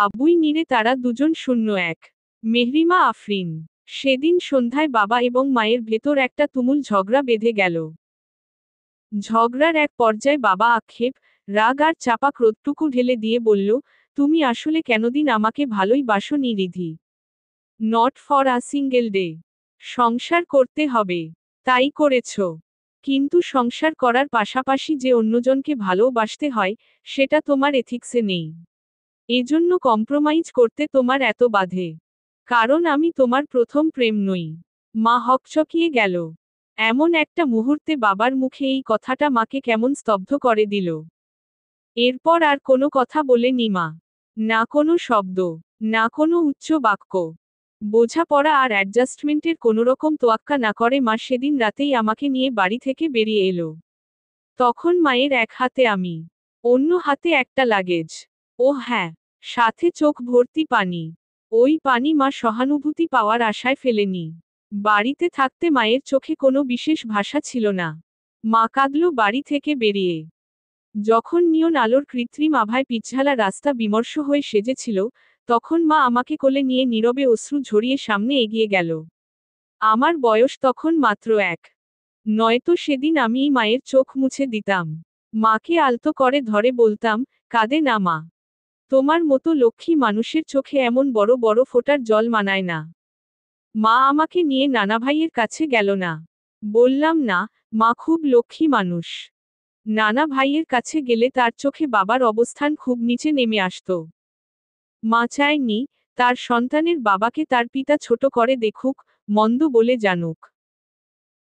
আবুই নিরে তারা দুজন 01। মেহরিমা আফরিন। সেদিন সন্ধ্যায় বাবা এবং মায়ের ভেতর একটা তুমুল ঝগড়া বেঁধে গেল। ঝগড়ার এক পর্যায়ে বাবা আক্ষেপ, রাগ আর চাপা ক্রোধটুকু ঢেলে দিয়ে বলল, তুমি আসলে কেনদিন আমাকে ভালোই বাসোনি Riddhi. Not for a single day. সংসার করতে হবে, তাই করেছ। কিন্তু সংসার করার পাশাপাশি যে অন্যজনকে ভালোবাসতে হয়, সেটা তোমার এথিক্সে নেই। এজন্য কম্প্রোমাইজ করতে তোমার এত বাধে। কারণ আমি তোমার প্রথম প্রেম নই। মা হকচকিয়ে গেল। এমন একটা মুহূর্তে বাবার মুখে এই কথাটা মাকে কেমন স্তব্ধ করে দিল। এরপর আর কোনো কথা বলেনি মা। না কোনো শব্দ, না কোনো উচ্চ বাক্য। বোঝাপড়া আর অ্যাডজাস্টমেন্টের কোনোরকম তোয়াক্কা না করে মা সেদিন রাতেই আমাকে নিয়ে বাড়ি থেকে বেরিয়ে এলো। তখন মায়ের এক হাতে আমি, অন্য হাতে একটা লাগেজ। ও হ্যাঁ, সাথে চোখ ভর্তি পানি। ওই পানি মা সহানুভূতি পাওয়ার আশায় ফেলেনি। বাড়িতে থাকতে মায়ের চোখে কোনো বিশেষ ভাষা ছিল না। মা কাঁদল বাড়ি থেকে বেরিয়ে। যখন নিয়ন আলোর কৃত্রিম আভায় পিছঝালা রাস্তা বিমর্ষ হয়ে সেজেছিল, তখন মা আমাকে কোলে নিয়ে নীরবে অশ্রু ঝরিয়ে সামনে এগিয়ে গেল। আমার বয়স তখন মাত্র 1। নয়তো সেদিন আমিই মায়ের চোখ মুছে দিতাম। মাকে আলতো করে ধরে বলতাম, কাঁদে না মা। তোমার মতো লক্ষ্মী মানুষের চোখে এমন বড় বড় ফোঁটার জল মানায় না। মা আমাকে নিয়ে নানা ভাইয়ের কাছে গেল না। বললাম না, মা খুব লক্ষ্মী মানুষ। নানা ভাইয়ের কাছে গেলে তার চোখে বাবার অবস্থান খুব নিচে নেমে আসত। মা চায়নি, তার সন্তানের বাবাকে তার পিতা ছোট করে দেখুক, মন্দ বলে জানুক।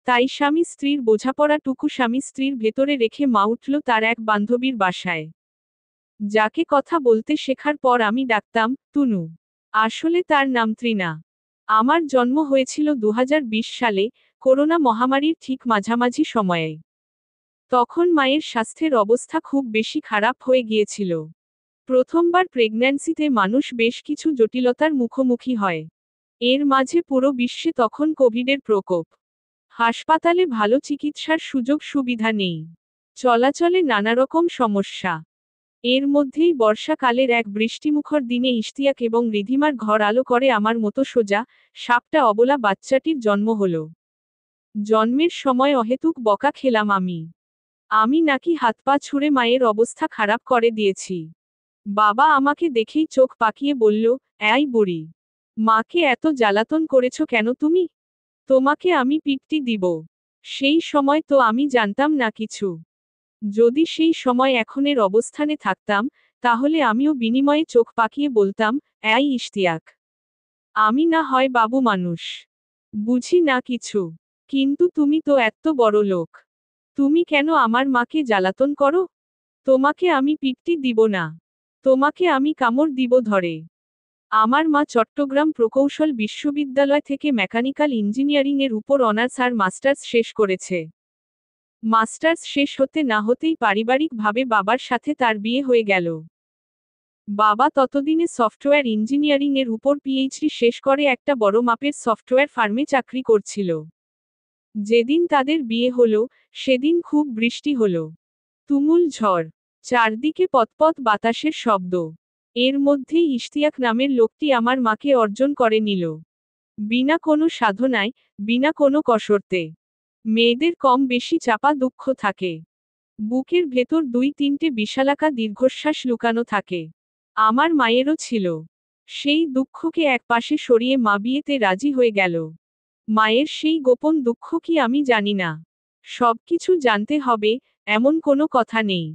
তাই স্বামী স্ত্রীর বোঝাপড়াটুকু স্বামী স্ত্রীর ভেতরে রেখে মা উঠল তার এক বান্ধবীর বাসায়। যাকে কথা বলতে শেখার পর আমি ডাকতাম, তুনু। আসলে তার নাম ত্রিনা। আমার জন্ম হয়েছিল 2020 সালে, করোনা মহামারীর ঠিক মাঝামাঝি সময়ে। তখন মায়ের স্বাস্থ্যের অবস্থা খুব বেশি খারাপ হয়ে গিয়েছিল। প্রথমবার প্রেগন্যান্সিতে মানুষ বেশ কিছু জটিলতার মুখোমুখি হয়। এর মাঝে পুরো বিশ্বে তখন কোভিডের প্রকোপ। হাসপাতালে ভালো চিকিৎসার সুযোগ সুবিধা নেই। চলাচলে নানারকম সমস্যা। এর মধ্যেই বর্ষাকালের এক বৃষ্টিমুখর দিনে ইশতিয়াক এবং রিধিমার ঘর আলো করে আমার মতো সোজা, সাপটা অবলা বাচ্চাটির জন্ম হলো। জন্মের সময় অহেতুক বকা খেলাম আমি নাকি হাত পা ছুঁড়ে মায়ের অবস্থা খারাপ করে দিয়েছি। বাবা আমাকে দেখেই চোখ পাকিয়ে বলল, এই বুড়ি, মাকে এত জ্বালাতন করেছ কেন তুমি? তোমাকে আমি পিটটি দিব। সেই সময় তো আমি জানতাম না কিছু। যদি সেই সময় এখনের অবস্থানে থাকতাম, তাহলে আমিও বিনিময়ে চোখ পাকিয়ে বলতাম, এই ইশতিয়াক, আমি না হয় বাবু মানুষ, বুঝি না কিছু। কিন্তু তুমি তো এত বড় লোক। তুমি কেন আমার মাকে জ্বালাতন করো? তোমাকে আমি পিটটি দিব না। তোমাকে আমি কামড় দিব ধরে। আমার মা চট্টগ্রাম প্রকৌশল বিশ্ববিদ্যালয় থেকে মেকানিক্যাল ইঞ্জিনিয়ারিং এর উপর অনার্স আর মাস্টার্স শেষ করেছে। মাস্টার্স শেষ হতে না হতেই পারিবারিকভাবে বাবার সাথে তার বিয়ে হয়ে গেল। বাবা ততদিনে সফটওয়্যার ইঞ্জিনিয়ারিং এর উপর পিএইচডি শেষ করে একটা বড় মাপের সফটওয়্যার ফার্মে চাকরি করছিল। যেদিন তাদের বিয়ে হলো, সেদিন খুব বৃষ্টি হলো। তুমুল ঝড়। চারদিকে পতপত বাতাসের শব্দ। এর মধ্যেই ইশতিয়াক নামের লোকটি আমার মাকে অর্জন করে নিল। বিনা কোনো সাধনায়, বিনা কোনো কসরতে। মেয়েদের কম বেশি চাপা দুঃখ থাকে। বুকের ভেতর 2-3টে বিশালাকা দীর্ঘশ্বাস লুকানো থাকে। আমার মায়েরও ছিল। সেই দুঃখকে একপাশে সরিয়ে মা বিয়েতে রাজি হয়ে গেল। মায়ের সেই গোপন দুঃখ কি আমি জানি না। সবকিছু জানতে হবে, এমন কোনো কথা নেই।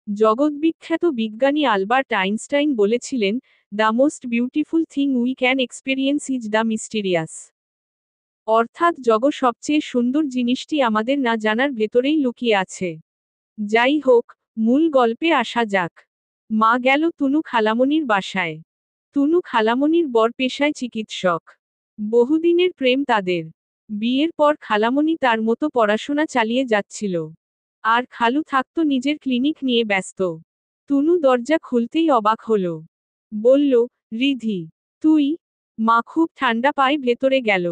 জগৎবিখ্যাত বিজ্ঞানী আলবার্ট আইনস্টাইন বলেছিলেন, the most beautiful thing we can experience is the mysterious. অর্থাৎ সবচেয়ে সুন্দর জিনিসটি আমাদের না জানার ভেতরেই লুকিয়ে আছে। যাই হোক, মূল গল্পে আসা যাক। মা গেল তুনু খালামণির বাসায়। তুনু খালামণির বর পেশায় চিকিৎসক। বহুদিনের প্রেম তাদের। বিয়ের পর খালামণি তার মতো পড়াশোনা চালিয়ে যাচ্ছিল। আর খালু থাকতো নিজের ক্লিনিক নিয়ে ব্যস্ত। তুনু দরজা খুলতেই অবাক হলো। বলল, রিধি, তুই? মা খুব ঠান্ডা পায়ে ভেতরে গেল।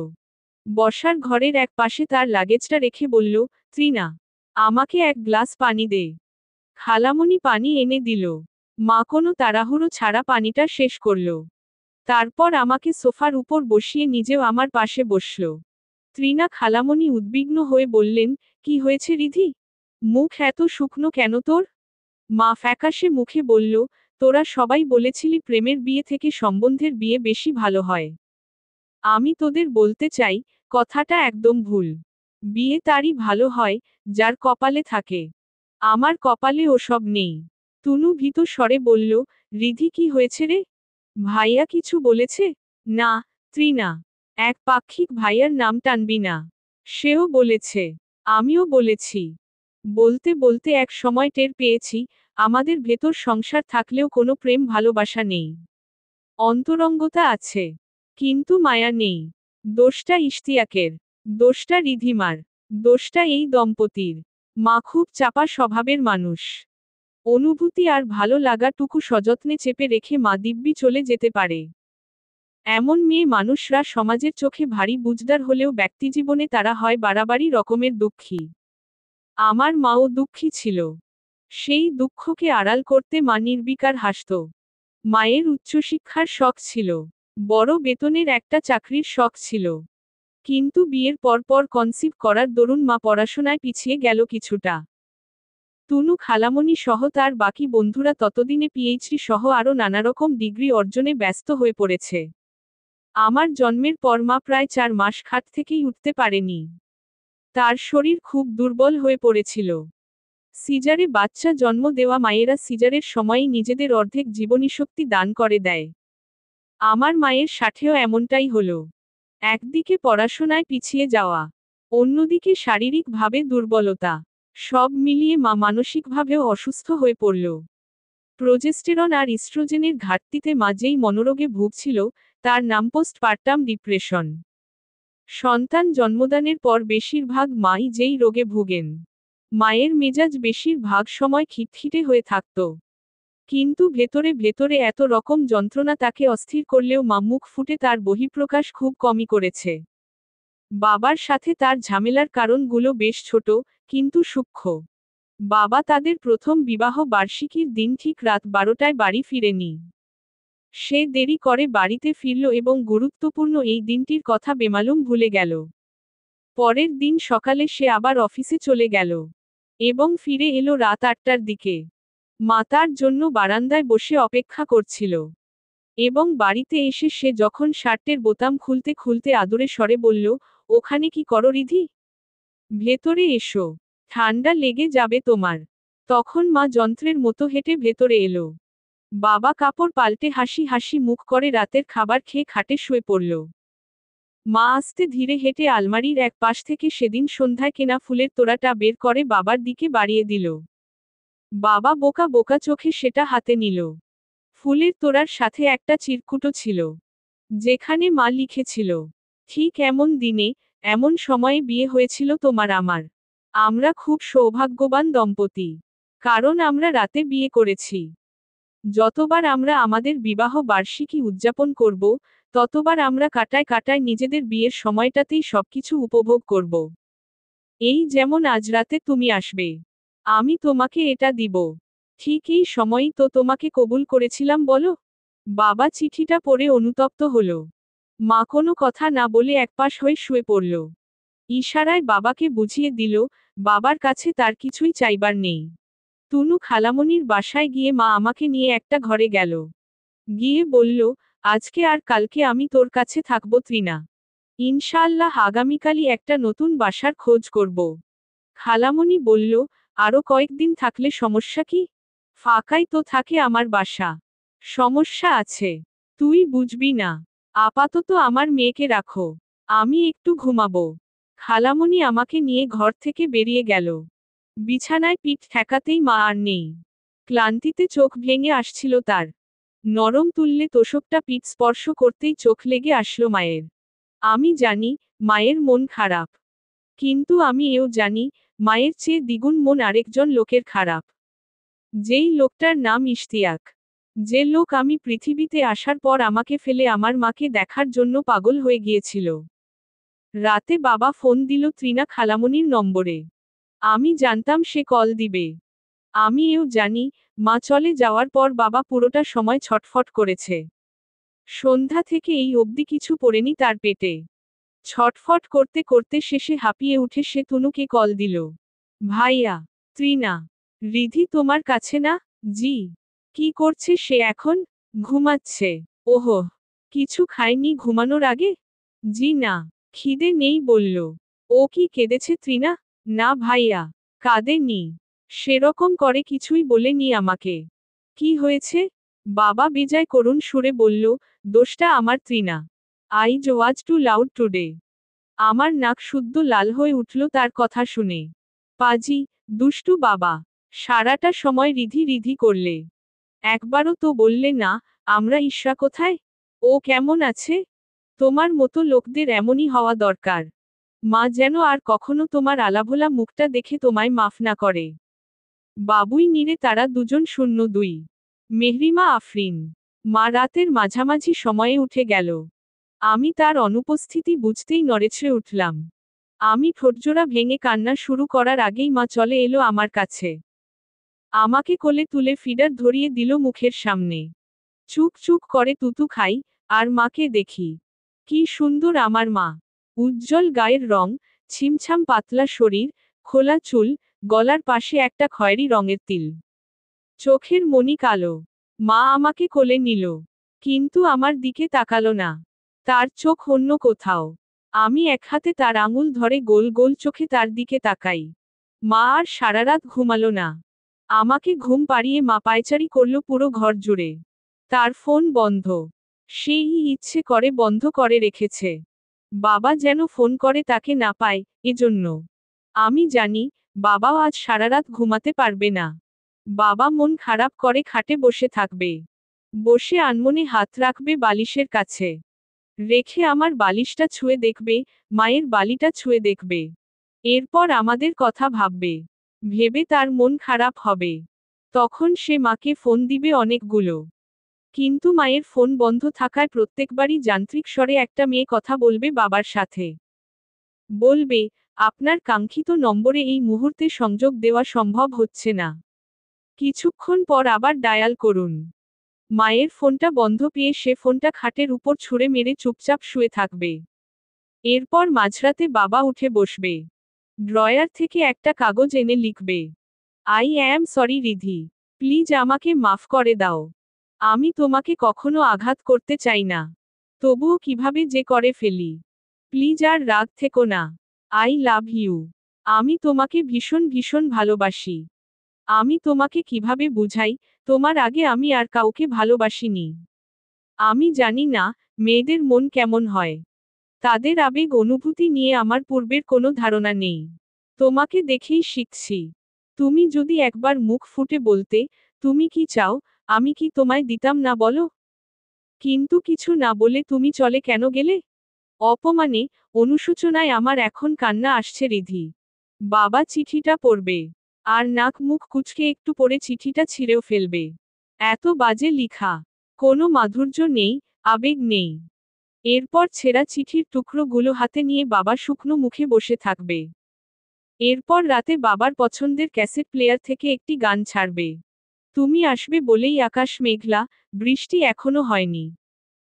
বসার ঘরের এক পাশে তার লাগেজটা রেখে বলল, ত্রিনা, আমাকে এক গ্লাস পানি দে। খালামণি পানি এনে দিল। মা কোনো তাড়াহুড়ো ছাড়া পানিটা শেষ করল। তারপর আমাকে সোফার উপর বসিয়ে নিজেও আমার পাশে বসল। ত্রিনা খালামণি উদ্বিগ্ন হয়ে বললেন, কি হয়েছে রিধি? মুখ এত শুকনো কেন তোর? মা ফ্যাকাশে মুখে বলল, তোরা সবাই বলেছিলি প্রেমের বিয়ে থেকে সম্বন্ধের বিয়ে বেশি ভালো হয়। আমি তোদের বলতে চাই, কথাটা একদম ভুল। বিয়ে তারই ভালো হয়, যার কপালে থাকে। আমার কপালে ওসব নেই। তুনু ভীত স্বরে বলল, রিধি কি হয়েছে রে? ভাইয়া কিছু বলেছে? না, ত্রিনা। এক পাক্ষিক ভাইয়ার নাম টানবি না। সেও বলেছে। আমিও বলেছি। বলতে বলতে এক সময় টের পেয়েছি, আমাদের ভেতর সংসার থাকলেও কোনো প্রেম ভালোবাসা নেই। অন্তরঙ্গতা আছে, কিন্তু মায়া নেই। দোষটা ইশতিয়াকের। দোষটা রিধিমার। দোষটা এই দম্পতির। মা খুব চাপা স্বভাবের মানুষ। অনুভূতি আর ভালো লাগাটুকু সযত্নে চেপে রেখে মা দিব্যি চলে যেতে পারে। এমন মেয়ে মানুষরা সমাজের চোখে ভারী বুঝদার হলেও ব্যক্তিজীবনে তারা হয় বাড়াবাড়ি রকমের দুঃখী। আমার মাও দুঃখী ছিল। সেই দুঃখকে আড়াল করতে মা নির্বিকার হাসত। মায়ের উচ্চশিক্ষার শখ ছিল। বড় বেতনের একটা চাকরির শখ ছিল। কিন্তু বিয়ের পর কনসিভ করার দরুন মা পড়াশোনায় পিছিয়ে গেল কিছুটা। তুনু খালামণি সহ তার বাকি বন্ধুরা ততদিনে পিএইচডি সহ আরও নানারকম ডিগ্রি অর্জনে ব্যস্ত হয়ে পড়েছে। আমার জন্মের পর মা প্রায় 4 মাস খাট থেকেই উঠতে পারেনি। তার শরীর খুব দুর্বল হয়ে পড়েছিল। সিজারে বাচ্চা জন্ম দেওয়া মায়েরা সিজারের সময়ই নিজেদের অর্ধেক জীবনীশক্তি দান করে দেয়। আমার মায়ের সাথেও এমনটাই হলো। একদিকে পড়াশোনায় পিছিয়ে যাওয়া, অন্যদিকে শারীরিকভাবে দুর্বলতা। সব মিলিয়ে মা মানসিকভাবেও অসুস্থ হয়ে পড়ল। প্রোজেস্টেরন আর ইস্ট্রোজেনের ঘাটতিতে মা যেই মনোরোগে ভুগছিল, তার নাম পোস্টপার্টাম ডিপ্রেশন। সন্তান জন্মদানের পর বেশিরভাগ মাই যেই রোগে ভুগেন। মায়ের মেজাজ বেশিরভাগ সময় খিটখিটে হয়ে থাকত। কিন্তু ভেতরে ভেতরে এত রকম যন্ত্রণা তাকে অস্থির করলেও মা মুখ ফুটে তার বহিঃপ্রকাশ খুব কমই করেছে। বাবার সাথে তার ঝামেলার কারণগুলো বেশ ছোট, কিন্তু সূক্ষ্ম। বাবা তাদের প্রথম বিবাহ বার্ষিকীর দিন ঠিক রাত 12টায় বাড়ি ফিরেনি। সে দেরি করে বাড়িতে ফিরল এবং গুরুত্বপূর্ণ এই দিনটির কথা বেমালুম ভুলে গেল। পরের দিন সকালে সে আবার অফিসে চলে গেল এবং ফিরে এলো রাত 8টার দিকে। মা তার জন্য বারান্দায় বসে অপেক্ষা করছিল। এবং বাড়িতে এসে সে যখন শার্টের বোতাম খুলতে খুলতে আদুরে স্বরে বলল, ওখানে কি করো রিধি? ভেতরে এসো। ঠান্ডা লেগে যাবে তোমার। তখন মা যন্ত্রের মতো হেঁটে ভেতরে এলো। বাবা কাপড় পাল্টে হাসি হাসি মুখ করে রাতের খাবার খেয়ে খাটে শুয়ে পড়ল। মা আস্তে ধীরে হেঁটে আলমারির এক পাশ থেকে সেদিন সন্ধ্যায় কেনা ফুলের তোড়াটা বের করে বাবার দিকে বাড়িয়ে দিল। বাবা বোকা বোকা চোখে সেটা হাতে নিল। ফুলের তোড়ার সাথে একটা চিরকুটো ছিল, যেখানে মা লিখেছিল, ঠিক এমন দিনে, এমন সময়ে বিয়ে হয়েছিল তোমার আমার। আমরা খুব সৌভাগ্যবান দম্পতি। কারণ আমরা রাতে বিয়ে করেছি। যতবার আমরা আমাদের বিবাহ বার্ষিকী উদযাপন করব, ততবার আমরা কাটায় কাটায় নিজেদের বিয়ের সময়টাতেই সবকিছু উপভোগ করব। এই যেমন আজ রাতে তুমি আসবে। আমি তোমাকে এটা দিব। ঠিক এই সময়ই তো তোমাকে কবুল করেছিলাম বলো। বাবা চিঠিটা পড়ে অনুতপ্ত হলো। মা কোনো কথা না বলে একপাশ হয়ে শুয়ে পড়ল। ইশারায় বাবাকে বুঝিয়ে দিল, বাবার কাছে তার কিছুই চাইবার নেই। তুনু খালামণির বাসায় গিয়ে মা আমাকে নিয়ে একটা ঘরে গেল। গিয়ে বলল, আজকে আর কালকে আমি তোর কাছে থাকবো ত্রিনা। ইনশাআল্লাহ আগামীকালই একটা নতুন বাসার খোঁজ করব। খালামণি বলল, আরো কয়েকদিন থাকলে সমস্যা কি? ফাঁকাই তো থাকে আমার বাসা। সমস্যা আছে। তুই বুঝবি না। আপাতত আমার মেয়েকে রাখো। আমি একটু ঘুমাবো। খালামণি আমাকে নিয়ে ঘর থেকে বেরিয়ে গেল। বিছানায় পিঠ ঠেকাতেই মা আর নেই। ক্লান্তিতে চোখ ভেঙে আসছিল তার। নরম তুললে তোষকটা পিঠ স্পর্শ করতেই চোখ লেগে আসলো মায়ের। আমি জানি, মায়ের মন খারাপ। কিন্তু আমি এও জানি, মায়ের চেয়ে দ্বিগুণ মন আরেকজন লোকের খারাপ। যেই লোকটার নাম ইশতিয়াক। যে লোক আমি পৃথিবীতে আসার পর আমাকে ফেলে আমার মাকে দেখার জন্য পাগল হয়ে গিয়েছিল। রাতে বাবা ফোন দিল ত্রিনা খালামণির নম্বরে। আমি জানতাম সে কল দিবে। আমি এও জানি, মা চলে যাওয়ার পর বাবা পুরোটা সময় ছটফট করেছে। সন্ধ্যা থেকে এই অবধি কিছু পড়েনি তার পেটে। ছটফট করতে করতে শেষে হাঁপিয়ে উঠে সে তনুকে কল দিল। ভাইয়া, ত্রিনা, রিধি তোমার কাছে না? জি। কি করছে সে এখন? ঘুমাচ্ছে। ওহো, কিছু খায়নি ঘুমানোর আগে? জি না, খিদে নেই বলল। ও কি কেঁদেছে ত্রিনা? না ভাইয়া, কাঁদেনি। সেরকম করে কিছুই বলেনি আমাকে। কি হয়েছে? বাবা বেজায় করুণ সুরে বলল, দোষটা আমার Trina. I was too loud today. আমার নাক শুদ্ধ লাল হয়ে উঠল তার কথা শুনে। পাজি, দুষ্টু বাবা। সারাটা সময় রিধি রিধি করলে। একবারও তো বললে না, আমরা ইশরা কোথায়? ও কেমন আছে? তোমার মতো লোকদের এমনই হওয়া দরকার। মা যেন আর কখনো তোমার আলাভোলা মুখটা দেখে তোমায় মাফ না করে। বাবুই নিরে তারা দুজন 02। মেহরিমা আফরিন। মা রাতের মাঝামাঝি সময়ে উঠে গেল। আমি তার অনুপস্থিতি বুঝতেই নড়েচড়ে উঠলাম। আমি ঠোঁটজোড়া ভেঙে কান্না শুরু করার আগেই মা চলে এলো আমার কাছে। আমাকে কোলে তুলে ফিডার ধরিয়ে দিল মুখের সামনে। চুক চুক করে তুতু খাই, আর মাকে দেখি। কি সুন্দর আমার মা। উজ্জ্বল গায়ের রং, ছিমছাম পাতলা শরীর, খোলা চুল, গলার পাশে একটা খয়েরি রঙের তিল। চোখের মনি কালো। মা আমাকে কোলে নিল। কিন্তু আমার দিকে তাকালো না। তার চোখ অন্য কোথাও। আমি এক হাতে তার আঙুল ধরে গোল গোল চোখে তার দিকে তাকাই। মা আর সারারাত ঘুমালো না। আমাকে ঘুম পাড়িয়ে মা পায়চারি করল পুরো ঘর জুড়ে। তার ফোন বন্ধ। সেই ইচ্ছে করে বন্ধ করে রেখেছে। বাবা যেন ফোন করে তাকে না পায়, এজন্য। আমি জানি, বাবাও আজ সারারাত ঘুমাতে পারবে না। বাবা মন খারাপ করে খাটে বসে থাকবে। বসে আনমনে হাত রাখবে বালিশের কাছে। রেখে আমার বালিশটা ছুঁয়ে দেখবে, মায়ের বালিটা ছুঁয়ে দেখবে। এরপর আমাদের কথা ভাববে। ভেবে তার মন খারাপ হবে। তখন সে মাকে ফোন দিবে অনেকগুলো। কিন্তু মায়ের ফোন বন্ধ থাকায় প্রত্যেকবারই যান্ত্রিক স্বরে একটা মেয়ে কথা বলবে বাবার সাথে। বলবে, আপনার কাঙ্ক্ষিত নম্বরে এই মুহূর্তে সংযোগ দেওয়া সম্ভব হচ্ছে না। কিছুক্ষণ পর আবার ডায়াল করুন। মায়ের ফোনটা বন্ধ পেয়ে সে ফোনটা খাটের উপর ছুঁড়ে মেরে চুপচাপ শুয়ে থাকবে। এরপর মাঝরাতে বাবা উঠে বসবে। ড্রয়ার থেকে একটা কাগজ এনে লিখবে, I am sorry Ridhi. Please আমাকে মাফ করে দাও। আমি তোমাকে কখনো আঘাত করতে চাই না। তবুও কিভাবে যে করে ফেলি। প্লিজ আর রাগ থেকো না। I love you. আমি তোমাকে ভীষণ ভীষণ ভালোবাসি। আমি তোমাকে কিভাবে বুঝাই, তোমার আগে আমি আর কাউকে ভালোবাসিনি। আমি জানি না, মেয়েদের মন কেমন হয়। তাদের আবেগ অনুভূতি নিয়ে আমার পূর্বের কোনো ধারণা নেই। তোমাকে দেখেই শিখছি। তুমি যদি একবার মুখ ফুটে বলতে, তুমি কি চাও, আমি কি তোমায় দিতাম না বলো? কিন্তু কিছু না বলে তুমি চলে কেন গেলে? অপমানে, অনুশোচনায় আমার এখন কান্না আসছে রিধি। বাবা চিঠিটা পড়বে। আর নাক মুখ কুঁচকে একটু পরে চিঠিটা ছিঁড়েও ফেলবে। এত বাজে লিখা। কোনো মাধুর্য নেই, আবেগ নেই। এরপর ছেঁড়া চিঠির টুকরোগুলো হাতে নিয়ে বাবা শুকনো মুখে বসে থাকবে। এরপর রাতে বাবার পছন্দের ক্যাসেট প্লেয়ার থেকে একটি গান ছাড়বে। তুমি আসবে বলেই আকাশ মেঘলা, বৃষ্টি এখনো হয়নি।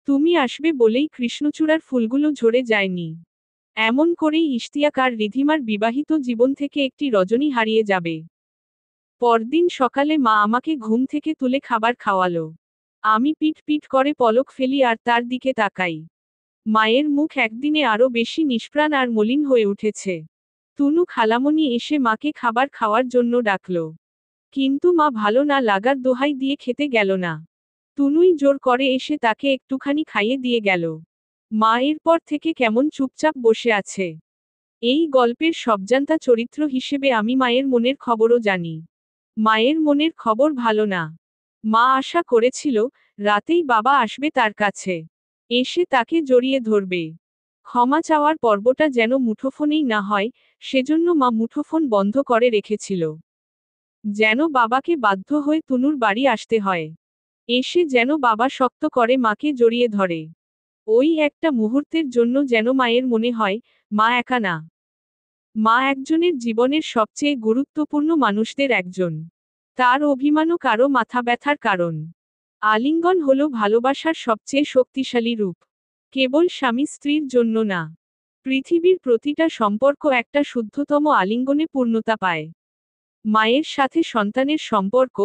তুমি আসবে বলেই কৃষ্ণচূড়ার ফুলগুলো ঝরে যায়নি। এমন করেই ইশতিয়াক আর রিধিমার বিবাহিত জীবন থেকে একটি রজনী হারিয়ে যাবে। পরদিন সকালে মা আমাকে ঘুম থেকে তুলে খাবার খাওয়ালো। আমি পিট পিট করে পলক ফেলি আর তার দিকে তাকাই। মায়ের মুখ একদিনে আরো বেশি নিষ্প্রাণ আর মলিন হয়ে উঠেছে। তুনু খালামণি এসে মাকে খাবার খাওয়ার জন্য ডাকল। কিন্তু মা ভালো না লাগার দোহাই দিয়ে খেতে গেল না। তুনুই জোর করে এসে তাকে একটুখানি খাইয়ে দিয়ে গেল। মা এরপর থেকে কেমন চুপচাপ বসে আছে। এই গল্পের সবজান্তা চরিত্র হিসেবে আমি মায়ের মনের খবরও জানি। মায়ের মনের খবর ভালো না। মা আশা করেছিল, রাতেই বাবা আসবে তার কাছে। এসে তাকে জড়িয়ে ধরবে। ক্ষমা চাওয়ার পর্বটা যেন মুঠোফোনেই না হয়, সেজন্য মা মুঠোফোন বন্ধ করে রেখেছিল। যেন বাবাকে বাধ্য হয়ে তুনুর বাড়ি আসতে হয়। এসে যেন বাবা শক্ত করে মাকে জড়িয়ে ধরে। ওই একটা মুহূর্তের জন্য যেন মায়ের মনে হয়, মা একা না। মা একজনের জীবনের সবচেয়ে গুরুত্বপূর্ণ মানুষদের একজন। তার অভিমানও কারো মাথা ব্যথার কারণ। আলিঙ্গন হলো ভালোবাসার সবচেয়ে শক্তিশালী রূপ। কেবল স্বামী স্ত্রীর জন্য না, পৃথিবীর প্রতিটা সম্পর্ক একটা শুদ্ধতম আলিঙ্গনে পূর্ণতা পায়। মায়ের সাথে সন্তানের সম্পর্ক,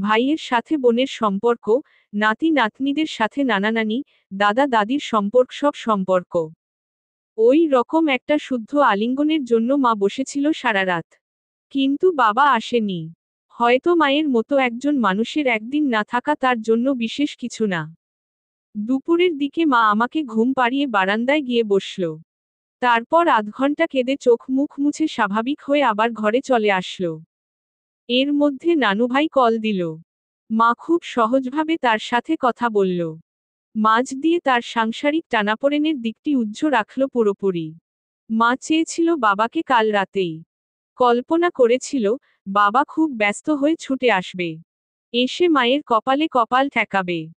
ভাইয়ের সাথে বোনের সম্পর্ক, নাতি নাতনিদের সাথে নানা নানি, দাদা দাদির সব সম্পর্ক। ওই রকম একটা শুদ্ধ আলিঙ্গনের জন্য মা বসেছিল সারা রাত। কিন্তু বাবা আসেনি। হয়তো মায়ের মতো একজন মানুষের একদিন না থাকা তার জন্য বিশেষ কিছু না। দুপুরের দিকে মা আমাকে ঘুম পাড়িয়ে বারান্দায় গিয়ে বসল। তারপর আধ ঘন্টা কেঁদে চোখ মুখ মুছে স্বাভাবিক হয়ে আবার ঘরে চলে আসলো। এর মধ্যে নানুভাই কল দিল। মা খুব সহজভাবে তার সাথে কথা বলল। মাঝ দিয়ে তার সাংসারিক টানাপোড়েনের দিকটি উজ্জ্ব রাখল পুরোপুরি। মা চেয়েছিল বাবাকে কাল রাতেই। কল্পনা করেছিল, বাবা খুব ব্যস্ত হয়ে ছুটে আসবে। এসে মায়ের কপালে কপাল ঠেকাবে।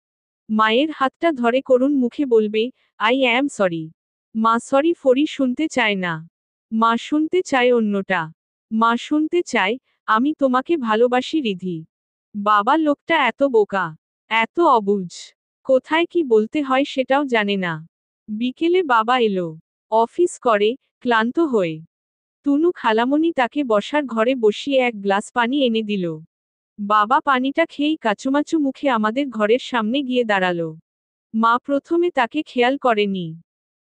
মায়ের হাতটা ধরে করুণ মুখে বলবে, আই অ্যাম সরি। মা সরি ফরি শুনতে চায় না। মা শুনতে চায় অন্যটা। মা শুনতে চায়, আমি তোমাকে ভালোবাসি রিধি। বাবা লোকটা এত বোকা, এত অবুঝ, কোথায় কি বলতে হয় সেটাও জানে না। বিকেলে বাবা এলো। অফিস করে, ক্লান্ত হয়ে। টুনু খালামণি তাকে বসার ঘরে বসিয়ে এক গ্লাস পানি এনে দিল। বাবা পানিটা খেয়েই কাচুমাচু মুখে আমাদের ঘরের সামনে গিয়ে দাঁড়ালো। মা প্রথমে তাকে খেয়াল করেনি।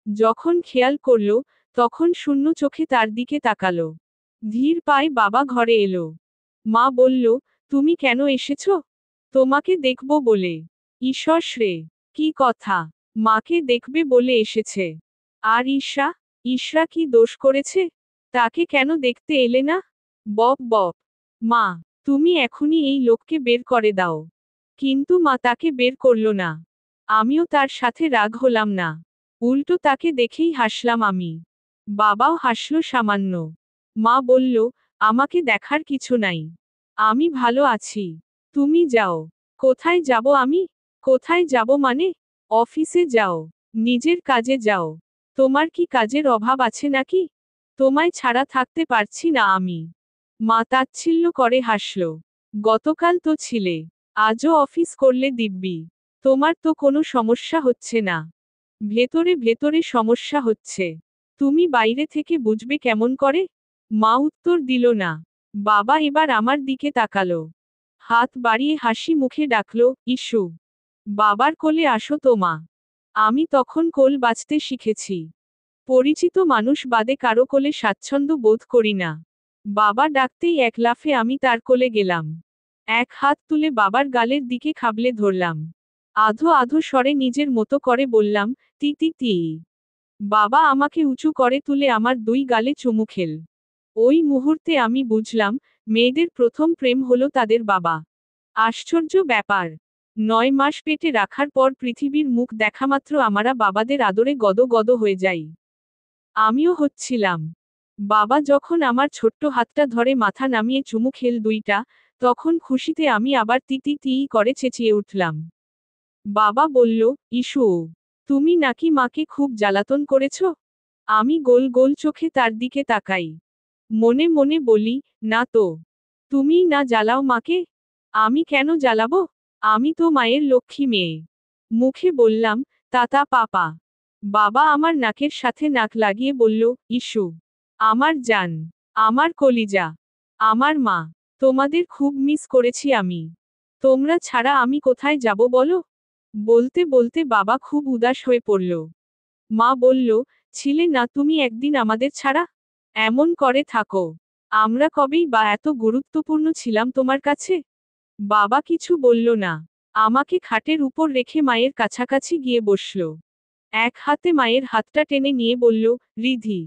যখন খেয়াল করল, তখন শূন্য চোখে তার দিকে তাকালো। ধীর পায়ে বাবা ঘরে এলো। মা বলল, তুমি কেন এসেছ? তোমাকে দেখব বলে। ঈশ্বর রে, কি কথা! মাকে দেখবে বলে এসেছে। আর ঈশা? ঈশা কি দোষ করেছে? তাকে কেন দেখতে এলে না? বক বক। মা, তুমি এখনই এই লোককে বের করে দাও। কিন্তু মা তাকে বের করল না। আমিও তার সাথে রাগ হলাম না। উল্টো তাকে দেখেই হাসলাম আমি। বাবাও হাসল সামান্য। মা বলল, আমাকে দেখার কিছু নাই। আমি ভালো আছি। তুমি যাও। কোথায় যাব আমি? কোথায় যাব মানে? অফিসে যাও। নিজের কাজে যাও। তোমার কি কাজের অভাব আছে নাকি? তোমায় ছাড়া থাকতে পারছি না আমি। মা তাচ্ছিল্য করে হাসল। গতকাল তো ছিলে। আজও অফিস করলে দিব্যি। তোমার তো কোনো সমস্যা হচ্ছে না। ভেতরে ভেতরে সমস্যা হচ্ছে। তুমি বাইরে থেকে বুঝবে কেমন করে? মা উত্তর দিল না। বাবা এবার আমার দিকে তাকালো। হাত বাড়িয়ে হাসি মুখে ডাকলো, ইস্যু। বাবার কোলে আসো তো মা। আমি তখন কোল বাঁচতে শিখেছি। পরিচিত মানুষ বাদে কারো কোলে স্বাচ্ছন্দ্য বোধ করি না। বাবা ডাকতেই এক লাফে আমি তার কোলে গেলাম। এক হাত তুলে বাবার গালের দিকে খাবলে ধরলাম। আধো আধো স্বরে নিজের মতো করে বললাম, তি তি তি। বাবা আমাকে উঁচু করে তুলে আমার দুই গালে চুমু খেল। ওই মুহূর্তে আমি বুঝলাম, মেয়েদের প্রথম প্রেম হলো তাদের বাবা। আশ্চর্য ব্যাপার। 9 মাস পেটে রাখার পর পৃথিবীর মুখ দেখামাত্র আমরা বাবাদের আদরে গদ গদ হয়ে যাই। আমিও হচ্ছিলাম। বাবা যখন আমার ছোট্ট হাতটা ধরে মাথা নামিয়ে চুমু খেল দুইটা, তখন খুশিতে আমি আবার তি তি তি করে চেঁচিয়ে উঠলাম। বাবা বলল, ইস্যু, তুমি নাকি মাকে খুব জ্বালাতন করেছ? আমি গোল গোল চোখে তার দিকে তাকাই। মনে মনে বলি, না তো। তুমিই না জ্বালাও মাকে। আমি কেন জ্বালাবো? আমি তো মায়ের লক্ষ্মী মেয়ে। মুখে বললাম, তাতা পাপা। বাবা আমার নাকের সাথে নাক লাগিয়ে বলল, ইস্যু, আমার জান, আমার কলিজা, আমার মা, তোমাদের খুব মিস করেছি আমি। তোমরা ছাড়া আমি কোথায় যাব বলো? বলতে বলতে বাবা খুব উদাস হয়ে পড়ল। মা বলল, ছিলে না তুমি একদিন আমাদের ছাড়া? এমন করে থাকো। আমরা কবেই বা এত গুরুত্বপূর্ণ ছিলাম তোমার কাছে? বাবা কিছু বলল না। আমাকে খাটের উপর রেখে মায়ের কাছাকাছি গিয়ে বসল। এক হাতে মায়ের হাতটা টেনে নিয়ে বলল, রিধি,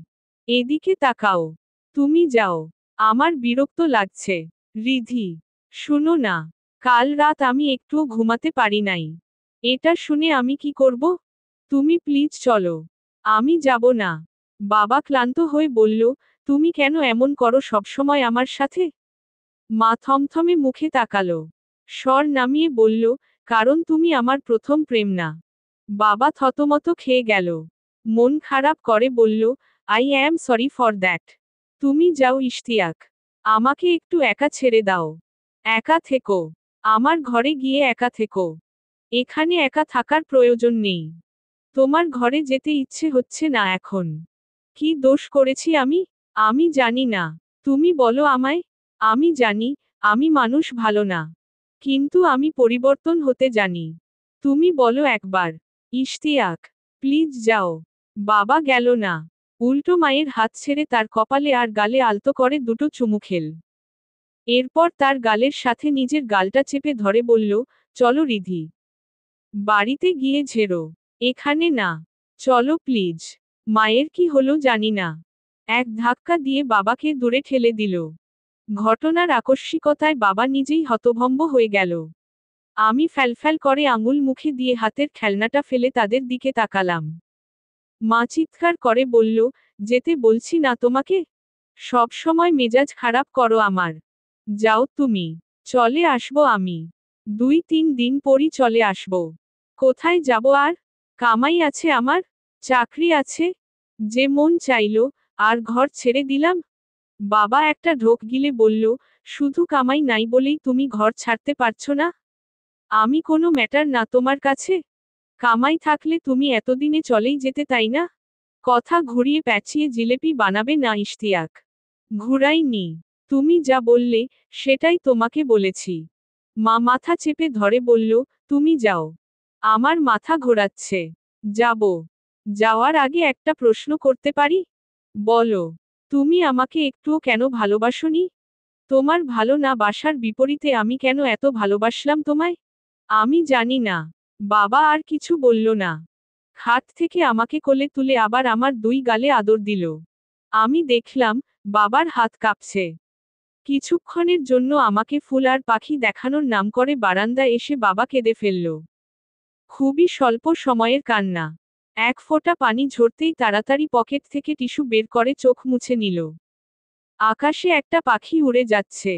এদিকে তাকাও। তুমি যাও। আমার বিরক্ত লাগছে। রিধি, শুনো না। কাল রাত আমি একটুও ঘুমাতে পারি নাই। এটা শুনে আমি কি করব? তুমি প্লিজ চলো। আমি যাব না। বাবা ক্লান্ত হয়ে বলল, তুমি কেন এমন করো সবসময় আমার সাথে? মা থমথমে মুখে তাকালো। স্বর নামিয়ে বলল, কারণ তুমি আমার প্রথম প্রেম না। বাবা থতমত খেয়ে গেল। মন খারাপ করে বলল, I am sorry for that. তুমি যাও ইশতিয়াক। আমাকে একটু একা ছেড়ে দাও। একা থেকো। আমার ঘরে গিয়ে একা থেকো। এখানে একা থাকার প্রয়োজন নেই। তোমার ঘরে যেতে ইচ্ছে হচ্ছে না এখন। কি দোষ করেছি আমি? আমি জানি না। তুমি বলো আমায়। আমি জানি, আমি মানুষ ভালো না। কিন্তু আমি পরিবর্তন হতে জানি। তুমি বলো একবার। ইশতিয়াক, প্লিজ যাও। বাবা গেল না। উল্টো মায়ের হাত ছেড়ে তার কপালে আর গালে আলতো করে দুটো চুমু খেল। এরপর তার গালের সাথে নিজের গালটা চেপে ধরে বলল, চলো রিধি। বাড়িতে গিয়ে ঝেড়ো। এখানে না। চলো প্লিজ। মায়ের কি হলো জানি না। এক ধাক্কা দিয়ে বাবাকে দূরে ঠেলে দিল। ঘটনার আকস্মিকতায় বাবা নিজেই হতভম্ব হয়ে গেল। আমি ফ্যালফ্যাল করে আঙুল মুখে দিয়ে হাতের খেলনাটা ফেলে তাদের দিকে তাকালাম। মা চিৎকার করে বলল, যেতে বলছি না তোমাকে? সব সময় মেজাজ খারাপ করো আমার। যাও তুমি। চলে আসবো আমি। 2-3 দিন পরই চলে আসবো। কোথায় যাব আর? কামাই আছে আমার। চাকরি আছে। যে মন চাইল, আর ঘর ছেড়ে দিলাম। বাবা একটা ঢোক গিলে বলল, শুধু কামাই নাই বলেই তুমি ঘর ছাড়তে পারছো না? আমি কোনো ম্যাটার না তোমার কাছে? কামাই থাকলে তুমি এতদিনে চলেই যেতে তাই না? কথা ঘুরিয়ে প্যাঁচিয়ে জিলেপি বানাবে না ইশতিয়াক। ঘুরাইনি। তুমি যা বললে, সেটাই তোমাকে বলেছি। মা মাথা চেপে ধরে বলল, তুমি যাও। আমার মাথা ঘোরাচ্ছে। যাব। যাওয়ার আগে একটা প্রশ্ন করতে পারি? বলো। তুমি আমাকে একটুও কেন ভালোবাসোনি? তোমার ভালো না বাসার বিপরীতে আমি কেন এত ভালোবাসলাম তোমায়? আমি জানি না। বাবা আর কিছু বলল না। খাট থেকে আমাকে কোলে তুলে আবার আমার 2 গালে আদর দিল। আমি দেখলাম, বাবার হাত কাঁপছে। কিছুক্ষণের জন্য আমাকে ফুল আর পাখি দেখানোর নাম করে বারান্দায় এসে বাবা কেঁদে ফেলল। খুবই স্বল্প সময়ের কান্না। এক ফোঁটা পানি ঝরতেই তাড়াতাড়ি পকেট থেকে টিস্যু বের করে চোখ মুছে নিল। আকাশে একটা পাখি উড়ে যাচ্ছে।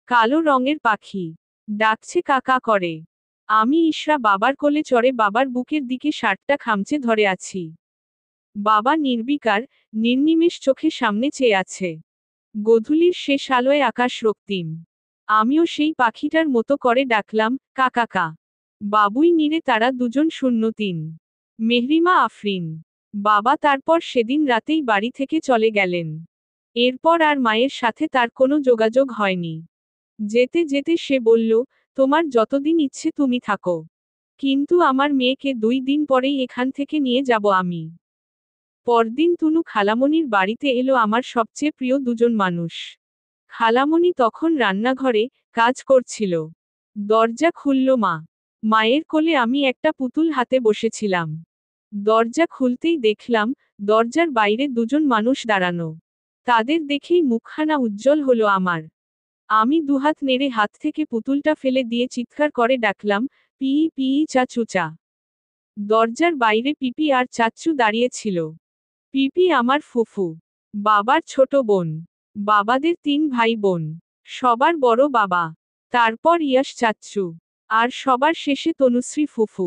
কালো রঙের পাখি। ডাকছে কাকা করে। আমি ইশরা বাবার কোলে চড়ে বাবার বুকের দিকে শার্টটা খামচে ধরে আছি। বাবা নির্বিকার, নির্নিমেষ চোখে সামনে চেয়ে আছে। গোধূলির শেষ আলোয় আকাশ রক্তিম। আমিও সেই পাখিটার মতো করে ডাকলাম, কাকাকা। বাবুই নিরে তারা দুজন 03। মেহরিমা আফরিন। বাবা তারপর সেদিন রাতেই বাড়ি থেকে চলে গেলেন। এরপর আর মায়ের সাথে তার কোনো যোগাযোগ হয়নি। যেতে যেতে সে বলল, তোমার যতদিন ইচ্ছে তুমি থাকো। কিন্তু আমার মেয়েকে 2 দিন পরেই এখান থেকে নিয়ে যাব আমি। পরদিন তুনু খালামণির বাড়িতে এলো আমার সবচেয়ে প্রিয় দুজন মানুষ। খালামণি তখন রান্নাঘরে কাজ করছিল। দরজা খুলল মা। মায়ের কোলে আমি একটা পুতুল হাতে বসেছিলাম। দরজা খুলতেই দেখলাম, দরজার বাইরে দুজন মানুষ দাঁড়ানো। তাদের দেখেই মুখখানা উজ্জ্বল হলো আমার। আমি দুহাত নেড়ে হাত থেকে পুতুলটা ফেলে দিয়ে চিৎকার করে ডাকলাম, পিই পিই চাচুচা। দরজার বাইরে পিপি আর চাচ্চু দাঁড়িয়ে ছিল। পিপি আমার ফুফু। বাবার ছোট বোন। বাবাদের 3 ভাই বোন। সবার বড় বাবা। তারপর ইয়াস চাচ্চু। আর সবার শেষে তনুশ্রী ফুফু।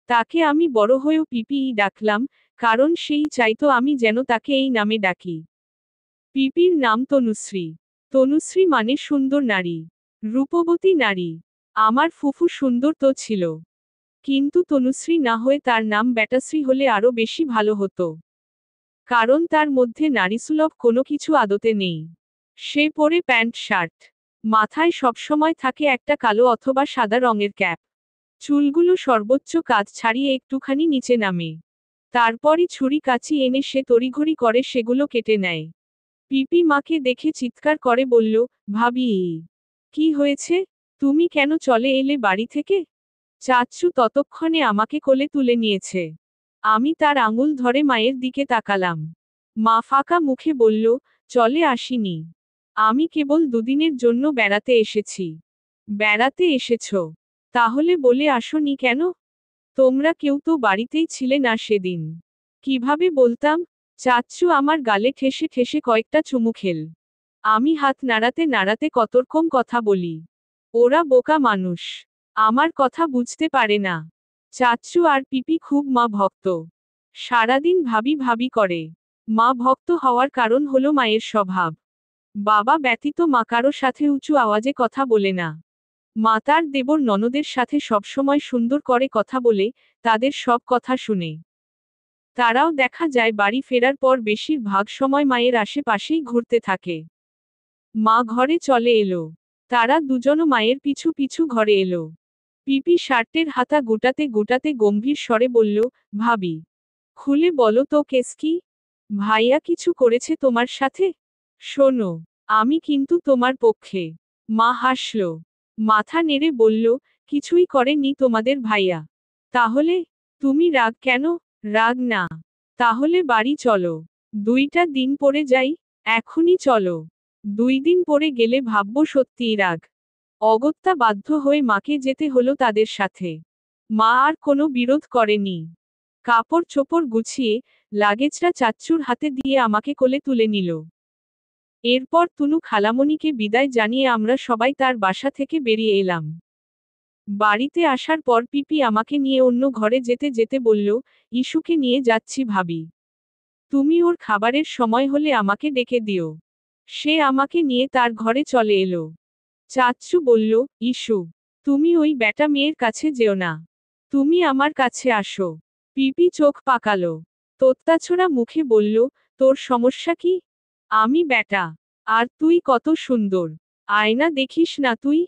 তাকে আমি বড় হয়েও পিপিই ডাকলাম, কারণ সেই চাইতো আমি যেন তাকে এই নামে ডাকি। পিপির নাম তনুশ্রী। তনুশ্রী মানে সুন্দর নারী। রূপবতী নারী। আমার ফুফু সুন্দর তো ছিল। কিন্তু তনুশ্রী না হয়ে তার নাম ব্যাটাশ্রী হলে আরো বেশি ভালো হতো। কারণ তার মধ্যে নারীসুলভ কোনো কিছু আদতে নেই। সে পরে প্যান্ট শার্ট। মাথায় সবসময় থাকে একটা কালো অথবা সাদা রঙের ক্যাপ। চুলগুলো সর্বোচ্চ কাজ ছাড়িয়ে একটুখানি নিচে নামে। তারপরই ছুরি কাঁচি এনে সে তড়িঘড়ি করে সেগুলো কেটে নেয়। পিপি মাকে দেখে চিৎকার করে বলল, ভাবি। কি হয়েছে? তুমি কেন চলে এলে বাড়ি থেকে? চাচ্চু ততক্ষণে আমাকে কোলে তুলে নিয়েছে। আমি তার আঙুল ধরে মায়ের দিকে তাকালাম। মা ফাঁকা মুখে বলল, চলে আসিনি। আমি কেবল 2 দিনের জন্য বেড়াতে এসেছি। বেড়াতে এসেছ? তাহলে বলে আসোনি কেন? তোমরা কেউ তো বাড়িতেই ছিলে না সেদিন। কিভাবে বলতাম? চাচ্চু আমার গালে ঠেসে ঠেসে কয়েকটা চুমু খেল। আমি হাত নাড়াতে নাড়াতে কতরকম কথা বলি। ওরা বোকা মানুষ। আমার কথা বুঝতে পারে না। চাচ্চু আর পিপি খুব মা ভক্ত। সারাদিন ভাবি ভাবি করে। মা ভক্ত হওয়ার কারণ হলো মায়ের স্বভাব। বাবা ব্যতীত মা কারো সাথে উঁচু আওয়াজে কথা বলে না। মা তার দেবর ননদের সাথে সবসময় সুন্দর করে কথা বলে, তাদের সব কথা শুনে। তারাও দেখা যায় বাড়ি ফেরার পর বেশিরভাগ সময় মায়ের আশেপাশেই ঘুরতে থাকে। মা ঘরে চলে এলো। তারা দুজনও মায়ের পিছু পিছু ঘরে এলো। পিপি শার্টের হাতা গোটাতে গোটাতে গম্ভীর স্বরে বলল, ভাবি, খুলে বলো তো কেস কি? ভাইয়া কিছু করেছে তোমার সাথে? শোনো, আমি কিন্তু তোমার পক্ষে। মা হাসল। মাথা নেড়ে বলল, কিছুই করেনি তোমাদের ভাইয়া। তাহলে তুমি রাগ কেন? রাগ না। তাহলে বাড়ি চলো। 2টা দিন পরে যাই। এখনই চলো। 2 দিন পরে গেলে ভাববো সত্যিই রাগ। অগত্যা বাধ্য হয়ে মাকে যেতে হলো তাদের সাথে। মা আর কোনো বিরোধ করেনি। কাপড় চোপড় গুছিয়ে লাগেজটা চাচ্চুর হাতে দিয়ে আমাকে কোলে তুলে নিল। এরপর তুনু খালামণিকে বিদায় জানিয়ে আমরা সবাই তার বাসা থেকে বেরিয়ে এলাম। বাড়িতে আসার পর পিপি আমাকে নিয়ে অন্য ঘরে যেতে যেতে বলল, ইস্যুকে নিয়ে যাচ্ছি ভাবি। তুমি ওর খাবারের সময় হলে আমাকে ডেকে দিও। সে আমাকে নিয়ে তার ঘরে চলে এলো। চাচ্চু বলল, ইস্যু, তুমি ওই ব্যাটা মেয়ের কাছে যেও না। তুমি আমার কাছে আসো। পিপি চোখ পাকালো। তোত্তাছোড়া মুখে বলল, তোর সমস্যা কি? আমি ব্যাটা। আর তুই কত সুন্দর। আয়না দেখিস না তুই?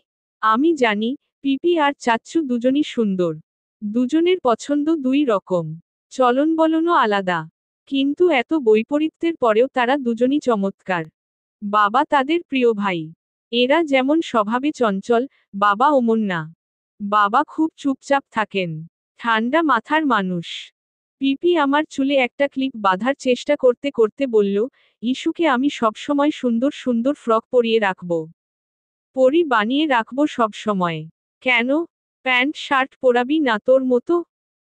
আমি জানি, পিপি আর চাচ্চু দুজনই সুন্দর। দুজনের পছন্দ 2 রকম। চলন বলনও আলাদা। কিন্তু এত বৈপরীত্যের পরেও তারা দুজনই চমৎকার। বাবা তাদের প্রিয় ভাই। এরা যেমন স্বভাবে চঞ্চল, বাবা ওমন না। বাবা খুব চুপচাপ থাকেন। ঠান্ডা মাথার মানুষ। পিপি আমার চুলে একটা ক্লিপ বাঁধার চেষ্টা করতে করতে বলল, ইস্যুকে আমি সবসময় সুন্দর সুন্দর ফ্রক পরিয়ে রাখব। পরি বানিয়ে রাখব সবসময়। কেন? প্যান্ট শার্ট পরাবি না তোর মতো?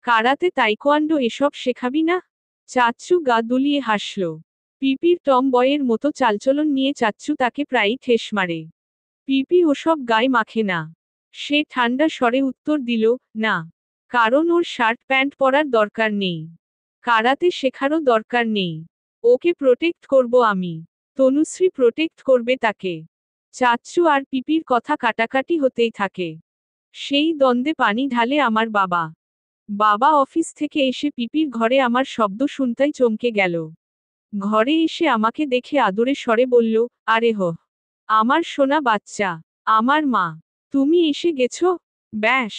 কারাতে তাইকোয়ান্ডো এসব শেখাবি না? চাচ্চু গা দুলিয়ে হাসল। পিপির টম বয়ের মতো চালচলন নিয়ে চাচ্চু তাকে প্রায়ই ঠেস মারে। পিপি ওসব গায়ে মাখে না। সে ঠান্ডা স্বরে উত্তর দিল, না। কারণ ওর শার্ট প্যান্ট পরার দরকার নেই। কারাতে শেখারও দরকার নেই। ওকে প্রোটেক্ট করব আমি। তনুশ্রী প্রোটেক্ট করবে তাকে। চাচ্চু আর পিপির কথা কাটাকাটি হতেই থাকে। সেই দ্বন্দ্বে পানি ঢালে আমার বাবা। বাবা অফিস থেকে এসে পিপির ঘরে আমার শব্দ শুনতেই চমকে গেল। ঘরে এসে আমাকে দেখে আদুরে স্বরে বলল, আরে হো, আমার সোনা বাচ্চা, আমার মা, তুমি এসে গেছো? ব্যাস,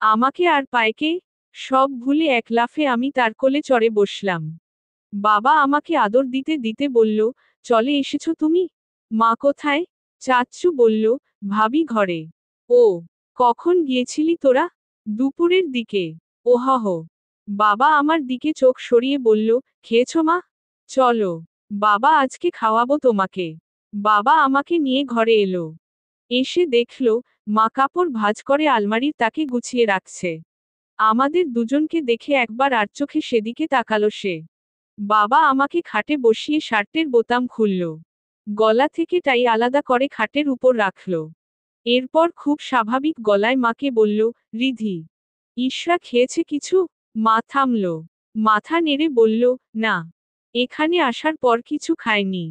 আমাকে আর পায়কে? সব ভুলে এক লাফে আমি তার কোলে চড়ে বসলাম। বাবা আমাকে আদর দিতে দিতে বলল, চলে এসেছো তুমি? মা কোথায়? চাচ্চু বলল, ভাবি ঘরে। ও, কখন গিয়েছিলি তোরা? দুপুরের দিকে। ওহহ। বাবা আমার দিকে চোখ সরিয়ে বলল, খেয়েছো মা? চলো, বাবা আজকে খাওয়াবো তোমাকে। বাবা আমাকে নিয়ে ঘরে এলো। এসে দেখল, মা কাপড় ভাঁজ করে আলমারির তাকে গুছিয়ে রাখছে। আমাদের দুজনকে দেখে একবার আর চোখে সেদিকে তাকালো সে। বাবা আমাকে খাটে বসিয়ে শার্টের বোতাম খুলল। গলা থেকে টাই আলাদা করে খাটের উপর রাখল। এরপর খুব স্বাভাবিক গলায় মাকে বলল, রিধি, ইশরা খেয়েছে কিছু? মা থামল। মাথা নেড়ে বলল, না। এখানে আসার পর কিছু খায়নি।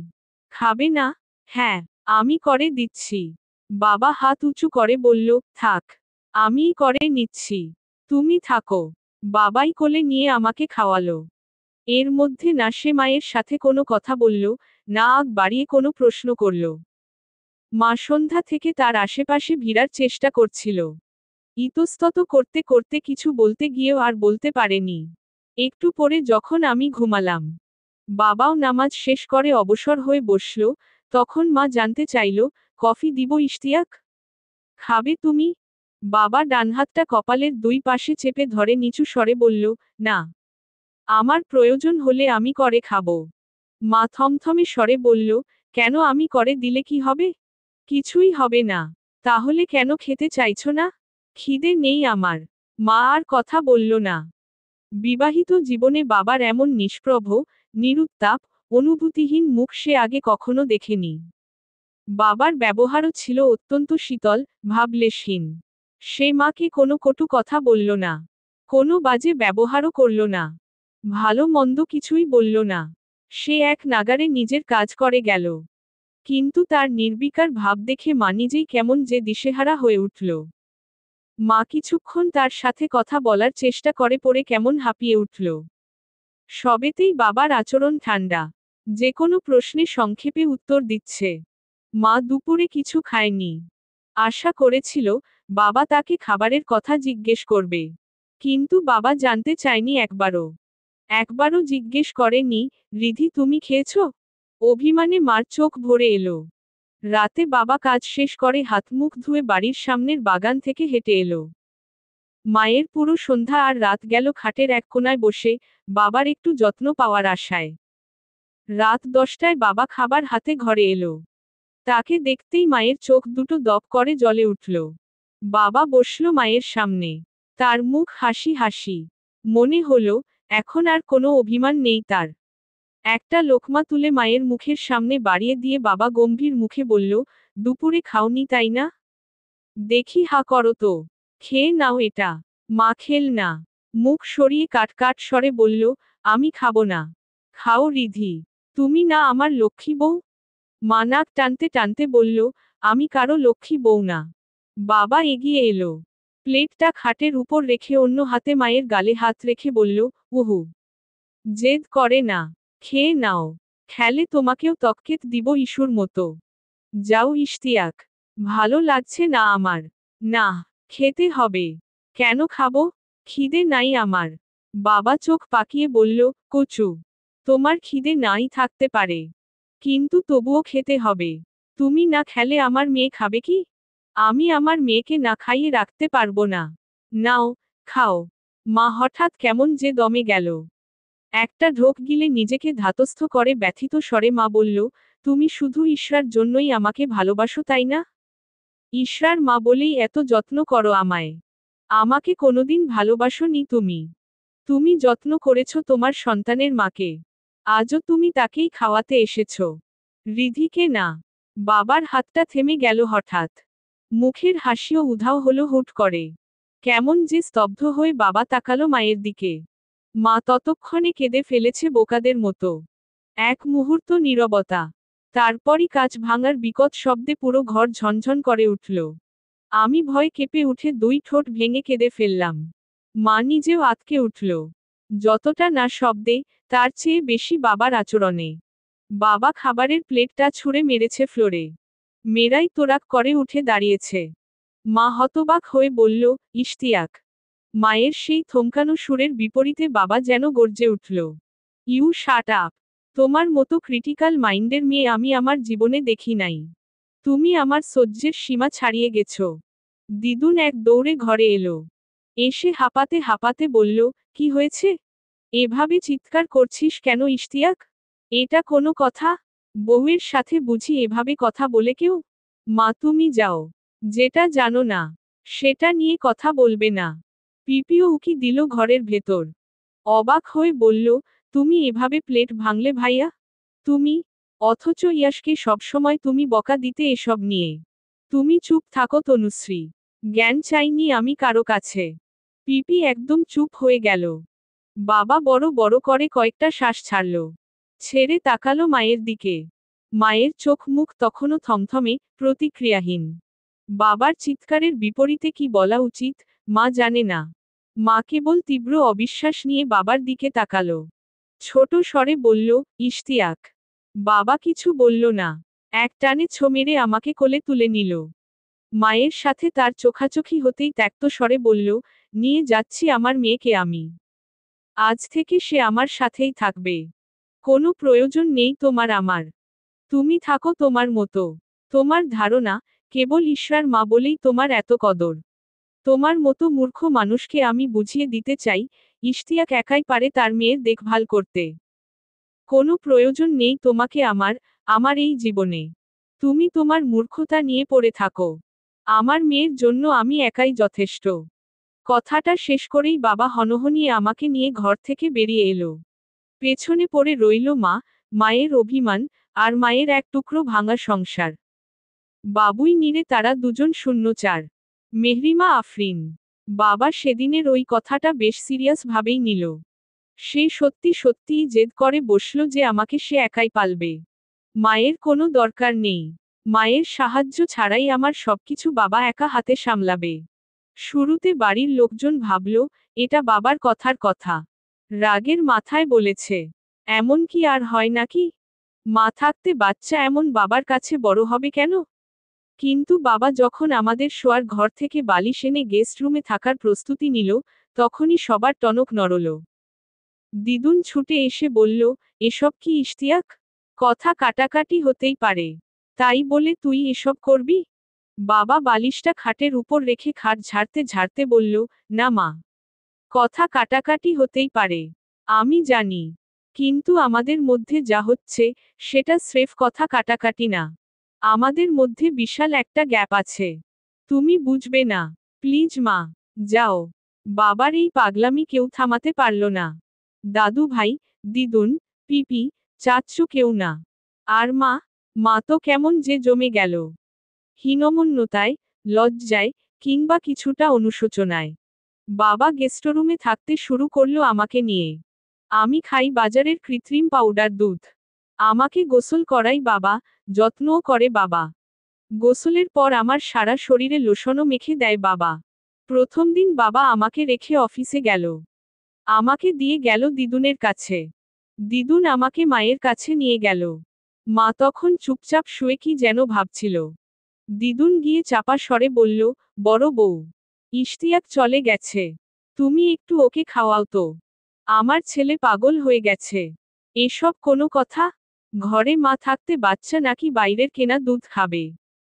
খাবে না? হ্যাঁ, আমি করে দিচ্ছি। বাবা হাত উঁচু করে বলল, থাক। আমিই করে নিচ্ছি। তুমি থাকো। বাবাই কোলে নিয়ে আমাকে খাওয়ালো। এর মধ্যে না সে মায়ের সাথে কোনো কথা বলল, না আগ বাড়িয়ে কোনো প্রশ্ন করল। মা সন্ধ্যা থেকে তার আশেপাশে ভিড়ার চেষ্টা করছিল। ইতস্তত করতে করতে কিছু বলতে গিয়েও আর বলতে পারেনি। একটু পরে যখন আমি ঘুমালাম, বাবাও নামাজ শেষ করে অবসর হয়ে বসল, তখন মা জানতে চাইল, কফি দিব ইশতিয়াক? খাবে তুমি? বাবা ডানহাতটা কপালের 2 পাশে চেপে ধরে নিচু স্বরে বলল, না। আমার প্রয়োজন হলে আমি করে খাবো। মা থমথমে স্বরে বলল, কেন আমি করে দিলে কি হবে? কিছুই হবে না। তাহলে কেন খেতে চাইছো না? খিদে নেই আমার। মা আর কথা বলল না। বিবাহিত জীবনে বাবার এমন নিষ্প্রভ, নিরুত্তাপ, অনুভূতিহীন মুখ সে আগে কখনো দেখেনি। বাবার ব্যবহারও ছিল অত্যন্ত শীতল, ভাবলেশহীন। সে মাকে কোনো কটু কথা বলল না। কোনো বাজে ব্যবহারও করল না। ভালো মন্দ কিছুই বলল না। সে এক নাগারে নিজের কাজ করে গেল। কিন্তু তার নির্বিকার ভাব দেখে মা নিজেই কেমন যে দিশেহারা হয়ে উঠল। মা কিছুক্ষণ তার সাথে কথা বলার চেষ্টা করে পরে কেমন হাঁপিয়ে উঠল। সবেতেই বাবার আচরণ ঠান্ডা। যে কোনো প্রশ্নে সংক্ষেপে উত্তর দিচ্ছে। মা দুপুরে কিছু খায়নি। আশা করেছিল বাবা তাকে খাবারের কথা জিজ্ঞেস করবে। কিন্তু বাবা জানতে চায়নি একবারও জিজ্ঞেস করেনি, রিধি তুমি খেয়েছ? অভিমানে মার চোখ ভরে এলো। রাতে বাবা কাজ শেষ করে হাত মুখ ধুয়ে বাড়ির সামনের বাগান থেকে হেঁটে এলো। মায়ের পুরো সন্ধ্যা আর রাত গেল খাটের এক কোনায় বসে, বাবার একটু যত্ন পাওয়ার আশায়। রাত 10টায় বাবা খাবার হাতে ঘরে এলো। তাকে দেখতেই মায়ের চোখ দুটো দপ করে জ্বলে উঠল। বাবা বসল মায়ের সামনে। তার মুখ হাসি হাসি। মনে হলো এখন আর কোনো অভিমান নেই তার। একটা লোকমা তুলে মায়ের মুখের সামনে বাড়িয়ে দিয়ে বাবা গম্ভীর মুখে বলল, দুপুরে খাওনি তাই না? দেখি হা করো তো। খেয়ে নাও এটা। মা খেল না। মুখ সরিয়ে কাট স্বরে বলল, আমি খাবো না। খাও রিধি। তুমি না আমার লক্ষ্মী বউ? মা নাক টানতে টানতে বলল, আমি কারো লক্ষ্মী বউ না। বাবা এগিয়ে এলো। প্লেটটা খাটের উপর রেখে অন্য হাতে মায়ের গালে হাত রেখে বলল, উহু। জেদ করে না। খেয়ে নাও। খেলে তোমাকেও তককেত দিব ইস্যুর মতো। যাও ইশতিয়াক। ভালো লাগছে না আমার। না, খেতে হবে। কেন খাবো? খিদে নাই আমার। বাবা চোখ পাকিয়ে বলল, কচু। তোমার খিদে নাই থাকতে পারে। কিন্তু তবুও খেতে হবে। তুমি না খেলে আমার মেয়ে খাবে কি? আমি আমার মেয়েকে না খাইয়ে রাখতে পারবো না। নাও, খাও। মা হঠাৎ কেমন যে দমে গেল। একটা ঢোক গিলে নিজেকে ধাতস্থ করে ব্যথিত স্বরে মা বলল, তুমি শুধু ঈশ্বর জন্যই আমাকে ভালোবাসো তাই না? ঈশ্বর মা বলেই এত যত্ন করো আমায়। আমাকে কোনোদিন ভালোবাসোনি তুমি। তুমি যত্ন করেছ তোমার সন্তানের মাকে। আজও তুমি তাকেই খাওয়াতে এসেছ। রিধিকে না। বাবার হাতটা থেমে গেল হঠাৎ। মুখের হাসিও উধাও হলো হুট করে। কেমন যে স্তব্ধ হয়ে বাবা তাকালো মায়ের দিকে। মা ততক্ষণে কেঁদে ফেলেছে বোকাদের মতো। এক মুহূর্ত নীরবতা। তারপরই কাঁচ ভাঙার বিকট শব্দে পুরো ঘর ঝনঝন করে উঠল। আমি ভয়ে কেঁপে উঠে দুই ঠোঁট ভেঙে কেঁদে ফেললাম। মা নিজেও আঁতকে উঠল। যতটা না শব্দে, তার চেয়ে বেশি বাবার আচরণে। বাবা খাবারের প্লেটটা ছুঁড়ে মেরেছে ফ্লোরে। মেয়েরাই তোরাক করে উঠে দাঁড়িয়েছে। মা হতবাক হয়ে বলল, ইশতিয়াক। মায়ের সেই থমকানো সুরের বিপরীতে বাবা যেন গর্জে উঠল। You shut up. তোমার মতো ক্রিটিক্যাল মাইন্ডের মেয়ে আমি আমার জীবনে দেখি নাই। তুমি আমার সহ্যের সীমা ছাড়িয়ে গেছো। দিদুন এক দৌড়ে ঘরে এলো। এসে হাঁপাতে হাঁপাতে বলল, কি হয়েছে? এভাবে চিৎকার করছিস কেন ইশতিয়াক? এটা কোনো কথা? বউয়ের সাথে বুঝি এভাবে কথা বলে কেউ? মা তুমি যাও। যেটা জানো না, সেটা নিয়ে কথা বলবে না। পিপিও উকি দিল ঘরের ভেতর। অবাক হয়ে বলল, তুমি এভাবে প্লেট ভাঙলে ভাইয়া? তুমি? অথচ ইয়াসকে সবসময় তুমি বকা দিতে এসব নিয়ে। তুমি চুপ থাকো তনুশ্রী। জ্ঞান চাইনি আমি কারো কাছে। পিপি একদম চুপ হয়ে গেল। বাবা বড় বড় করে কয়েকটা শ্বাস ছাড়ল। ছেড়ে তাকালো মায়ের দিকে। মায়ের চোখ মুখ তখনও থমথমে, প্রতিক্রিয়াহীন। বাবার চিৎকারের বিপরীতে কি বলা উচিত, মা জানে না। মা কেবল তীব্র অবিশ্বাস নিয়ে বাবার দিকে তাকালো। ছোট স্বরে বলল, ইশতিয়াক। বাবা কিছু বলল না। এক টানে ছো মেরে আমাকে কোলে তুলে নিল। মায়ের সাথে তার চোখাচোখি হতেই ত্যক্ত স্বরে বলল, নিয়ে যাচ্ছি আমার মেয়েকে আমি। আজ থেকে সে আমার সাথেই থাকবে। কোনো প্রয়োজন নেই তোমার আমার। তুমি থাকো তোমার মতো। তোমার ধারণা, কেবল ঈশ্বর মা বলেই তোমার এত কদর। তোমার মতো মূর্খ মানুষকে আমি বুঝিয়ে দিতে চাই, ইশতিয়াক একাই পারে তার মেয়ের দেখভাল করতে। কোনো প্রয়োজন নেই তোমাকে আমার এই জীবনে। তুমি তোমার মূর্খতা নিয়ে পড়ে থাকো। আমার মেয়ের জন্য আমি একাই যথেষ্ট। কথাটা শেষ করেই বাবা হনহনিয়ে আমাকে নিয়ে ঘর থেকে বেরিয়ে এলো। পেছনে পড়ে রইল মা, মায়ের অভিমান, আর মায়ের এক টুকরো ভাঙা সংসার। বাবুই নিরে তারা দুজন ০৪। মেহরিমা আফরিন। বাবা সেদিনের ওই কথাটা বেশ সিরিয়াস ভাবেই নিল। সে সত্যি সত্যিই জেদ করে বসল যে আমাকে সে একাই পালবে। মায়ের কোনো দরকার নেই। মায়ের সাহায্য ছাড়াই আমার সবকিছু বাবা একা হাতে সামলাবে। শুরুতে বাড়ির লোকজন ভাবল, এটা বাবার কথার কথা। রাগের মাথায় বলেছে, এমন কি আর হয় নাকি? মা থাকতে বাচ্চা এমন বাবার কাছে বড় হবে কেন? কিন্তু বাবা যখন আমাদের শোয়ার ঘর থেকে বালিশ এনে গেস্ট রুমে থাকার প্রস্তুতি নিল, তখনই সবার টনক নড়ল। দিদুন ছুটে এসে বলল, এসব কি ইশতিয়াক? কথা কাটাকাটি হতেই পারে, তাই বলে তুই এসব করবি? বাবা বালিশটা খাটের উপর রেখে খাট ঝাড়তে ঝাড়তে বলল, না মা, কথা কাটাকাটি হতেই পারে, আমি জানি। কিন্তু আমাদের মধ্যে যা হচ্ছে, সেটা স্রেফ কথা কাটাকাটি না। আমাদের মধ্যে বিশাল একটা গ্যাপ আছে। তুমি বুঝবে না। প্লিজ মা, যাও। বাবার এই পাগলামি কেউ থামাতে পারল না। দাদু ভাই, দিদুন, পিপি, চাচ্চু কেউ না। আর মা, মা তো কেমন যে জমে গেল। হীনমন্যতায়, লজ্জায়, কিংবা কিছুটা অনুশোচনায়। বাবা গেস্টরুমে থাকতে শুরু করলো আমাকে নিয়ে। আমি খাই বাজারের কৃত্রিম পাউডার দুধ। আমাকে গোসল করাই বাবা, যত্নও করে বাবা। গোসলের পর আমার সারা শরীরে লোশনও মেখে দেয় বাবা। প্রথম দিন বাবা আমাকে রেখে অফিসে গেল। আমাকে দিয়ে গেল দিদুনের কাছে। দিদুন আমাকে মায়ের কাছে নিয়ে গেল। মা তখন চুপচাপ শুয়ে কি যেন ভাবছিল। দিদুন গিয়ে চাপা স্বরে বলল, বড় বউ, ইশতিয়াক চলে গেছে। তুমি একটু ওকে খাওয়াও তো। আমার ছেলে পাগল হয়ে গেছে। এসব কোনো কথা? ঘরে মা থাকতে বাচ্চা নাকি বাইরের কেনা দুধ খাবে?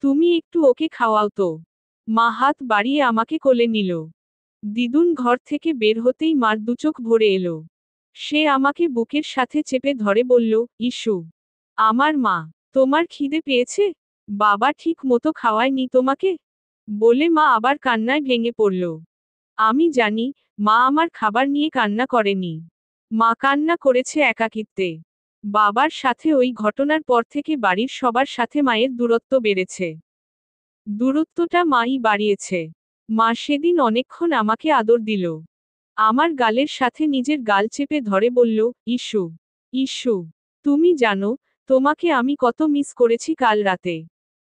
তুমি একটু ওকে খাওয়াও তো। মা হাত বাড়িয়ে আমাকে কোলে নিল। দিদুন ঘর থেকে বের হতেই মার দুচোখ ভরে এলো। সে আমাকে বুকের সাথে চেপে ধরে বলল, ইস্যু, আমার মা, তোমার খিদে পেয়েছে? বাবা ঠিক মতো খাওয়ায়নি তোমাকে? বলে মা আবার কান্নায় ভেঙে পড়ল। আমি জানি, মা আমার খাবার নিয়ে কান্না করেনি। মা কান্না করেছে একাকিত্বে। বাবার সাথে ওই ঘটনার পর থেকে বাড়ির সবার সাথে মায়ের দূরত্ব বেড়েছে। দূরত্বটা মাই বাড়িয়েছে। মা সেদিন অনেকক্ষণ আমাকে আদর দিল। আমার গালের সাথে নিজের গাল চেপে ধরে বলল, ইস্যু, ইস্যু, তুমি জানো, তোমাকে আমি কত মিস করেছি কাল রাতে।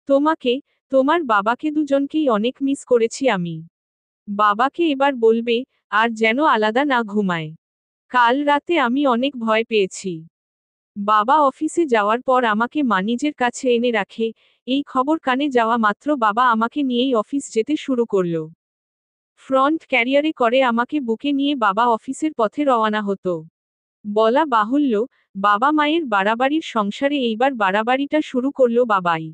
তোমাকে, তোমার বাবাকে দুজনকেই অনেক মিস করেছি আমি। বাবাকে এবার বলবে, আর যেন আলাদা না ঘুমায়। কাল রাতে আমি অনেক ভয় পেয়েছি। বাবা অফিসে যাওয়ার পর আমাকে মা নিজের কাছে এনে রাখে, এই খবর কানে যাওয়া মাত্র বাবা আমাকে নিয়েই অফিস যেতে শুরু করল। ফ্রন্ট ক্যারিয়ারে করে আমাকে বুকে নিয়ে বাবা অফিসের পথে রওনা হতো। বলা বাহুল্য, বাবা মায়ের বাড়াবাড়ির সংসারে এইবার বাড়াবাড়িটা শুরু করল বাবাই।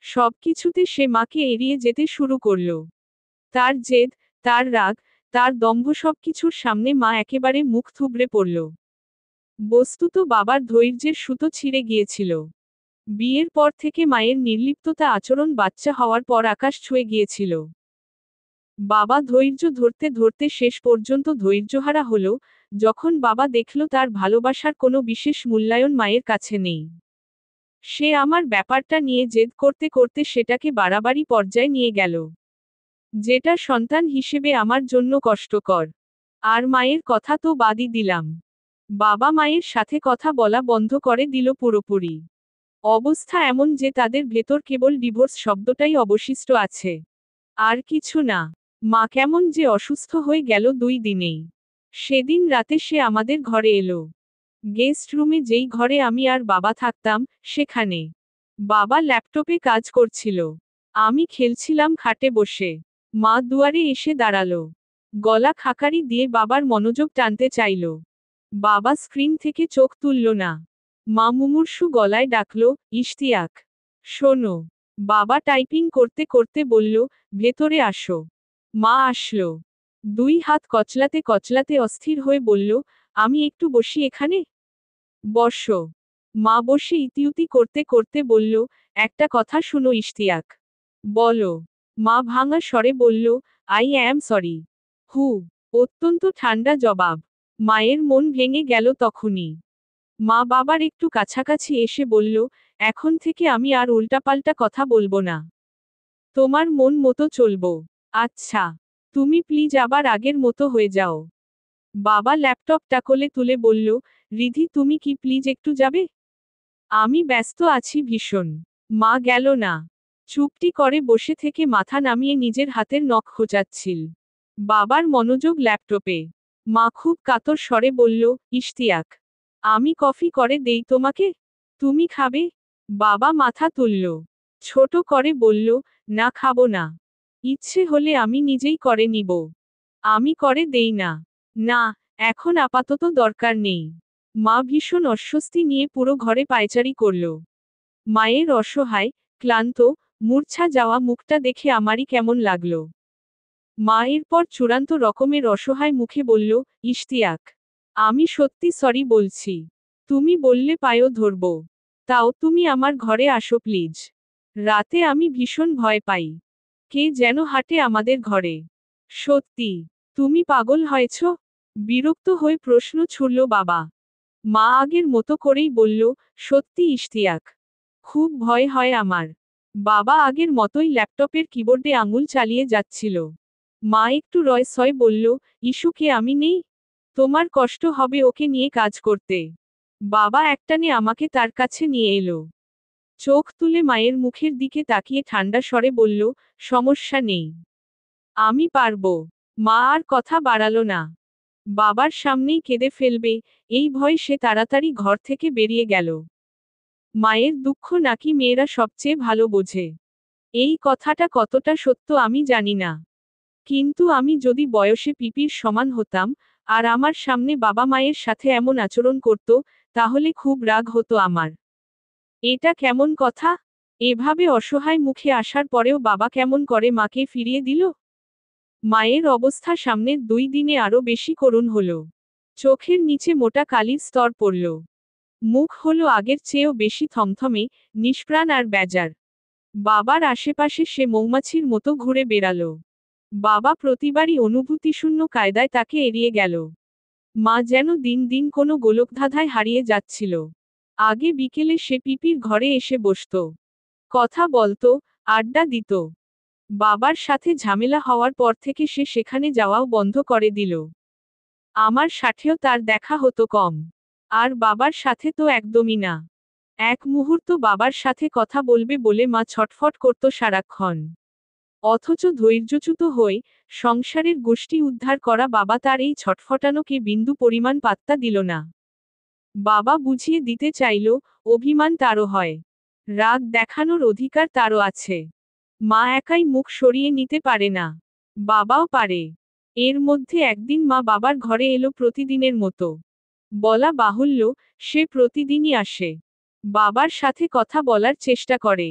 সবকিছুতে সে মাকে এড়িয়ে যেতে শুরু করল। তার জেদ, তার রাগ, তার দম্ভ সবকিছুর সামনে মা একেবারে মুখ থুবড়ে পড়ল। বস্তুত বাবার ধৈর্যের সুতো ছিঁড়ে গিয়েছিল। বিয়ের পর থেকে মায়ের নির্লিপ্ততা আচরণ বাচ্চা হওয়ার পর আকাশ ছুঁয়ে গিয়েছিল। বাবা ধৈর্য ধরতে ধরতে শেষ পর্যন্ত ধৈর্যহারা হলো, যখন বাবা দেখল তার ভালোবাসার কোনো বিশেষ মূল্যায়ন মায়ের কাছে নেই। সে আমার ব্যাপারটা নিয়ে জেদ করতে করতে সেটাকে বাড়াবাড়ি পর্যায়ে নিয়ে গেল। যেটা সন্তান হিসেবে আমার জন্য কষ্টকর। আর মায়ের কথা তো বাদই দিলাম। বাবা মায়ের সাথে কথা বলা বন্ধ করে দিল পুরোপুরি। অবস্থা এমন যে তাদের ভেতর কেবল ডিভোর্স শব্দটাই অবশিষ্ট আছে। আর কিছু না। মা কেমন যে অসুস্থ হয়ে গেল 2 দিনেই। সেদিন রাতে সে আমাদের ঘরে এলো। গেস্ট রুমে যেই ঘরে আমি আর বাবা থাকতাম, সেখানে। বাবা ল্যাপটপে কাজ করছিল। আমি খেলছিলাম খাটে বসে। মা দুয়ারে এসে দাঁড়ালো। গলা খাকারি দিয়ে বাবার মনোযোগ টানতে চাইল। বাবা স্ক্রিন থেকে চোখ তুলল না। মা মুমূর্ষু গলায় ডাকল, ইশতিয়াক, শোনো। বাবা টাইপিং করতে করতে বলল, ভেতরে আসো। মা আসলো। 2 হাত কচলাতে কচলাতে অস্থির হয়ে বলল, আমি একটু বসি এখানে? বসো। মা বসে ইতিউতি করতে করতে বলল, একটা কথা শুনো ইশতিয়াক। বলো। মা ভাঙা স্বরে বলল, আই অ্যাম সরি। হু। অত্যন্ত ঠান্ডা জবাব। মায়ের মন ভেঙে গেল তখনই। মা বাবার একটু কাছাকাছি এসে বলল, এখন থেকে আমি আর উল্টাপাল্টা কথা বলবো না। তোমার মন মতো চলবো। আচ্ছা। তুমি প্লিজ আবার আগের মতো হয়ে যাও। বাবা ল্যাপটপটা কোলে তুলে বলল, রিধি তুমি কি প্লিজ একটু যাবে? আমি ব্যস্ত আছি ভীষণ। মা গেল না। চুপটি করে বসে থেকে মাথা নামিয়ে নিজের হাতের নখ খোঁচাচ্ছিল। বাবার মনোযোগ ল্যাপটপে। মা খুব কাতর স্বরে বলল, ইশতিয়াক, আমি কফি করে দেই তোমাকে? তুমি খাবে? বাবা মাথা তুলল। ছোট করে বলল, না খাবো না। ইচ্ছে হলে আমি নিজেই করে নিব। আমি করে দেই না। না, এখন আপাতত দরকার নেই। মা ভীষণ অস্বস্তি নিয়ে পুরো ঘরে পায়চারি করল। মায়ের অসহায়, ক্লান্ত, মূর্ছা যাওয়া মুখটা দেখে আমারই কেমন লাগল। মা এরপর চূড়ান্ত রকমের অসহায় মুখে বলল, ইশতিয়াক, আমি সত্যি সরি বলছি। তুমি বললে পায়ও ধরব। তাও তুমি আমার ঘরে আসো প্লিজ। রাতে আমি ভীষণ ভয় পাই। কে যেন হাঁটে আমাদের ঘরে। সত্যি, তুমি পাগল হয়েছ? বিরক্ত হয়ে প্রশ্ন ছুড়ল বাবা। মা আগের মতো করেই বলল, সত্যি ইশতিয়াক, খুব ভয় হয় আমার। বাবা আগের মতোই ল্যাপটপের কিবোর্ডে আঙুল চালিয়ে যাচ্ছিল। মা একটু রয়-সয় বলল, ইস্যুকে আমি নেই? তোমার কষ্ট হবে ওকে নিয়ে কাজ করতে। বাবা একটানে আমাকে তার কাছে নিয়ে এলো। চোখ তুলে মায়ের মুখের দিকে তাকিয়ে ঠান্ডা স্বরে বলল, সমস্যা নেই। আমি পারবো। মা আর কথা বাড়ালো না। বাবার সামনেই কেঁদে ফেলবে, এই ভয় সে তাড়াতাড়ি ঘর থেকে বেরিয়ে গেল। মায়ের দুঃখ নাকি মেয়েরা সবচেয়ে ভালো বোঝে। এই কথাটা কতটা সত্য আমি জানি না। কিন্তু আমি যদি বয়সে পিপির সমান হতাম, আর আমার সামনে বাবা মায়ের সাথে এমন আচরণ করত, তাহলে খুব রাগ হতো আমার। এটা কেমন কথা? এভাবে অসহায় মুখে আসার পরেও বাবা কেমন করে মাকে ফিরিয়ে দিল? মায়ের অবস্থা সামনের 2 দিনে আরো বেশি করুণ হল। চোখের নিচে মোটা কালির স্তর পড়ল। মুখ হলো আগের চেয়েও বেশি থমথমে, নিষ্প্রাণ আর বেজার। বাবার আশেপাশে সে মৌমাছির মতো ঘুরে বেড়ালো। বাবা প্রতিবারই অনুভূতিশূন্য কায়দায় তাকে এড়িয়ে গেল। মা যেন দিন দিন কোনো গোলকধাঁধায় হারিয়ে যাচ্ছিল। আগে বিকেলে সে পিপির ঘরে এসে বসত। কথা বলতো, আড্ডা দিত। বাবার সাথে ঝামেলা হওয়ার পর থেকে সে সেখানে যাওয়াও বন্ধ করে দিল। আমার সাথেও তার দেখা হতো কম। আর বাবার সাথে তো একদমই না। এক মুহূর্ত বাবার সাথে কথা বলবে বলে মা ছটফট করত সারাক্ষণ। অথচ ধৈর্যচ্যুত হয়ে, সংসারের গোষ্ঠী উদ্ধার করা বাবা তার এই ছটফটানোকে বিন্দু পরিমাণ পাত্তা দিল না। বাবা বুঝিয়ে দিতে চাইল, অভিমান তারও হয়। রাগ দেখানোর অধিকার তারও আছে। মা একাই মুখ সরিয়ে নিতে পারে না। বাবাও পারে। এর মধ্যে একদিন মা বাবার ঘরে এলো প্রতিদিনের মতো। বলা বাহুল্য, সে প্রতিদিনই আসে। বাবার সাথে কথা বলার চেষ্টা করে।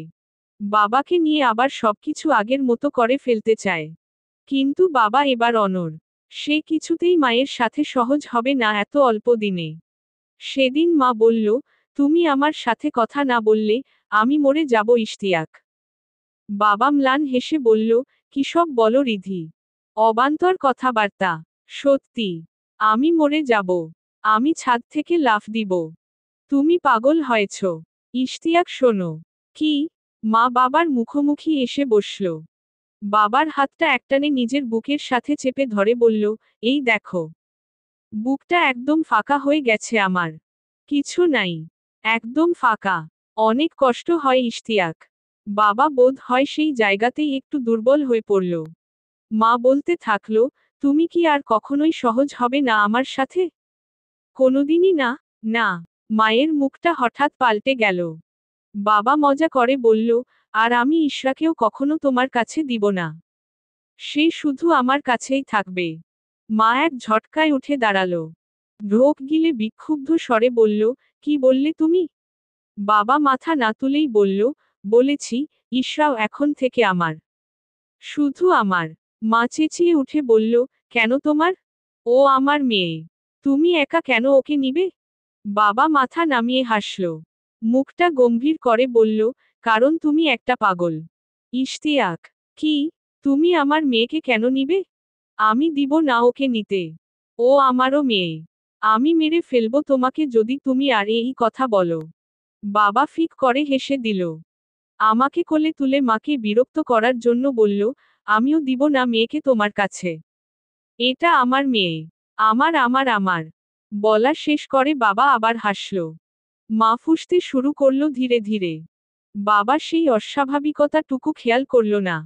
বাবাকে নিয়ে আবার সবকিছু আগের মতো করে ফেলতে চায়। কিন্তু বাবা এবার অনড়। সে কিছুতেই মায়ের সাথে সহজ হবে না এত অল্প দিনে। সেদিন মা বলল, তুমি আমার সাথে কথা না বললে, আমি মরে যাব ইশতিয়াক। বাবা ম্লান হেসে বলল, কিসব বলো রিধি? অবান্তর কথাবার্তা। সত্যি। আমি মরে যাব। আমি ছাদ থেকে লাফ দিব। তুমি পাগল হয়েছ। ইশতিয়াক শোনো। কি? মা বাবার মুখোমুখি এসে বসল। বাবার হাতটা একটানে নিজের বুকের সাথে চেপে ধরে বলল, এই দেখো। বুকটা একদম ফাঁকা হয়ে গেছে আমার। কিছু নাই। একদম ফাঁকা। অনেক কষ্ট হয় ইশতিয়াক। বাবা বোধ হয় সেই জায়গাতেই একটু দুর্বল হয়ে পড়ল। মা বলতে থাকলো, তুমি কি আর কখনোই সহজ হবে না আমার সাথে? কোনোদিনই না? না। মায়ের মুখটা হঠাৎ পাল্টে গেল। বাবা মজা করে বলল, আর আমি ইশরাকেও কখনো তোমার কাছে দিব না। সে শুধু আমার কাছেই থাকবে। মা এক ঝটকায় উঠে দাঁড়ালো। ঢোক গিলে বিক্ষুব্ধ স্বরে বলল, কি বললে তুমি? বাবা মাথা না তুলেই বলল, বলেছি, ইশরাও এখন থেকে আমার। শুধু আমার। মা চেঁচিয়ে উঠে বলল, কেন তোমার? ও আমার মেয়ে। তুমি একা কেন ওকে নিবে? বাবা মাথা নামিয়ে হাসল। মুখটা গম্ভীর করে বলল, কারণ তুমি একটা পাগল। ইশতিয়াক। কি? তুমি আমার মেয়েকে কেন নিবে? আমি দিব না ওকে নিতে। ও আমারও মেয়ে। আমি মেরে ফেলবো তোমাকে যদি তুমি আর এই কথা বলো। বাবা ফিক করে হেসে দিল। আমাকে কোলে তুলে মাকে বিরক্ত করার জন্য বলল, আমিও দিব না মেয়েকে তোমার কাছে। এটা আমার মেয়ে। আমার আমার আমার। বলা শেষ করে বাবা আবার হাসল। মা ফুঁসতে শুরু করল ধীরে ধীরে। বাবা সেই অস্বাভাবিকতাটুকু খেয়াল করল না।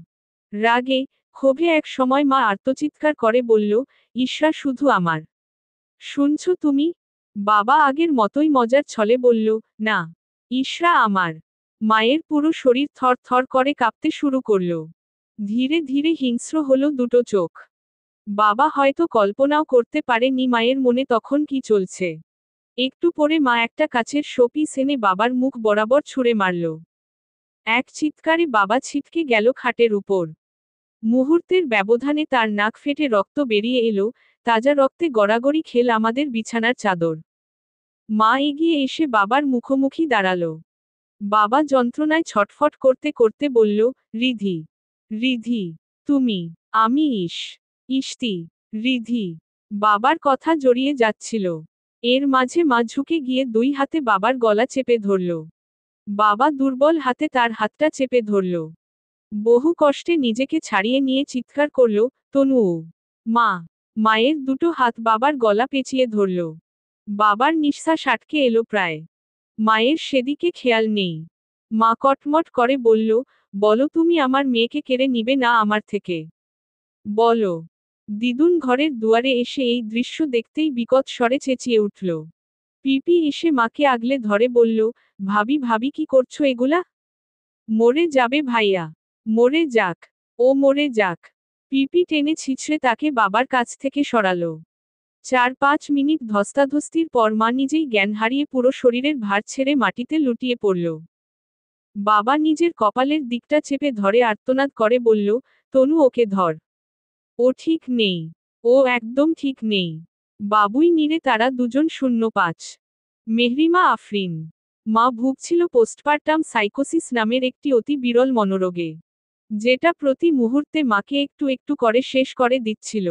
রাগে, ক্ষোভে এক সময় মা আর্তচিৎকার করে বলল, ইশরা শুধু আমার। শুনছো তুমি? বাবা আগের মতোই মজার ছলে বলল, না, ইশরা আমার। মায়ের পুরো শরীর থর থর করে কাঁপতে শুরু করল। ধীরে ধীরে হিংস্র হলো দুটো চোখ। বাবা হয়তো কল্পনাও করতে পারেনি মায়ের মনে তখন কি চলছে। একটু পরে মা একটা কাচের শোপিস এনে বাবার মুখ বরাবর ছুঁড়ে মারল। এক চিৎকারে বাবা ছিটকে গেল খাটের উপর। মুহূর্তের ব্যবধানে তার নাক ফেটে রক্ত বেরিয়ে এলো, তাজা রক্তে গড়াগড়ি খেল আমাদের বিছানার চাদর। মা এগিয়ে এসে বাবার মুখোমুখি দাঁড়ালো। বাবা যন্ত্রণায় ছটফট করতে করতে বলল, রিধি, রিধি, তুমি, আমি ইষ্টি, রিধি। বাবার কথা জড়িয়ে যাচ্ছিল। এর মাঝে মা ঝুঁকে গিয়ে দুই হাতে বাবার গলা চেপে ধরল। বাবা দুর্বল হাতে তার হাতটা চেপে ধরল। বহু কষ্টে নিজেকে ছাড়িয়ে নিয়ে চিৎকার করল, তনু, মা। মায়ের দুটো হাত বাবার গলা পেঁচিয়ে ধরল। বাবার নিঃশ্বাস আটকে এলো প্রায়। মায়ের সেদিকে খেয়াল নেই। মা কটমট করে বলল, বলো তুমি আমার মেয়েকে কেড়ে নিবে না আমার থেকে। বলো। দিদুন ঘরের দুয়ারে এসে এই দৃশ্য দেখতেই বিকট স্বরে চেঁচিয়ে উঠল। পিপি এসে মাকে আগলে ধরে বলল, ভাবি ভাবি কি করছো এগুলা? মরে যাবে ভাইয়া। মরে যাক। ও মরে যাক। পিপি টেনে ছিঁচড়ে তাকে বাবার কাছ থেকে সরালো। 4-5 মিনিট ধস্তাধস্তির পর মা নিজেই জ্ঞান হারিয়ে পুরো শরীরের ভার ছেড়ে মাটিতে লুটিয়ে পড়ল। বাবা নিজের কপালের দিকটা চেপে ধরে আর্তনাদ করে বলল, তনু ওকে ধর। ও ঠিক নেই। ও একদম ঠিক নেই। বাবুই নিরে তারা দুজন 05। মেহরিমা আফরিন। মা ভুগছিল পোস্টপার্টাম সাইকোসিস নামের একটি অতি বিরল মনোরোগে, যেটা প্রতি মুহূর্তে মাকে একটু একটু করে শেষ করে দিচ্ছিল।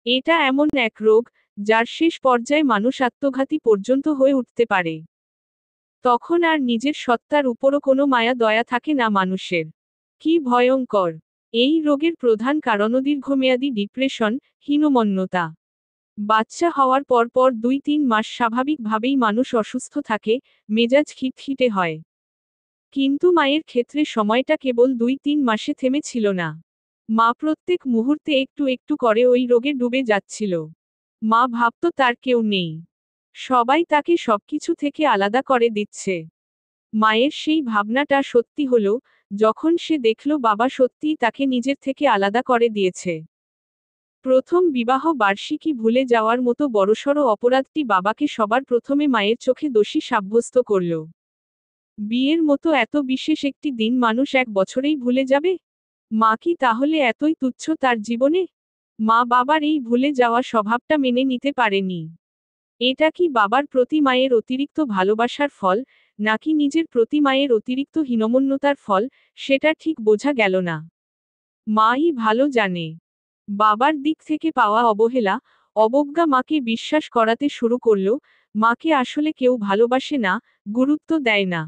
এটা এমন এক রোগ, যার শেষ পর্যায়ে মানুষ আত্মঘাতী পর্যন্ত হয়ে উঠতে পারে। তখন আর নিজের সত্তার উপরও কোনো মায়া দয়া থাকে না মানুষের। কি ভয়ঙ্কর! এই রোগের প্রধান কারণ দীর্ঘমেয়াদী ডিপ্রেশন, হীনমন্যতা। বাচ্চা হওয়ার পর 2-3 মাস স্বাভাবিকভাবেই মানুষ অসুস্থ থাকে, মেজাজ খিটখিটে হয়। কিন্তু মায়ের ক্ষেত্রে সময়টা কেবল 2-3 মাসে থেমেছিল না। মা প্রত্যেক মুহূর্তে একটু একটু করে ওই রোগে ডুবে যাচ্ছিল। মা ভাবত তার কেউ নেই। সবাই তাকে সবকিছু থেকে আলাদা করে দিচ্ছে। মায়ের সেই ভাবনাটা সত্যি হলো, যখন সে দেখল বাবা সত্যিই তাকে নিজের থেকে আলাদা করে দিয়েছে। প্রথম বিবাহ বার্ষিকী ভুলে যাওয়ার মতো বড়সড় অপরাধটি বাবাকে সবার প্রথমে মায়ের চোখে দোষী সাব্যস্ত করল। বিয়ের মতো এত বিশেষ একটি দিন মানুষ এক বছরেই ভুলে যাবে? মা কি তাহলে এতই তুচ্ছ তার জীবনে? মা বাবার এই ভুলে যাওয়া স্বভাবটা মেনে নিতে পারেনি। এটা কি বাবার প্রতি মায়ের অতিরিক্ত ভালোবাসার ফল, নাকি নিজের প্রতি মায়ের অতিরিক্ত হীনমন্যতার ফল, সেটা ঠিক বোঝা গেল না। মাই ভালো জানে। বাবার দিক থেকে পাওয়া অবহেলা, অবজ্ঞা মাকে বিশ্বাস করাতে শুরু করল, মাকে আসলে কেউ ভালোবাসে না, গুরুত্ব দেয় না।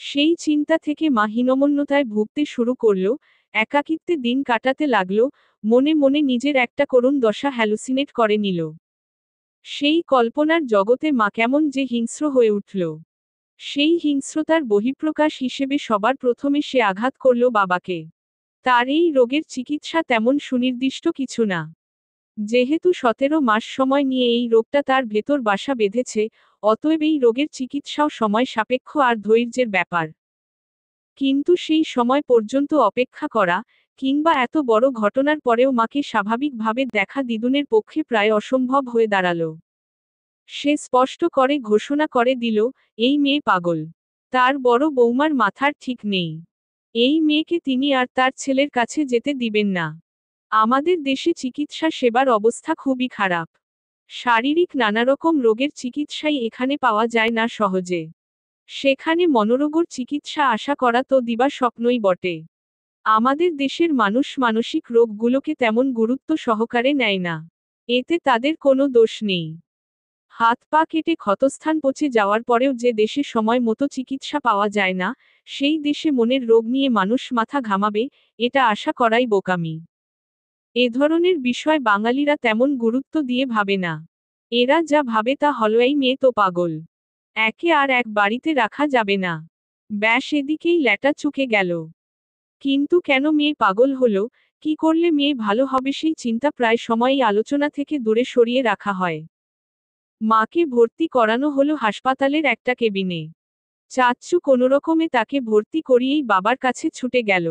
সেই চিন্তা থেকে মা হীনমন্যতায় ভুগতে শুরু করল, একাকিত্বে দিন কাটাতে লাগল, মনে মনে নিজের একটা করুণ দশা হ্যালুসিনেট করে নিল। সেই কল্পনার জগতে মা কেমন যে হিংস্র হয়ে উঠল। সেই হিংস্রতার বহিঃপ্রকাশ হিসেবে সবার প্রথমে সে আঘাত করল বাবাকে। তার এই রোগের চিকিৎসা তেমন সুনির্দিষ্ট কিছু না। যেহেতু 17 মাস সময় নিয়ে এই রোগটা তার ভেতর বাসা বেঁধেছে, অতএব এই রোগের চিকিৎসাও সময় সাপেক্ষ আর ধৈর্যের ব্যাপার। কিন্তু সেই সময় পর্যন্ত অপেক্ষা করা, কিংবা এত বড় ঘটনার পরেও মাকে স্বাভাবিকভাবে দেখা দিদুনের পক্ষে প্রায় অসম্ভব হয়ে দাঁড়ালো। সে স্পষ্ট করে ঘোষণা করে দিল, এই মেয়ে পাগল। তার বড় বৌমার মাথার ঠিক নেই। এই মেয়েকে তিনি আর তার ছেলের কাছে যেতে দিবেন না। আমাদের দেশে চিকিৎসা সেবার অবস্থা খুবই খারাপ। শারীরিক নানারকম রোগের চিকিৎসাই এখানে পাওয়া যায় না সহজে। সেখানে মনোরোগের চিকিৎসা আশা করা তো দিবা স্বপ্নই বটে। আমাদের দেশের মানুষ মানসিক রোগগুলোকে তেমন গুরুত্ব সহকারে নেয় না। এতে তাদের কোনো দোষ নেই। হাত পা কেটে ক্ষতস্থান পচে যাওয়ার পরেও যে দেশে সময় মতো চিকিৎসা পাওয়া যায় না, সেই দেশে মনের রোগ নিয়ে মানুষ মাথা ঘামাবে, এটা আশা করাই বোকামি। এ ধরনের বিষয় বাঙালিরা তেমন গুরুত্ব দিয়ে ভাবে না। এরা যা ভাবে তা হলো এই মেয়ে তো পাগল। একে আর এক বাড়িতে রাখা যাবে না। ব্যাস এদিকেই ল্যাটা চুকে গেল। কিন্তু কেন মেয়ে পাগল হলো, কি করলে মেয়ে ভালো হবে সেই চিন্তা প্রায় সময়ই আলোচনা থেকে দূরে সরিয়ে রাখা হয়। মাকে ভর্তি করানো হলো হাসপাতালের একটা কেবিনে। চাচ্চু কোনোরকমে তাকে ভর্তি করিয়েই বাবার কাছে ছুটে গেল।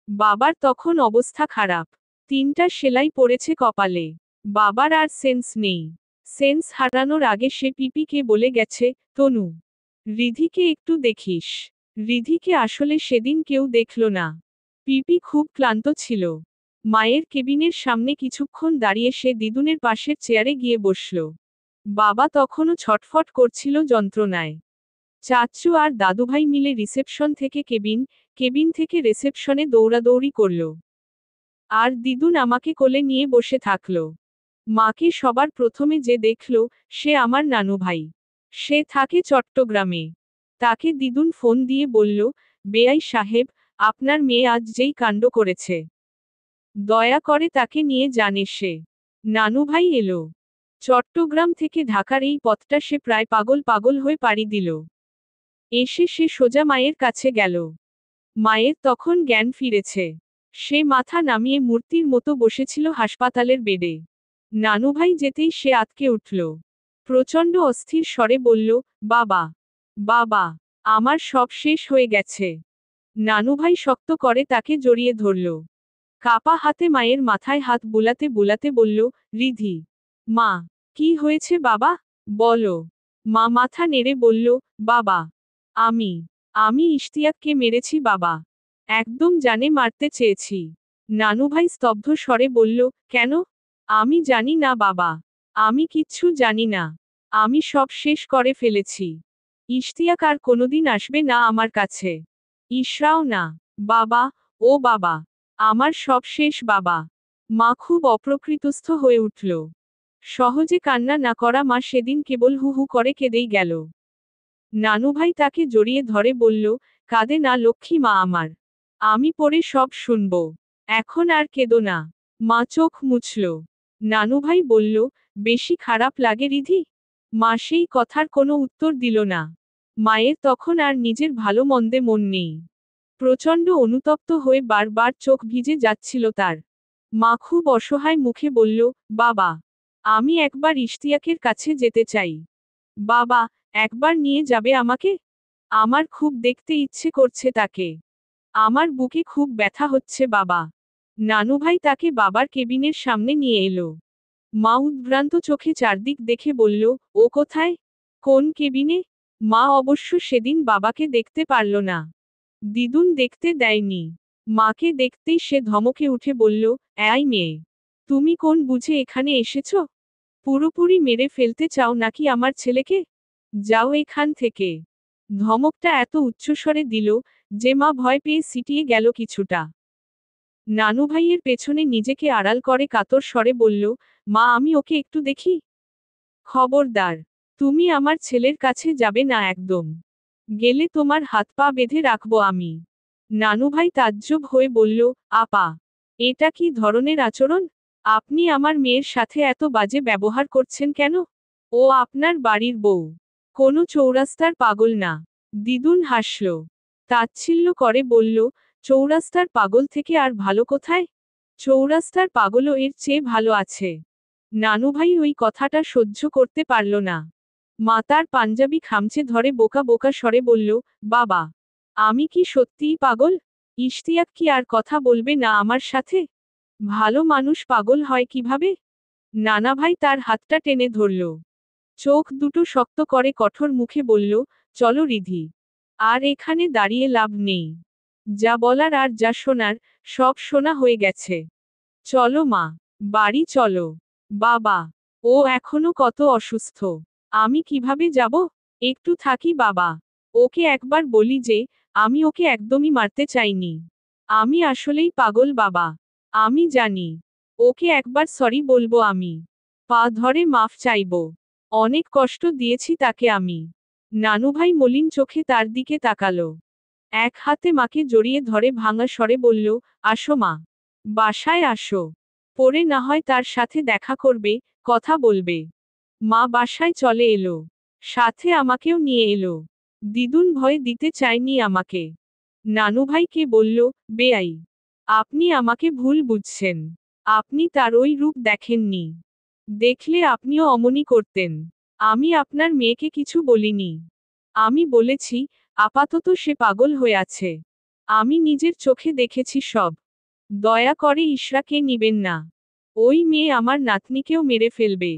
বাবার তখন অবস্থা খারাপ। 3টা সেলাই পড়েছে কপালে। বাবার আর সেন্স নেই। সেন্স হারানোর আগে সে পিপিকে বলে গেছে, তনু, রিধিকে একটু দেখিস। রিধিকে আসলে সেদিন কেউ দেখল না। পিপি খুব ক্লান্ত ছিল। মায়ের কেবিনের সামনে কিছুক্ষণ দাঁড়িয়ে সে দিদুনের পাশের চেয়ারে গিয়ে বসল। বাবা তখনও ছটফট করছিল যন্ত্রণায়। চাচ্চু আর দাদুভাই মিলে রিসেপশন থেকে কেবিন থেকে রিসেপশনে দৌড়াদৌড়ি করল। আর দিদুন আমাকে কোলে নিয়ে বসে থাকল। মাকে সবার প্রথমে যে দেখল, সে আমার নানুভাই। সে থাকে চট্টগ্রামে। তাকে দিদুন ফোন দিয়ে বলল, বেআই সাহেব, আপনার মেয়ে আজ যেই কাণ্ড করেছে। দয়া করে তাকে নিয়ে যান। এসে নানুভাই এলো। চট্টগ্রাম থেকে ঢাকার এই পথটা সে প্রায় পাগল পাগল হয়ে পাড়ি দিল। এসে সে সোজা মায়ের কাছে গেল। মায়ের তখন জ্ঞান ফিরেছে। সে মাথা নামিয়ে মূর্তির মতো বসেছিল হাসপাতালের বেডে। নানুভাই যেতেই সে আঁতকে উঠল। প্রচণ্ড অস্থির স্বরে বলল, বাবা, বাবা, আমার সব শেষ হয়ে গেছে। নানুভাই শক্ত করে তাকে জড়িয়ে ধরল। কাপা হাতে মায়ের মাথায় হাত বুলাতে বুলাতে বলল, রিধি, মা, কি হয়েছে বাবা, বলো। মা মাথা নেড়ে বলল, বাবা, আমি আমি ইশতিয়াককে মেরেছি বাবা। একদম জানে মারতে চেয়েছি। নানুভাই স্তব্ধ স্বরে বলল, কেন? আমি জানি না বাবা। আমি কিচ্ছু জানি না। আমি সব শেষ করে ফেলেছি। ইশতিয়াক আর কোনোদিন আসবে না আমার কাছে। ইশরাও না। বাবা, ও বাবা, আমার সব শেষ বাবা। মা খুব অপ্রকৃতস্থ হয়ে উঠল। সহজে কান্না না করা মা সেদিন কেবল হু হু করে কেঁদেই গেল। নানুভাই তাকে জড়িয়ে ধরে বলল, কাঁদে না লক্ষ্মী মা আমার। আমি পরে সব শুনব। এখন আর কেঁদো না। মা চোখ মুছল। নানুভাই বলল, বেশি খারাপ লাগে রিধি? মা সেই কথার কোনো উত্তর দিল না। মায়ের তখন আর নিজের ভালো মন্দে মন নেই। প্রচণ্ড অনুতপ্ত হয়ে বারবার চোখ ভিজে যাচ্ছিল তার। মা খুব অসহায় মুখে বলল, বাবা, আমি একবার ইশতিয়াকের কাছে যেতে চাই। বাবা, একবার নিয়ে যাবে আমাকে? আমার খুব দেখতে ইচ্ছে করছে তাকে। আমার বুকে খুব ব্যথা হচ্ছে বাবা। নানুভাই তাকে বাবার কেবিনের সামনে নিয়ে এলো। মা উদ্ভ্রান্ত চোখে চারদিক দেখে বলল, ও কোথায়? কোন কেবিনে? মা অবশ্য সেদিন বাবাকে দেখতে পারল না। দিদুন দেখতে দেয়নি। মাকে দেখতেই সে ধমকে উঠে বলল, এই মেয়ে, তুমি কোন বুঝে এখানে এসেছ? পুরোপুরি মেরে ফেলতে চাও নাকি আমার ছেলেকে? যাও এখান থেকে। ধমকটা এত উচ্চস্বরে দিল, যে মা ভয় পেয়ে সিটিয়ে গেল কিছুটা। নানুভাইয়ের পেছনে নিজেকে আড়াল করে কাতর স্বরে বলল, মা আমি ওকে একটু দেখি। খবরদার, তুমি আমার ছেলের কাছে যাবে না একদম। গেলে তোমার হাত পা বেঁধে রাখবো আমি। নানুভাই তাজ্জব হয়ে বলল, আপা, এটা কি ধরনের আচরণ? আপনি আমার মেয়ের সাথে এত বাজে ব্যবহার করছেন কেন? ও আপনার বাড়ির বউ, কোনো চৌরাস্তার পাগল না। দিদুন হাসল। তাচ্ছিল্য করে বলল, চৌরাস্তার পাগল থেকে আর ভালো কোথায়? চৌরাস্তার পাগলও এর চেয়ে ভালো আছে। নানুভাই ওই কথাটা সহ্য করতে পারল না। মা তার পাঞ্জাবি খামচে ধরে বোকা বোকা স্বরে বলল, বাবা, আমি কি সত্যিই পাগল? ইশতিয়াক কি আর কথা বলবে না আমার সাথে? ভালো মানুষ পাগল হয় কিভাবে? নানাভাই তার হাতটা টেনে ধরল। চোখ দুটো শক্ত করে কঠোর মুখে বলল, চলো রিধি। আর এখানে দাঁড়িয়ে লাভ নেই। যা বলার আর যা শোনার, সব শোনা হয়ে গেছে। চলো মা, বাড়ি চলো। বাবা, ও এখনো কত অসুস্থ। আমি কিভাবে যাব? একটু থাকি বাবা। ওকে একবার বলি যে, আমি ওকে একদমই মারতে চাইনি। আমি আসলেই পাগল বাবা। আমি জানি। ওকে একবার সরি বলবো আমি। পা ধরে মাফ চাইবো। অনেক কষ্ট দিয়েছি তাকে আমি। নানুভাই মলিন চোখে তার দিকে তাকালো। এক হাতে মাকে জড়িয়ে ধরে ভাঙা স্বরে বলল, আসো মা। বাসায় আসো। পরে না হয় তার সাথে দেখা করবে, কথা বলবে। মা বাসায় চলে এলো। সাথে আমাকেও নিয়ে এলো। দিদুন ভয় দিতে চায়নি আমাকে। নানুভাইকে বলল, বেয়াই, আপনি আমাকে ভুল বুঝছেন। আপনি তার ওই রূপ দেখেননি। দেখলে আপনিও অমনি করতেন। আমি আপনার মেয়েকে কিছু বলিনি। আমি বলেছি, আপাতত সে পাগল হয়ে আছে। আমি নিজের চোখে দেখেছি সব। দয়া করে ইশরাকে নিবেন না। ওই মেয়ে আমার নাতনিকেও মেরে ফেলবে।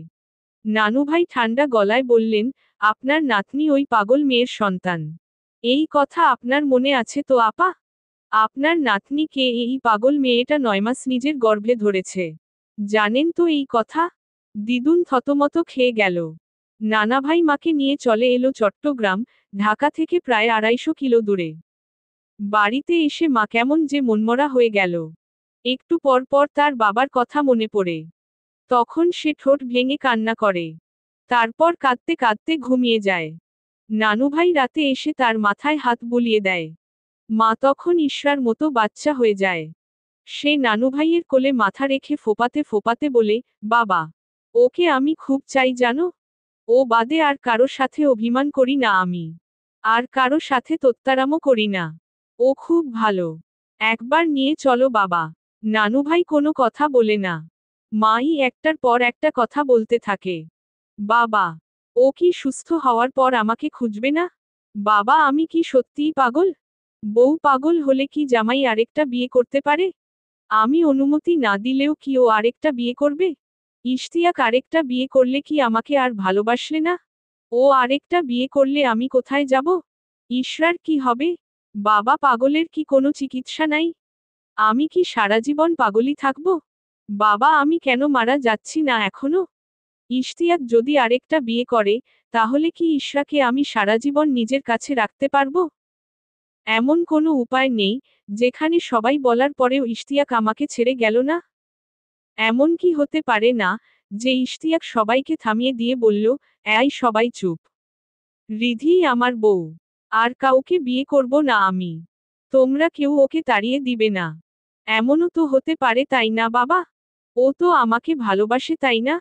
নানুভাই ঠান্ডা গলায় বললেন, আপনার নাতনি ওই পাগল মেয়ের সন্তান। এই কথা আপনার মনে আছে তো আপা? আপনার নাতনিকে এই পাগল মেয়েটা 9 মাস নিজের গর্ভে ধরেছে। জানেন তো এই কথা? দিদুন থতমত খেয়ে গেল। নানাভাই মাকে নিয়ে চলে এলো চট্টগ্রাম, ঢাকা থেকে প্রায় 250 কিলো দূরে। বাড়িতে এসে মা কেমন যে মনমরা হয়ে গেল। একটু পর পর তার বাবার কথা মনে পড়ে। তখন সে ঠোঁট ভেঙে কান্না করে। তারপর কাঁদতে কাঁদতে ঘুমিয়ে যায়। নানুভাই রাতে এসে তার মাথায় হাত বুলিয়ে দেয়। মা তখন ইশরার মতো বাচ্চা হয়ে যায়। সে নানুভাইয়ের কোলে মাথা রেখে ফোপাতে ফোপাতে বলে, বাবা, ওকে আমি খুব চাই জানো। ও বাদে আর কারো সাথে অভিমান করি না আমি। আর কারো সাথে তোত্তারামও করি না। ও খুব ভালো। একবার নিয়ে চলো বাবা। নানুভাই কোনো কথা বলে না। মাই একটার পর একটা কথা বলতে থাকে। বাবা, ও কি সুস্থ হওয়ার পর আমাকে খুঁজবে না? বাবা, আমি কি সত্যিই পাগল? বউ পাগল হলে কি জামাই আরেকটা বিয়ে করতে পারে? আমি অনুমতি না দিলেও কি ও আরেকটা বিয়ে করবে? ইশতিয়াক আরেকটা বিয়ে করলে কি আমাকে আর ভালোবাসলে না? ও আরেকটা বিয়ে করলে আমি কোথায় যাব? ইশরার কি হবে? বাবা, পাগলের কি কোনো চিকিৎসা নাই? আমি কি সারা জীবন পাগলই থাকব? বাবা, আমি কেন মারা যাচ্ছি না এখনো? ইশতিয়াক যদি আরেকটা বিয়ে করে, তাহলে কি ইশরাকে আমি সারা জীবন নিজের কাছে রাখতে পারবো? এমন কোনো উপায় নেই, যেখানে সবাই বলার পরেও ইশতিয়াক আমাকে ছেড়ে গেল না? এমন কি হতে পারে না, যে ইশতিয়াক সবাইকে থামিয়ে দিয়ে বলল, এই সবাই চুপ। রিধিই আমার বউ। আর কাউকে বিয়ে করব না আমি। তোমরা কেউ ওকে তাড়িয়ে দিবে না। এমনও তো হতে পারে তাই না বাবা? ও তো আমাকে ভালোবাসে তাই না?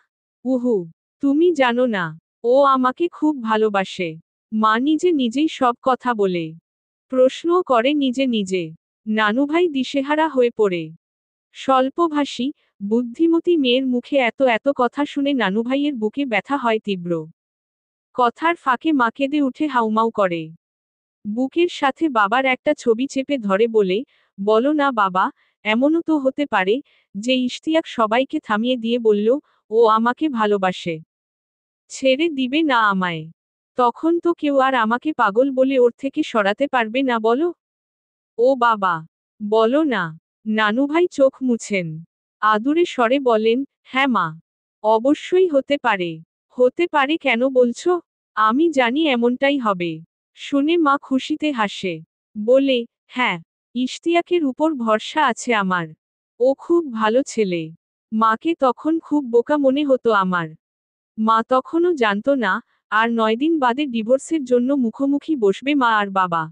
উহু, তুমি জানো না। ও আমাকে খুব ভালোবাসে। মা নিজে নিজেই সব কথা বলে। প্রশ্নও করে নিজে নিজে। নানুভাই দিশেহারা হয়ে পড়ে। স্বল্পভাষী, বুদ্ধিমতী মেয়ের মুখে এত এত কথা শুনে নানুভাইয়ের বুকে ব্যথা হয় তীব্র। কথার ফাঁকে মা কেঁদে উঠে হাউমাউ করে। বুকের সাথে বাবার একটা ছবি চেপে ধরে বলে, বলো না বাবা, এমনও তো হতে পারে, যে ইশতিয়াক সবাইকে থামিয়ে দিয়ে বলল, ও আমাকে ভালোবাসে। ছেড়ে দিবে না আমায়। তখন তো কেউ আর আমাকে পাগল বলে ওর থেকে সরাতে পারবে না বলো? ও বাবা, বলো না। নানুভাই চোখ মুছেন। আদুরে স্বরে বলেন, হ্যাঁ মা। অবশ্যই হতে পারে। হতে পারে কেন বলছো? আমি জানি এমনটাই হবে। শুনে মা খুশিতে হাসে। বলে, হ্যাঁ, ইশতিয়াকের উপর ভরসা আছে আমার। ও খুব ভালো ছেলে। মাকে তখন খুব বোকা মনে হতো আমার। মা তখনও জানতো না, আর 9 দিন বাদে ডিভোর্সের জন্য মুখোমুখি বসবে মা আর বাবা।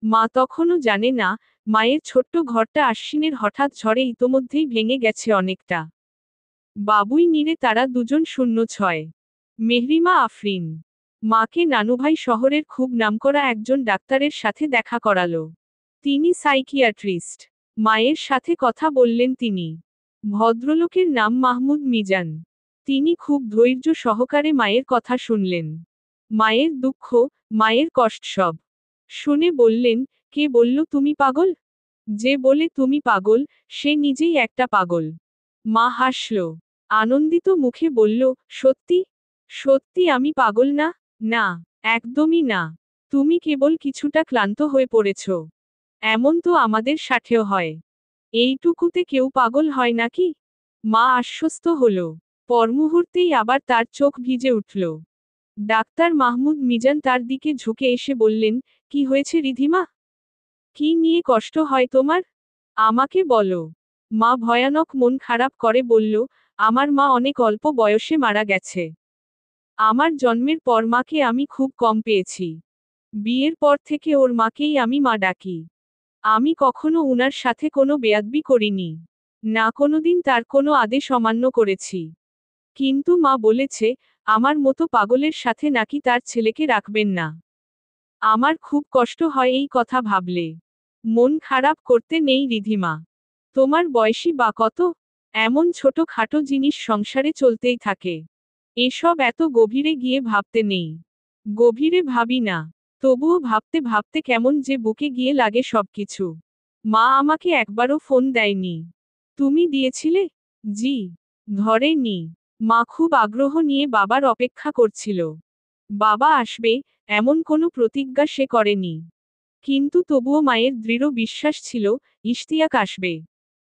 মা তখনও জানে না, মায়ের ছোট্ট ঘরটা আশ্বিনের হঠাৎ ঝড়ে ইতোমধ্যেই ভেঙে গেছে অনেকটা। বাবুই নিরে তারা দুজন 06। মেহরিমা আফরিন। মাকে নানুভাই শহরের খুব নামকরা একজন ডাক্তারের সাথে দেখা করালো। তিনি সাইকিয়াট্রিস্ট। মায়ের সাথে কথা বললেন তিনি। ভদ্রলোকের নাম মাহমুদ মিজান। তিনি খুব ধৈর্য সহকারে মায়ের কথা শুনলেন। মায়ের দুঃখ, মায়ের কষ্ট সব শুনে বললেন, কে বলল তুমি পাগল? যে বলে তুমি পাগল, সে নিজেই একটা পাগল। মা হাসল। আনন্দিত মুখে বলল, সত্যি? সত্যি আমি পাগল না? না, একদমই না। তুমি কেবল কিছুটা ক্লান্ত হয়ে পড়েছ। এমন তো আমাদের সাথেও হয়। এইটুকুতে কেউ পাগল হয় নাকি? মা আশ্বস্ত হল। পরমুহূর্তেই আবার তার চোখ ভিজে উঠল। ডাক্তার মাহমুদ মিজান তার দিকে ঝুঁকে এসে বললেন, কি হয়েছে রিধিমা? কি নিয়ে কষ্ট হয় তোমার? আমাকে বলো। মা ভয়ানক মন খারাপ করে বলল, আমার মা অনেক অল্প বয়সে মারা গেছে। আমার জন্মের পর মাকে আমি খুব কম পেয়েছি। বিয়ের পর থেকে ওর মাকেই আমি মা ডাকি। আমি কখনো উনার সাথে কোনো বেয়াদবি করিনি। না কোনোদিন তার কোনো আদেশ অমান্য করেছি। কিন্তু মা বলেছে, আমার মতো পাগলের সাথে নাকি তার ছেলেকে রাখবেন না। আমার খুব কষ্ট হয় এই কথা ভাবলে। মন খারাপ করতে নেই রিধিমা। তোমার বয়সী বা কত? এমন ছোট খাটো জিনিস সংসারে চলতেই থাকে। এসব এত গভীরে গিয়ে ভাবতে নেই। গভীরে ভাবি না। তবুও ভাবতে ভাবতে কেমন যে বুকে গিয়ে লাগে সবকিছু। মা আমাকে একবারও ফোন দেয়নি। তুমি দিয়েছিলে? জি। ধরেনি। মা খুব আগ্রহ নিয়ে বাবার অপেক্ষা করছিল। বাবা আসবে, এমন কোনো প্রতিজ্ঞা সে করেনি। কিন্তু তবুও মায়ের দৃঢ় বিশ্বাস ছিল, ইশতিয়াক আসবে।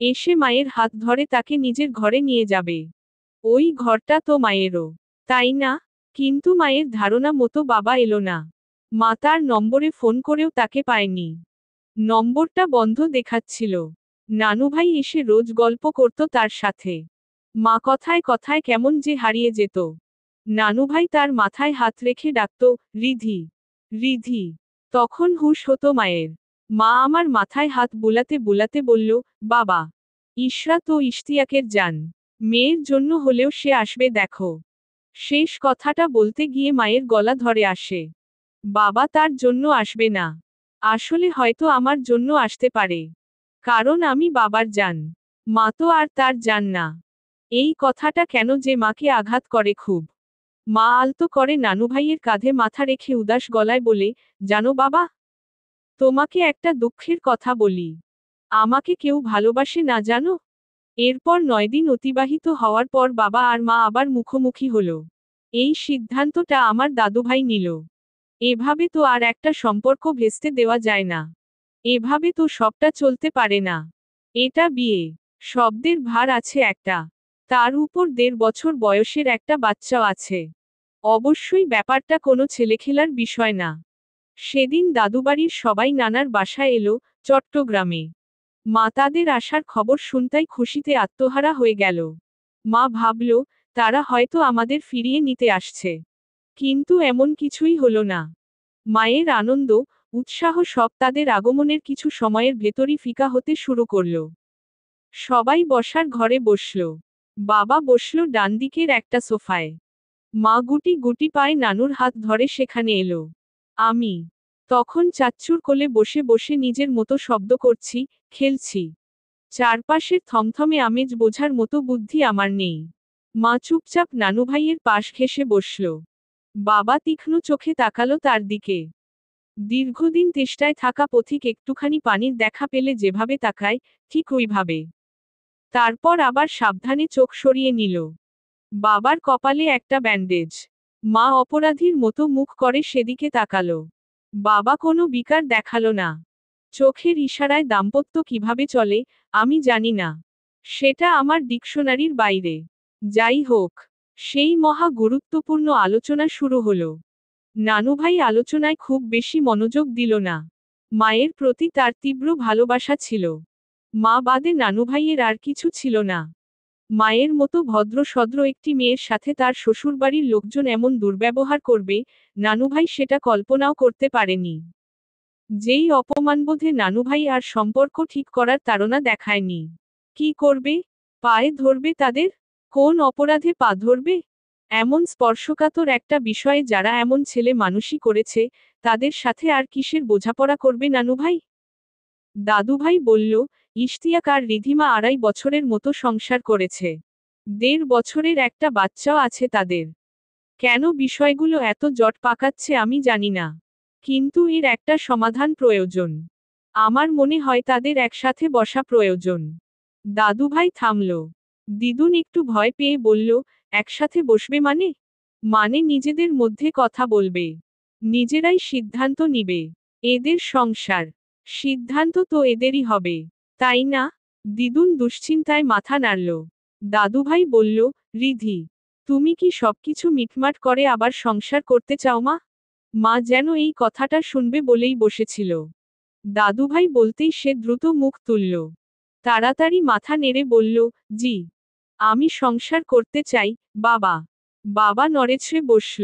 এসে মায়ের হাত ধরে তাকে নিজের ঘরে নিয়ে যাবে। ওই ঘরটা তো মায়েরও, তাই না? কিন্তু মায়ের ধারণা মতো বাবা এলো না। মা তার নম্বরে ফোন করেও তাকে পায়নি। নম্বরটা বন্ধ দেখাচ্ছিল। নানুভাই এসে রোজ গল্প করত তার সাথে। মা কথায় কথায় কেমন যে হারিয়ে যেত। নানুভাই তার মাথায় হাত রেখে ডাকত, রিধি, রিধি। তখন হুঁশ হতো মায়ের। মা আমার মাথায় হাত বুলাতে বুলাতে বলল, বাবা, ইশরাত ও ইশতিয়াকের জান। মেয়ের জন্য হলেও সে আসবে দেখো। শেষ কথাটা বলতে গিয়ে মায়ের গলা ধরে আসে। বাবা তার জন্য আসবে না। আসলে হয়তো আমার জন্য আসতে পারে। কারণ আমি বাবার জান। মা তো আর তার জান না। এই কথাটা কেন যে মাকে আঘাত করে খুব। মা আলতো করে নানুভাইয়ের কাঁধে মাথা রেখে উদাস গলায় বলে, জানো বাবা, তোমাকে একটা দুঃখের কথা বলি। আমাকে কেউ ভালোবাসে না জানো? এরপর 9 দিন অতিবাহিত হওয়ার পর বাবা আর মা আবার মুখোমুখি হলো। এই সিদ্ধান্তটা আমার দাদুভাই নিল। এভাবে তো আর একটা সম্পর্ক ভেস্তে দেওয়া যায় না। এভাবে তো সবটা চলতে পারে না। এটা বিয়ে। শব্দের ভার আছে একটা। তার উপর 1.5 বছর বয়সের একটা বাচ্চাও আছে। অবশ্যই ব্যাপারটা কোনো ছেলেখেলার বিষয় না। সেদিন দাদুবাড়ির সবাই নানার বাসায় এলো, চট্টগ্রামে। মা তাদের আসার খবর শুনতেই খুশিতে আত্মহারা হয়ে গেল। মা ভাবল, তারা হয়তো আমাদের ফিরিয়ে নিতে আসছে। কিন্তু এমন কিছুই হলো না। মায়ের আনন্দ, উৎসাহ সব তাদের আগমনের কিছু সময়ের ভেতরই ফিকা হতে শুরু করল। সবাই বসার ঘরে বসল। বাবা বসল ডান দিকের একটা সোফায়। মা গুটি গুটি পায়ে নানুর হাত ধরে সেখানে এলো। আমি তখন চাচ্চুর কোলে বসে বসে নিজের মতো শব্দ করছি, খেলছি। চারপাশের থমথমে আমেজ বোঝার মতো বুদ্ধি আমার নেই। মা চুপচাপ নানুভাইয়ের পাশ ঘেঁষে বসল। বাবা তীক্ষ্ণ চোখে তাকালো তার দিকে। দীর্ঘদিন তেষ্টায় থাকা পথিক একটুখানি পানির দেখা পেলে যেভাবে তাকায়, ঠিক ওইভাবে। তারপর আবার সাবধানে চোখ সরিয়ে নিল। বাবার কপালে একটা ব্যান্ডেজ। মা অপরাধীর মতো মুখ করে সেদিকে তাকালো। বাবা কোনো বিকার দেখালো না। চোখের ইশারায় দাম্পত্য কিভাবে চলে, আমি জানি না। সেটা আমার ডিকশনারির বাইরে। যাই হোক, সেই মহা গুরুত্বপূর্ণ আলোচনা শুরু হলো। নানুভাই আলোচনায় খুব বেশি মনোযোগ দিল না। মায়ের প্রতি তার তীব্র ভালোবাসা ছিল। মা বাদে নানুভাইয়ের আর কিছু ছিল না। মায়ের মতো ভদ্র সদ্র একটি মেয়ের সাথে তার শ্বশুরবাড়ির লোকজন এমন দুর্ব্যবহার করবে, নানুভাই সেটা কল্পনাও করতে পারেনি। যেই অপমানবোধে নানুভাই আর সম্পর্ক ঠিক করার তাড়না দেখায়নি। কি করবে? পায়ে ধরবে তাদের? কোন অপরাধে পা ধরবে? এমন স্পর্শকাতর একটা বিষয়ে যারা এমন ছেলে মানুষই করেছে, তাদের সাথে আর কিসের বোঝাপড়া করবে নানুভাই? দাদুভাই বলল, ইশতিয়াক আর রিধিমা 2.5 বছরের মতো সংসার করেছে। 1.5 বছরের একটা বাচ্চাও আছে তাদের। কেন বিষয়গুলো এত জট পাকাচ্ছে আমি জানি না। কিন্তু এর একটা সমাধান প্রয়োজন। আমার মনে হয় তাদের একসাথে বসা প্রয়োজন। দাদুভাই থামল। দিদুন একটু ভয় পেয়ে বলল, একসাথে বসবে মানে? মানে নিজেদের মধ্যে কথা বলবে। নিজেরাই সিদ্ধান্ত নিবে। এদের সংসার। সিদ্ধান্ত তো এদেরই হবে। তাই না? দিদুন দুশ্চিন্তায় মাথা নাড়ল। দাদুভাই বলল, রিধি, তুমি কি সবকিছু মিটমাট করে আবার সংসার করতে চাও মা? মা যেন এই কথাটা শুনবে বলেই বসেছিল। দাদুভাই বলতেই সে দ্রুত মুখ তুলল। তাড়াতাড়ি মাথা নেড়ে বলল, জি। আমি সংসার করতে চাই, বাবা। বাবা নড়েচড়ে বসল।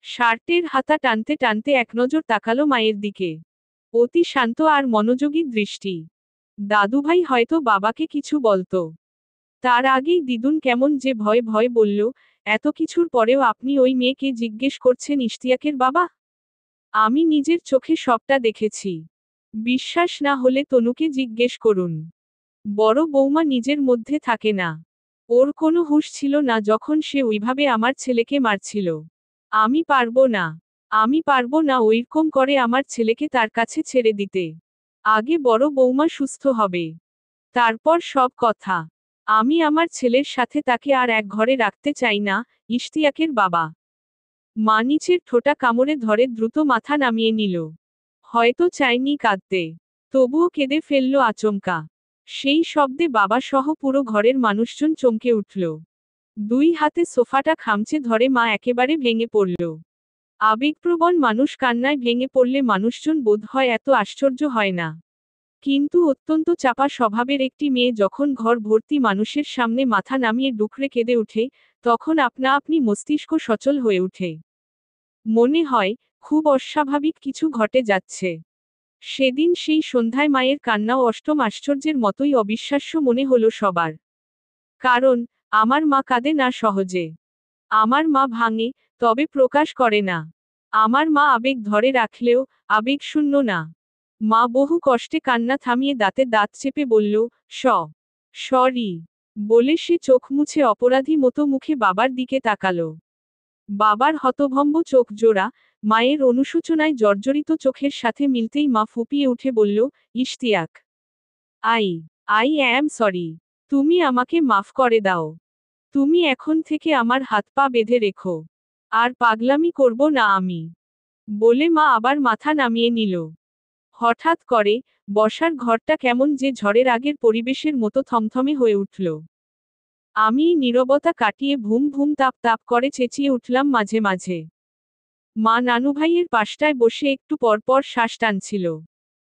শার্টের হাতা টানতে টানতে একনজর তাকালো মায়ের দিকে। অতি শান্ত আর মনোযোগী দৃষ্টি। দাদুভাই হয়তো বাবাকে কিছু বলতো। তার আগেই দিদুন কেমন যে ভয়ে ভয়ে বলল, এত কিছুর পরেও আপনি ওই মেয়েকে জিজ্ঞেস করছেন ইশতিয়াকের বাবা? আমি নিজের চোখে সবটা দেখেছি। বিশ্বাস না হলে তনুকে জিজ্ঞেস করুন। বড় বৌমা নিজের মধ্যে থাকে না। ওর কোনো হুঁশ ছিল না যখন সে ওইভাবে আমার ছেলেকে মারছিল। আমি পারবো না। আমি পারবো না ওইরকম করে আমার ছেলেকে তার কাছে ছেড়ে দিতে। আগে বড় বৌমা সুস্থ হবে, তারপর সব কথা। আমি আমার ছেলের সাথে তাকে আর এক ঘরে রাখতে চাই না। ইশতিয়াকের বাবা মা নিচের ঠোঁটা কামড়ে ধরে দ্রুত মাথা নামিয়ে নিল। হয়তো চায়নি কাঁদতে, তবুও কেঁদে ফেলল আচমকা। সেই শব্দে বাবা সহ পুরো ঘরের মানুষজন চমকে উঠল। দুই হাতে সোফাটা খামচে ধরে মা একেবারে ভেঙে পড়ল। আবেগপ্রবণ মানুষ কান্নায় ভেঙে পড়লে মানুষজন বোধ হয় এত আশ্চর্য হয় না। কিন্তু অত্যন্ত চাপা স্বভাবের একটি মেয়ে যখন ঘর ভর্তি মানুষের সামনে মাথা নামিয়ে ডুকরে কেঁদে ওঠে, তখন আপনা আপনি মস্তিষ্ক সচল হয়ে ওঠে। মনে হয় খুব অস্বাভাবিক কিছু ঘটে যাচ্ছে। সেদিন সেই সন্ধ্যায় মায়ের কান্নাও অষ্টম আশ্চর্যের মতোই অবিশ্বাস্য মনে হলো সবার। কারণ আমার মা কাঁদে না সহজে। আমার মা ভাঙে, তবে প্রকাশ করে না। আমার মা আবেগ ধরে রাখলেও আবেগশূন্য না। মা বহু কষ্টে কান্না থামিয়ে দাঁতে দাঁত চেপে বলল, সরি বলে সে চোখ মুছে অপরাধী মতো মুখে বাবার দিকে তাকালো। বাবার হতভম্ব চোখ জোড়া মায়ের অনুশোচনায় জর্জরিত চোখের সাথে মিলতেই মা ফুপিয়ে উঠে বলল, Ishtiaq, I I am sorry. তুমি আমাকে মাফ করে দাও। তুমি এখন থেকে আমার হাত পা বেঁধে রেখো। আর পাগলামি করব না আমি। বলে মা আবার মাথা নামিয়ে নিল। হঠাৎ করে বসার ঘরটা কেমন যে ঝড়ের আগের পরিবেশের মতো থমথমে হয়ে উঠল। আমি নীরবতা কাটিয়ে ভুম ভুম তাপ তাপ করে চেঁচিয়ে উঠলাম মাঝে মাঝে। মা নানুভাইয়ের পাশটায় বসে একটু পরপর শ্বাস টানছিল।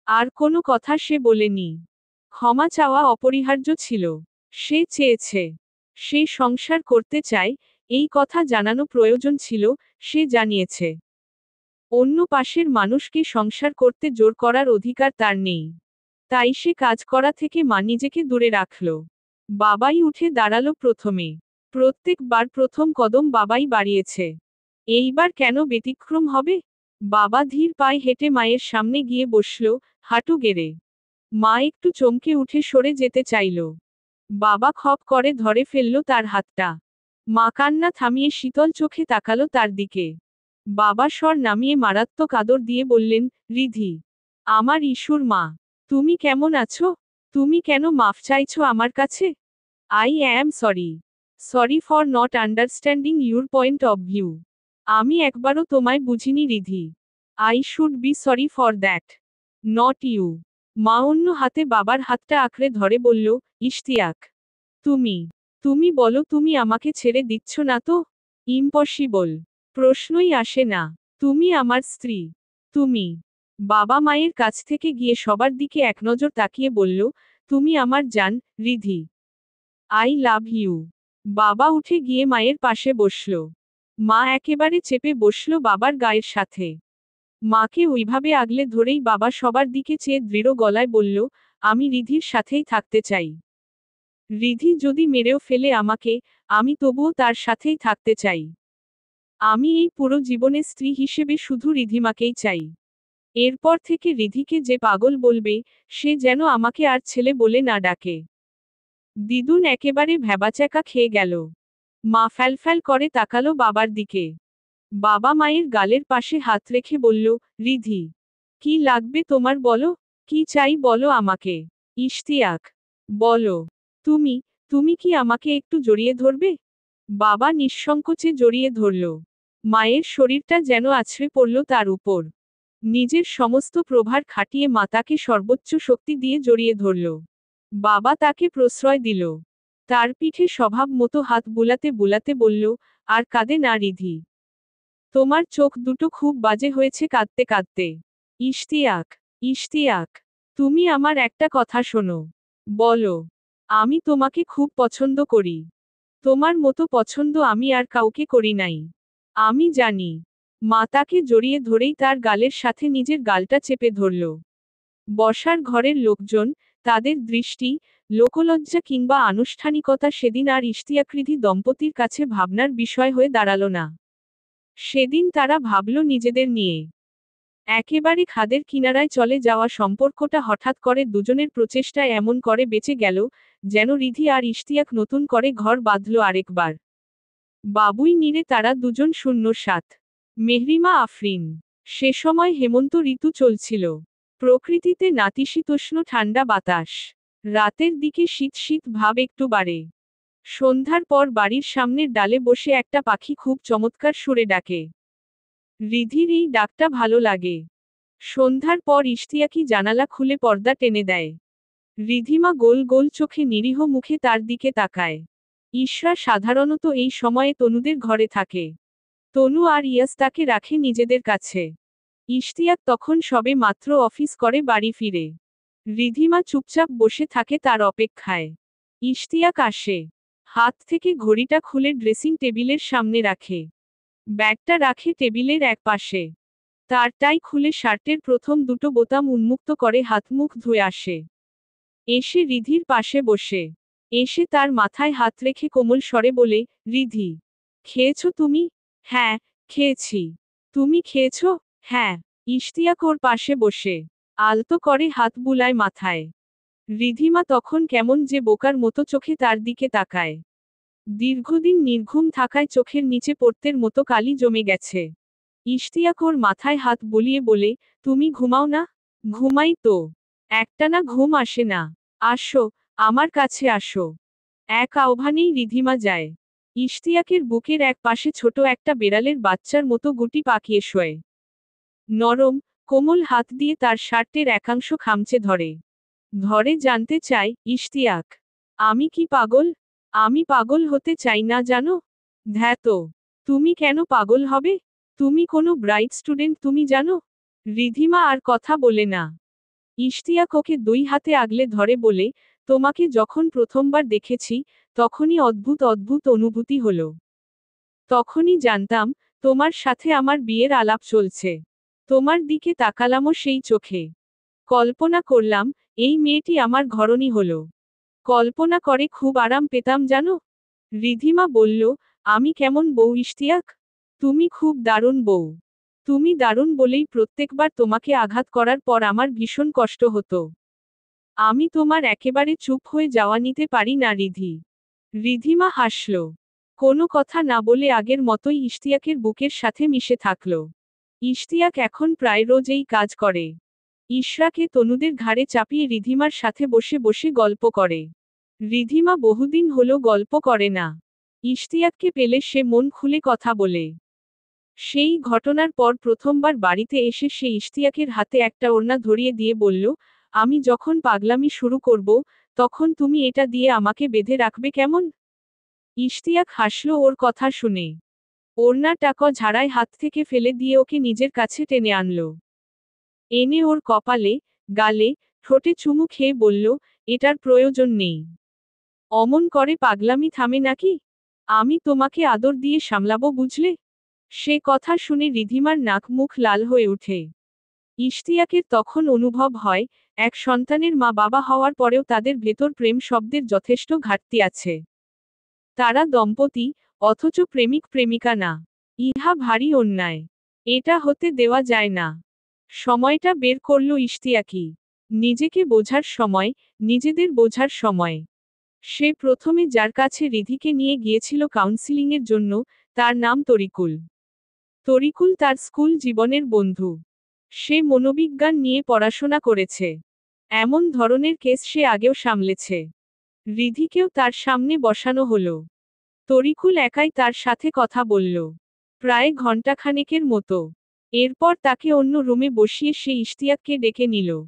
আর কোনো কথা সে বলেনি। ক্ষমা চাওয়া অপরিহার্য ছিল। সে চেয়েছে, সে সংসার করতে চায়, এই কথা জানানো প্রয়োজন ছিল, সে জানিয়েছে। অন্য পাশের মানুষকে সংসার করতে জোর করার অধিকার তার নেই। তাই সে কাজ করা থেকে মা নিজেকে দূরে রাখল। বাবাই উঠে দাঁড়ালো প্রথমে। প্রত্যেকবার প্রথম কদম বাবাই বাড়িয়েছে। এইবার কেন ব্যতিক্রম হবে? বাবা ধীর পায়ে হেঁটে মায়ের সামনে গিয়ে বসল, হাঁটু গেড়ে। মা একটু চমকে উঠে সরে যেতে চাইল। বাবা খপ করে ধরে ফেলল তার হাতটা। মা কান্না থামিয়ে শীতল চোখে তাকালো তার দিকে। বাবা স্বর নামিয়ে মারাত্মক আদর দিয়ে বললেন, রিধি, আমার ইস্যুর মা, তুমি কেমন আছো? তুমি কেন মাফ চাইছো আমার কাছে? I am sorry. Sorry for not understanding your point of view. আমি একবারও তোমায় বুঝিনি Ridhi. I should be sorry for that. Not you. মা অন্য হাতে বাবার হাতটা আঁকড়ে ধরে বলল, ইশতিয়াক, তুমি তুমি বলো তুমি আমাকে ছেড়ে দিচ্ছ না তো? ইম্পসিবল। প্রশ্নই আসে না। তুমি আমার স্ত্রী। তুমি। বাবা মায়ের কাছ থেকে গিয়ে সবার দিকে এক নজর তাকিয়ে বলল, তুমি আমার জান, রিধি। I love you. বাবা উঠে গিয়ে মায়ের পাশে বসল। মা একেবারে চেপে বসল বাবার গায়ের সাথে। মাকে ওইভাবে আগলে ধরেই বাবা সবার দিকে চেয়ে দৃঢ় গলায় বলল, আমি রিধির সাথেই থাকতে চাই। রিধি যদি মেরেও ফেলে আমাকে, আমি তবুও তার সাথেই থাকতে চাই। আমি এই পুরো জীবনে স্ত্রী হিসেবে শুধু রিধিমাকেই চাই। এরপর থেকে রিধিকে যে পাগল বলবে, সে যেন আমাকে আর ছেলে বলে না ডাকে। দিদুন একেবারে ভ্যাবাচ্যাকা খেয়ে গেল। মা ফ্যালফ্যাল করে তাকালো বাবার দিকে। বাবা মায়ের গালের পাশে হাত রেখে বলল, রিধি, কি লাগবে তোমার বলো? কি চাই বলো আমাকে? ইশতিয়াক, বলো। তুমি তুমি কি আমাকে একটু জড়িয়ে ধরবে? বাবা নিঃসংকোচে জড়িয়ে ধরল। মায়ের শরীরটা যেন আছড়ে পড়ল তার উপর। নিজের সমস্ত প্রভার খাটিয়ে মা তাকে সর্বোচ্চ শক্তি দিয়ে জড়িয়ে ধরল। বাবা তাকে প্রশ্রয় দিল। তার পিঠে স্বভাব মতো হাত বুলাতে বুলাতে বলল, আর কাঁদে না রিধি। তোমার চোখ দুটো খুব বাজে হয়েছে কাঁদতে কাঁদতে। ইশতিয়াক, ইশতিয়াক, তুমি আমার একটা কথা শোনো। বলো। আমি তোমাকে খুব পছন্দ করি। তোমার মতো পছন্দ আমি আর কাউকে করি নাই। আমি জানি। মা তাকে জড়িয়ে ধরেই তার গালের সাথে নিজের গালটা চেপে ধরল। বসার ঘরের লোকজন, তাদের দৃষ্টি লোকলজ্জা কিংবা আনুষ্ঠানিকতা সেদিন আর ইশতিয়াকৃধি দম্পতির কাছে ভাবনার বিষয় হয়ে দাঁড়ালো না। সেদিন তারা ভাবল নিজেদের নিয়ে। একেবারে খাদের কিনারায় চলে যাওয়া সম্পর্কটা হঠাৎ করে দুজনের প্রচেষ্টায় এমন করে বেঁচে গেল, যেন রিধি আর ইশতিয়াক নতুন করে ঘর বাঁধল আরেকবার। বাবুই নিরে তারা দুজন 07। মেহরিমা আফরিন। সে সময় হেমন্ত ঋতু চলছিল। প্রকৃতিতে নাতিশীতোষ্ণ ঠান্ডা বাতাস। রাতের দিকে শীত শীত ভাব একটু বাড়ে। সন্ধ্যার পর বাড়ির সামনের ডালে বসে একটা পাখি খুব চমৎকার সুরে ডাকে। রিধির এই ডাকটা ভালো লাগে। সন্ধ্যার পর ইশতিয়াকি জানালা খুলে পর্দা টেনে দেয়। রিধিমা গোল গোল চোখে নিরীহ মুখে তার দিকে তাকায়। ইশরা সাধারণত এই সময়ে তনুদের ঘরে থাকে। তনু আর ইয়াস তাকে রাখে নিজেদের কাছে। ইশতিয়াক তখন সবে মাত্র অফিস করে বাড়ি ফিরে। রিধিমা চুপচাপ বসে থাকে তার অপেক্ষায়। ইশতিয়াক আসে। হাত থেকে ঘড়িটা খুলে ড্রেসিং টেবিলের সামনে রাখে। ব্যাগটা রাখে টেবিলের এক পাশে। তার টাই খুলে শার্টের প্রথম দুটো বোতাম উন্মুক্ত করে হাত মুখ ধুয়ে আসে। এসে রিধির পাশে বসে। এসে তার মাথায় হাত রেখে কোমল স্বরে বলে, রিধি, খেয়েছো তুমি? হ্যাঁ, খেয়েছি। তুমি খেয়েছো? হ্যাঁ। ইশতিয়াক ওর পাশে বসে আলতো করে হাত বুলায় মাথায়। রিধিমা তখন কেমন যে বোকার মতো চোখে তার দিকে তাকায়। দীর্ঘদিন নির্ঘুম থাকায় চোখের নিচে পড়তের মতো কালি জমে গেছে। ইশতিয়াক ওর মাথায় হাত বুলিয়ে বলে, তুমি ঘুমাও না? ঘুমাই তো। একটানা ঘুম আসে না। আসো, আমার কাছে আসো। এক আহ্বানেই রিধিমা যায়। ইশতিয়াকের বুকের এক পাশে ছোট একটা বেড়ালের বাচ্চার মতো গুটি পাকিয়ে শোয়। নরম, কোমল হাত দিয়ে তার শার্টের একাংশ খামচে ধরে। ধরে জানতে চায়, ইশতিয়াক, আমি কি পাগল? আমি পাগল হতে চাই না জানো? ধ্যাতো, তুমি কেন পাগল হবে? তুমি কোনো ব্রাইট স্টুডেন্ট তুমি জানো? রিধিমা আর কথা বলে না। ইশতিয়াক ওকে দুই হাতে আগলে ধরে বলে, তোমাকে যখন প্রথমবার দেখেছি, তখনই অদ্ভুত অদ্ভুত অনুভূতি হলো। তখনই জানতাম, তোমার সাথে আমার বিয়ের আলাপ চলছে। তোমার দিকে তাকালামও সেই চোখে। কল্পনা করলাম, এই মেয়েটি আমার ঘরণী হলো। কল্পনা করে খুব আরাম পেতাম জানো? রিধিমা বলল, আমি কেমন বউ ইশতিয়াক? তুমি খুব দারুণ বউ। তুমি দারুণ বলেই প্রত্যেকবার তোমাকে আঘাত করার পর আমার ভীষণ কষ্ট হতো। আমি তোমার একেবারে চুপ হয়ে যাওয়া নিতে পারি না রিধি। রিধিমা হাসল। কোনো কথা না বলে আগের মতোই ইশতিয়াকের বুকের সাথে মিশে থাকল। ইশতিয়াক এখন প্রায় রোজ এই কাজ করে। ইশরাকে তনুদের ঘাড়ে চাপিয়ে রিধিমার সাথে বসে বসে গল্প করে। রিধিমা বহুদিন হলো গল্প করে না। ইশতিয়াককে পেলে সে মন খুলে কথা বলে। সেই ঘটনার পর প্রথমবার বাড়িতে এসে সে ইশতিয়াকের হাতে একটা ওড়না ধরিয়ে দিয়ে বলল, আমি যখন পাগলামি শুরু করব, তখন তুমি এটা দিয়ে আমাকে বেঁধে রাখবে কেমন? ইশতিয়াক হাসল ওর কথা শুনে। ওড়নাটাকে ঝাড়ায় হাত থেকে ফেলে দিয়ে ওকে নিজের কাছে টেনে আনল। এনে ওর কপালে, গালে, ঠোঁটে চুমু খেয়ে বলল, এটার প্রয়োজন নেই। অমন করে পাগলামি থামে নাকি? আমি তোমাকে আদর দিয়ে সামলাবো বুঝলে? সে কথা শুনে রিধিমার নাক মুখ লাল হয়ে ওঠে। ইশতিয়াকের তখন অনুভব হয়, এক সন্তানের মা বাবা হওয়ার পরেও তাদের ভেতর প্রেম শব্দের যথেষ্ট ঘাটতি আছে। তারা দম্পতি, অথচ প্রেমিক প্রেমিকা না। ইহা ভারী অন্যায়। এটা হতে দেওয়া যায় না। সময়টা বের করল ইশতিয়াকি। নিজেকে বোঝার সময়, নিজেদের বোঝার সময়। সে প্রথমে যার কাছে রিধিকে নিয়ে গিয়েছিল কাউন্সিলিংয়ের জন্য, তার নাম তরিকুল। তরিকুল তার স্কুল জীবনের বন্ধু। সে মনোবিজ্ঞান নিয়ে পড়াশোনা করেছে। এমন ধরনের কেস সে আগেও সামলেছে। রিধিকেও তার সামনে বসানো হলো। তরিকুল একাই তার সাথে কথা বলল। প্রায় ঘণ্টাখানেকের মতো। এরপর তাকে অন্য রুমে বসিয়ে সে ইশতিয়াককে ডেকে নিল।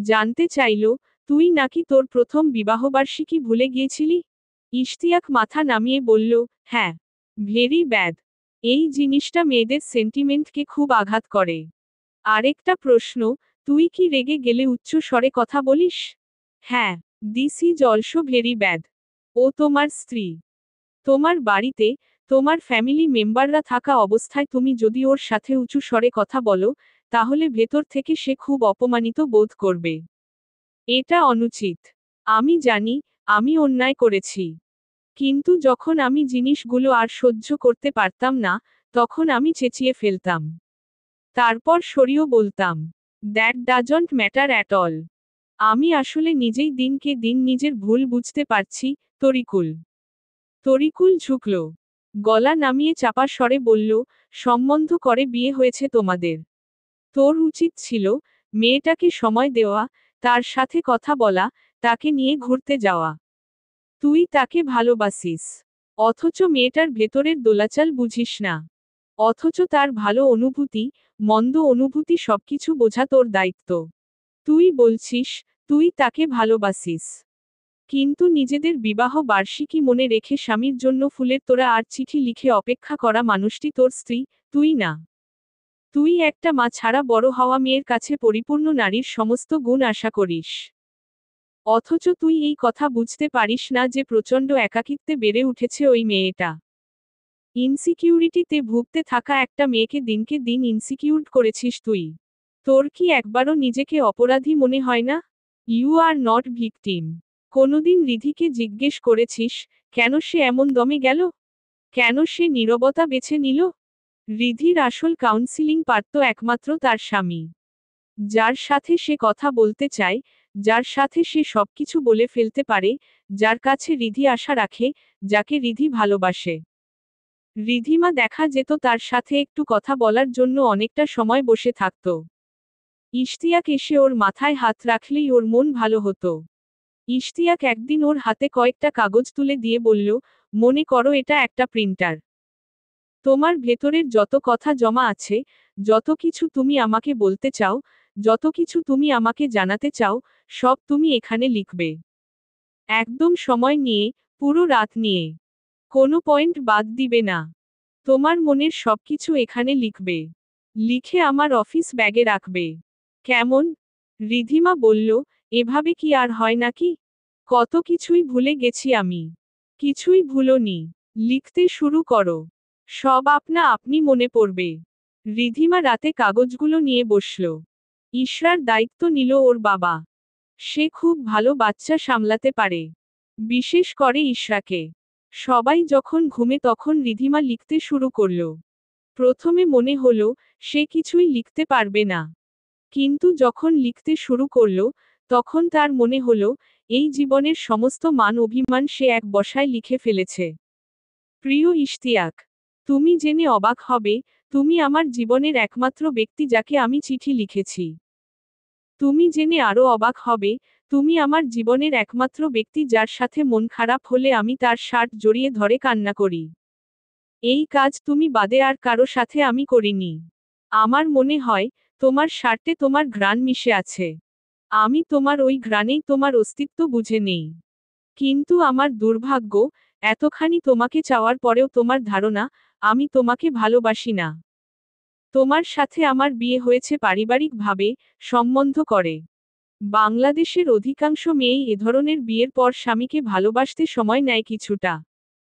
জানতে চাইল, তুই নাকি তোর প্রথম বিবাহবার্ষিকী ভুলে গিয়েছিলি? ইশতিয়াক মাথা নামিয়ে বলল, হ্যাঁ। Very bad. এই জিনিসটা মেয়েদের সেন্টিমেন্টকে খুব আঘাত করে। আরেকটা প্রশ্ন, তুই কি রেগে গেলে উচ্চ স্বরে কথা বলিস? হ্যাঁ। This is also very bad. ও তোমার স্ত্রী। তোমার বাড়িতে, তোমার ফ্যামিলি মেম্বাররা থাকা অবস্থায় তুমি যদি ওর সাথে উঁচু স্বরে কথা বলো, তাহলে ভেতর থেকে সে খুব অপমানিত বোধ করবে। এটা অনুচিত। আমি জানি, আমি অন্যায় করেছি। কিন্তু যখন আমি জিনিসগুলো আর সহ্য করতে পারতাম না, তখন আমি চেঁচিয়ে ফেলতাম। তারপর সরিয়েও বলতাম, that doesn't matter at all. আমি আসলে নিজেই দিনকে দিন নিজের ভুল বুঝতে পারছি। তরিকুল তরিকুল ঝুঁকল। গলা নামিয়ে চাপা স্বরে বলল, সম্বন্ধ করে বিয়ে হয়েছে তোমাদের। তোর উচিত ছিল মেয়েটাকে সময় দেওয়া, তার সাথে কথা বলা, তাকে নিয়ে ঘুরতে যাওয়া। তুই তাকে ভালোবাসিস, অথচ মেয়েটার ভেতরের দোলাচাল বুঝিস না। অথচ তার ভালো অনুভূতি, মন্দ অনুভূতি সবকিছু বোঝা তোর দায়িত্ব। তুই বলছিস তুই তাকে ভালোবাসিস, কিন্তু নিজেদের বিবাহ বার্ষিকী মনে রেখে স্বামীর জন্য ফুলের তোড়া আর চিঠি লিখে অপেক্ষা করা মানুষটি তোর স্ত্রী, তুই না। তুই একটা মা ছাড়া বড় হওয়া মেয়ের কাছে পরিপূর্ণ নারীর সমস্ত গুণ আশা করিস। অথচ তুই এই কথা বুঝতে পারিস না যে প্রচণ্ড একাকিত্বে বেড়ে উঠেছে ওই মেয়েটা। ইনসিকিউরিটিতে ভুগতে থাকা একটা মেয়েকে দিনকে দিন ইনসিকিউর করেছিস তুই। তোর কি একবারও নিজেকে অপরাধী মনে হয় না? You are not victim. কোনোদিন রিধিকে জিজ্ঞেস করেছিস, কেন সে এমন দমে গেল? কেন সে নীরবতা বেছে নিল? রিধির আসল কাউন্সিলিং পারত একমাত্র তার স্বামী। যার সাথে সে কথা বলতে চায়, যার সাথে সে সবকিছু বলে ফেলতে পারে, যার কাছে রিধি আশা রাখে, যাকে রিধি ভালোবাসে। রিধিমা দেখা যেত তার সাথে একটু কথা বলার জন্য অনেকটা সময় বসে থাকত। ইশতিয়াক এসে ওর মাথায় হাত রাখলেই ওর মন ভালো হতো। ইশতিয়াক একদিন ওর হাতে কয়েকটা কাগজ তুলে দিয়ে বলল, মনে করো এটা একটা প্রিন্টার। তোমার ভেতরের যত কথা জমা আছে, যত কিছু তুমি আমাকে বলতে চাও, যত কিছু তুমি আমাকে জানাতে চাও, সব তুমি এখানে লিখবে। একদম সময় নিয়ে, পুরো রাত নিয়ে। কোনো পয়েন্ট বাদ দিবে না। তোমার মনের সবকিছু এখানে লিখবে। লিখে আমার অফিস ব্যাগে রাখবে। কেমন? রিধিমা বলল, এভাবে কি আর হয় নাকি? কত কিছুই ভুলে গেছি আমি। কিছুই ভুলোনি। লিখতে শুরু করো। সব আপনা আপনি মনে পড়বে। রিধিমা রাতে কাগজগুলো নিয়ে বসল। ইশরার দায়িত্ব নিল ওর বাবা। সে খুব ভালো বাচ্চা সামলাতে পারে। বিশেষ করে ইশরাকে। সবাই যখন ঘুমে তখন রিধিমা লিখতে শুরু করল। প্রথমে মনে হলো, সে কিছুই লিখতে পারবে না। কিন্তু যখন লিখতে শুরু করল, তখন তার মনে হলো, এই জীবনের সমস্ত মান অভিমান সে এক বসায় লিখে ফেলেছে। প্রিয় ইশতিয়াক, তুমি জেনে অবাক হবে, তুমি আমার জীবনের একমাত্র ব্যক্তি যাকে আমি চিঠি লিখেছি। তুমি জেনে আরও অবাক হবে, তুমি আমার জীবনের একমাত্র ব্যক্তি যার সাথে মন খারাপ হলে আমি তার শার্ট জড়িয়ে ধরে কান্না করি। এই কাজ তুমি বাদে আর কারো সাথে আমি করিনি। আমার মনে হয়, তোমার শার্টে তোমার ঘ্রাণ মিশে আছে। আমি তোমার ওই ঘ্রাণেই তোমার অস্তিত্ব বুঝে নেই। কিন্তু আমার দুর্ভাগ্য, এতখানি তোমাকে চাওয়ার পরেও তোমার ধারণা, আমি তোমাকে ভালোবাসি না। তোমার সাথে আমার বিয়ে হয়েছে পারিবারিকভাবে, সম্বন্ধ করে। বাংলাদেশের অধিকাংশ মেয়েই এ ধরনের বিয়ের পর স্বামীকে ভালোবাসতে সময় নেয় কিছুটা।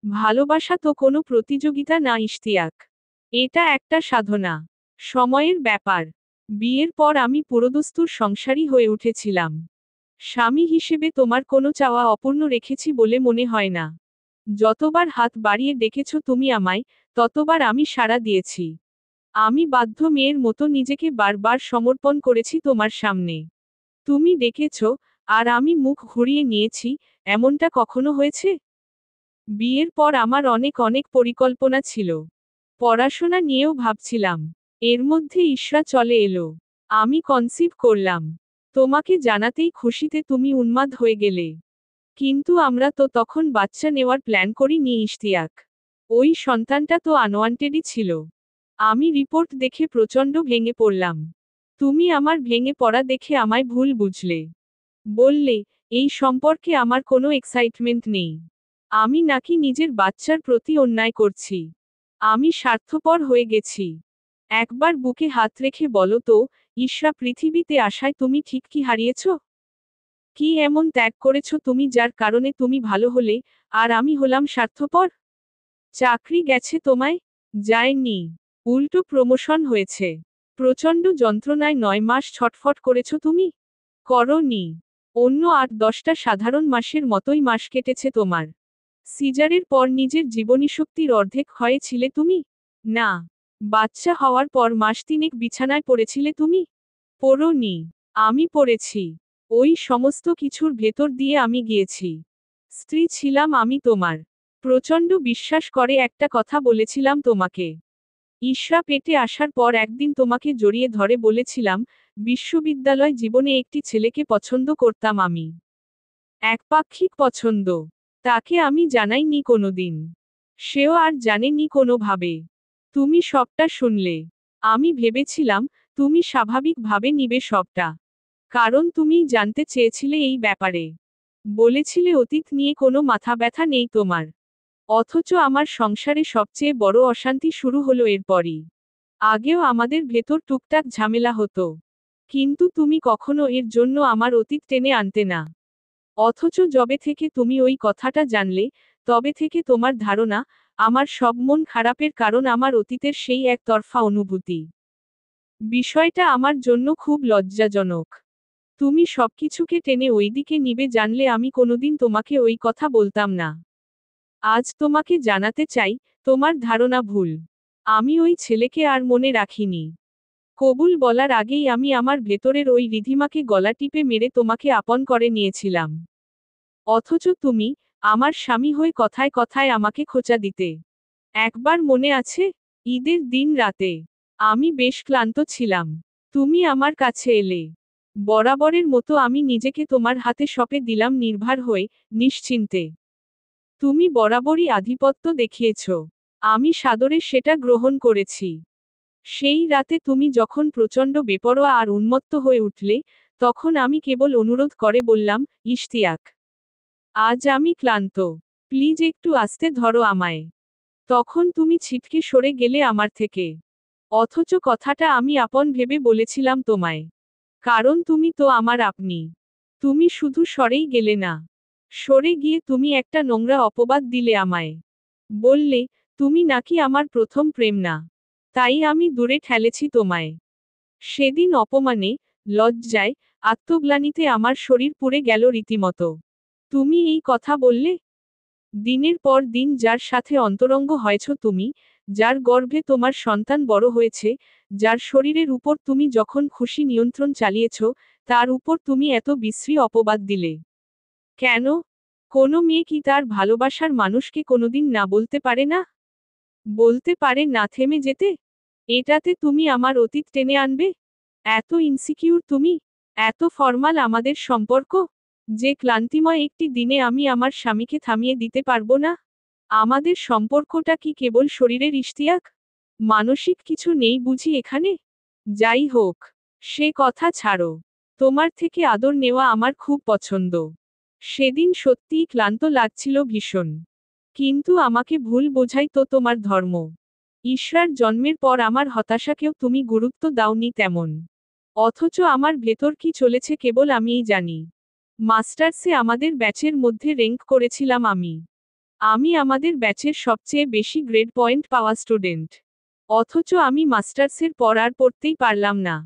ভালোবাসা তো কোনো প্রতিযোগিতা না ইশতিয়াক। এটা একটা সাধনা। সময়ের ব্যাপার। বিয়ের পর আমি পুরোদস্তুর সংসারী হয়ে উঠেছিলাম। স্বামী হিসেবে তোমার কোনো চাওয়া অপূর্ণ রেখেছি বলে মনে হয় না। যতবার হাত বাড়িয়ে ডেকেছ তুমি আমায়, ততবার আমি সাড়া দিয়েছি। আমি বাধ্য মেয়ের মতো নিজেকে বারবার সমর্পণ করেছি তোমার সামনে। তুমি ডেকেছ, আর আমি মুখ ঘুরিয়ে নিয়েছি, এমনটা কখনো হয়েছে? বিয়ের পর আমার অনেক অনেক পরিকল্পনা ছিল। পড়াশোনা নিয়েও ভাবছিলাম। এর মধ্যে ইশরা চলে এলো। আমি কনসিভ করলাম। তোমাকে জানাতেই খুশিতে তুমি উন্মাদ হয়ে গেলে। কিন্তু আমরা তো তখন বাচ্চা নেওয়ার প্ল্যান করিনি ইশতিয়াক। ওই সন্তানটা তো আনওয়ান্টেডই ছিল। আমি রিপোর্ট দেখে প্রচণ্ড ভেঙে পড়লাম। তুমি আমার ভেঙে পড়া দেখে আমায় ভুল বুঝলে। বললে, এই সম্পর্কে আমার কোনো এক্সাইটমেন্ট নেই। আমি নাকি নিজের বাচ্চার প্রতি অন্যায় করছি। আমি স্বার্থপর হয়ে গেছি। একবার বুকে হাত রেখে বলো তো, ইশরা পৃথিবীতে আসায় তুমি ঠিক কি হারিয়েছ? কি এমন ত্যাগ করেছ তুমি যার কারণে তুমি ভালো হলে, আর আমি হলাম স্বার্থপর? চাকরি গেছে তোমায়? যায়নি। উল্টো প্রমোশন হয়েছে। প্রচণ্ড যন্ত্রণায় 9 মাস ছটফট করেছ তুমি? করনি। অন্য 8-10টা সাধারণ মাসের মতোই মাস কেটেছে তোমার। সিজারের পর নিজের জীবনীশক্তির অর্ধেক হয়েছিলে তুমি? না। বাচ্চা হওয়ার পর মাস 3 বিছানায় পড়েছিলে তুমি? পড়োনি। আমি পড়েছি। ওই সমস্ত কিছুর ভেতর দিয়ে আমি গিয়েছি। স্ত্রী ছিলাম আমি তোমার। প্রচণ্ড বিশ্বাস করে একটা কথা বলেছিলাম তোমাকে। ইশরা পেটে আসার পর একদিন তোমাকে জড়িয়ে ধরে বলেছিলাম, বিশ্ববিদ্যালয় জীবনে একটি ছেলেকে পছন্দ করতাম আমি। একপাক্ষিক পছন্দ। তাকে আমি জানাইনি কোনোদিন। সেও আর জানেনি কোনোভাবে। তুমি সবটা শুনলে। আমি ভেবেছিলাম, তুমি স্বাভাবিকভাবে নিবে সবটা। কারণ তুমিই জানতে চেয়েছিলে এই ব্যাপারে। বলেছিলে অতীত নিয়ে কোনো মাথা ব্যথা নেই তোমার। অথচ আমার সংসারে সবচেয়ে বড় অশান্তি শুরু হলো এরপরই। আগেও আমাদের ভেতর টুকটাক ঝামেলা হতো। কিন্তু তুমি কখনো এর জন্য আমার অতীত টেনে আনতে না। অথচ যবে থেকে তুমি ওই কথাটা জানলে, তবে থেকে তোমার ধারণা, আমার সব মন খারাপের কারণ আমার অতীতের সেই একতরফা অনুভূতি। বিষয়টা আমার জন্য খুব লজ্জাজনক। তুমি সবকিছুকে টেনে ওইদিকে নিবে জানলে আমি কোনোদিন তোমাকে ওই কথা বলতাম না। আজ তোমাকে জানাতে চাই, তোমার ধারণা ভুল। আমি ওই ছেলেকে আর মনে রাখিনি। কবুল বলার আগেই আমি আমার ভেতরের ওই রিধিমাকে গলা টিপে মেরে তোমাকে আপন করে নিয়েছিলাম। অথচ তুমি, আমার স্বামী হয়ে কথায় কথায় আমাকে খোঁচা দিতে। একবার মনে আছে? ঈদের দিন রাতে। আমি বেশ ক্লান্ত ছিলাম। তুমি আমার কাছে এলে। বরাবরের মতো আমি নিজেকে তোমার হাতে সঁপে দিলাম নির্ভর হয়ে, নিশ্চিন্তে। তুমি বরাবরই আধিপত্য দেখিয়েছ। আমি সাদরে সেটা গ্রহণ করেছি। সেই রাতে তুমি যখন প্রচণ্ড বেপরোয়া আর উন্মত্ত হয়ে উঠলে, তখন আমি কেবল অনুরোধ করে বললাম, ইশতিয়াক। আজ আমি ক্লান্ত। প্লিজ একটু আস্তে ধরো আমায়। তখন তুমি ছিটকে সরে গেলে আমার থেকে। অথচ কথাটা আমি আপন ভেবে বলেছিলাম তোমায়। কারণ তুমি তো আমার আপনি। তুমি শুধু সরেই গেলে না। সরে গিয়ে তুমি একটা নোংরা অপবাদ দিলে আমায়। বললে, তুমি নাকি আমার প্রথম প্রেম না। তাই আমি দূরে ঠেলেছি তোমায়। সেদিন অপমানে, লজ্জায়, আত্মগ্লানিতে আমার শরীর পুড়ে গেল রীতিমতো। তুমি এই কথা বললে? দিনের পর দিন যার সাথে অন্তরঙ্গ হয়েছ তুমি, যার গর্ভে তোমার সন্তান বড় হয়েছে, যার শরীরের উপর তুমি যখন খুশি নিয়ন্ত্রণ চালিয়েছ, তার উপর তুমি এত বিশ্রী অপবাদ দিলে। কেন? কোনো মেয়ে কি তার ভালোবাসার মানুষকে কোনোদিন না বলতে পারে না? বলতে পারে না থেমে যেতে? এটাতে তুমি আমার অতীত টেনে আনবে? এত ইনসিকিউর তুমি? এত ফরমাল আমাদের সম্পর্ক? যে ক্লান্তিময় একটি দিনে আমি আমার স্বামীকে থামিয়ে দিতে পারবো না? আমাদের সম্পর্কটা কি কেবল শরীরের ইশতিয়াক? মানসিক কিছু নেই বুঝি এখানে? যাই হোক, সে কথা ছাড়ো। তোমার থেকে আদর নেওয়া আমার খুব পছন্দ। সেদিন সত্যিই ক্লান্ত লাগছিল ভীষণ। কিন্তু আমাকে ভুল বোঝাই তো তোমার ধর্ম। ইশরার জন্মের পর আমার হতাশাকেও তুমি গুরুত্ব দাওনি তেমন। অথচ আমার ভেতর কি চলেছে কেবল আমিই জানি। মাস্টার্সে আমাদের ব্যাচের মধ্যে র্যাঙ্ক করেছিলাম আমি। আমি আমাদের ব্যাচের সবচেয়ে বেশি গ্রেড পয়েন্ট পাওয়া স্টুডেন্ট। অথচ আমি মাস্টার্সের পর আর পড়তেই পারলাম না।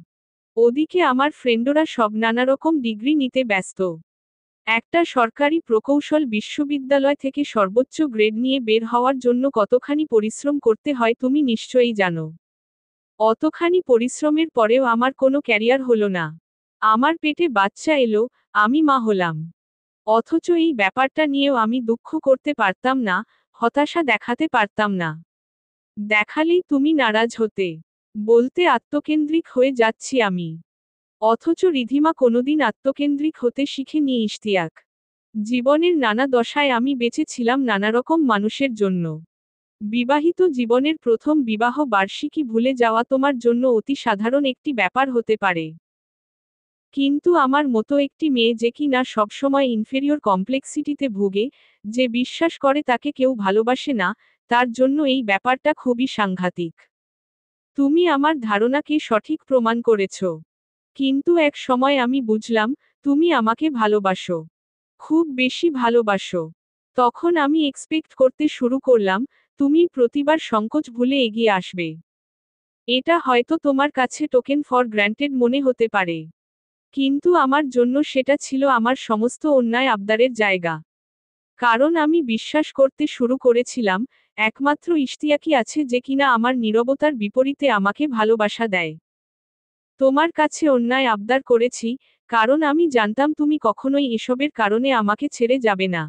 ওদিকে আমার ফ্রেন্ডরা সব নানারকম ডিগ্রি নিতে ব্যস্ত। একটা সরকারি প্রকৌশল বিশ্ববিদ্যালয় থেকে সর্বোচ্চ গ্রেড নিয়ে বের হওয়ার জন্য কতখানি পরিশ্রম করতে হয় তুমি নিশ্চয়ই জানো। অতখানি পরিশ্রমের পরেও আমার কোনো ক্যারিয়ার হলো না। আমার পেটে বাচ্চা এলো, আমি মা হলাম। অথচ এই ব্যাপারটা নিয়েও আমি দুঃখ করতে পারতাম না, হতাশা দেখাতে পারতাম না। দেখালেই তুমি নারাজ হতে। বলতে আত্মকেন্দ্রিক হয়ে যাচ্ছি আমি। অথচ রিধিমা কোনোদিন আত্মকেন্দ্রিক হতে শিখেনি ইশতিয়াক। জীবনের নানা দশায় আমি বেঁচে ছিলাম নানারকম মানুষের জন্য। বিবাহিত জীবনের প্রথম বিবাহ বার্ষিকী ভুলে যাওয়া তোমার জন্য অতি সাধারণ একটি ব্যাপার হতে পারে। কিন্তু আমার মতো একটি মেয়ে যে কি না সবসময় ইনফেরিয়র কমপ্লেক্সিটিতে ভুগে, যে বিশ্বাস করে তাকে কেউ ভালোবাসে না, তার জন্য এই ব্যাপারটা খুবই সাংঘাতিক। তুমি আমার ধারণাকে সঠিক প্রমাণ করেছ। কিন্তু এক সময় আমি বুঝলাম, তুমি আমাকে ভালোবাসো। খুব বেশি ভালোবাসো। তখন আমি এক্সপেক্ট করতে শুরু করলাম, তুমি প্রতিবার সংকোচ ভুলে এগিয়ে আসবে। এটা হয়তো তোমার কাছে টোকেন ফর গ্র্যান্টেড মনে হতে পারে। কিন্তু আমার জন্য সেটা ছিল আমার সমস্ত অন্যায় আবদারের জায়গা। কারণ আমি বিশ্বাস করতে শুরু করেছিলাম, একমাত্র ইশতিয়াকই আছে যে কিনা আমার নীরবতার বিপরীতে আমাকে ভালোবাসা দেয়। তোমার কাছে অন্যায় আবদার করেছি, কারণ আমি জানতাম তুমি কখনোই এসবের কারণে আমাকে ছেড়ে যাবে না।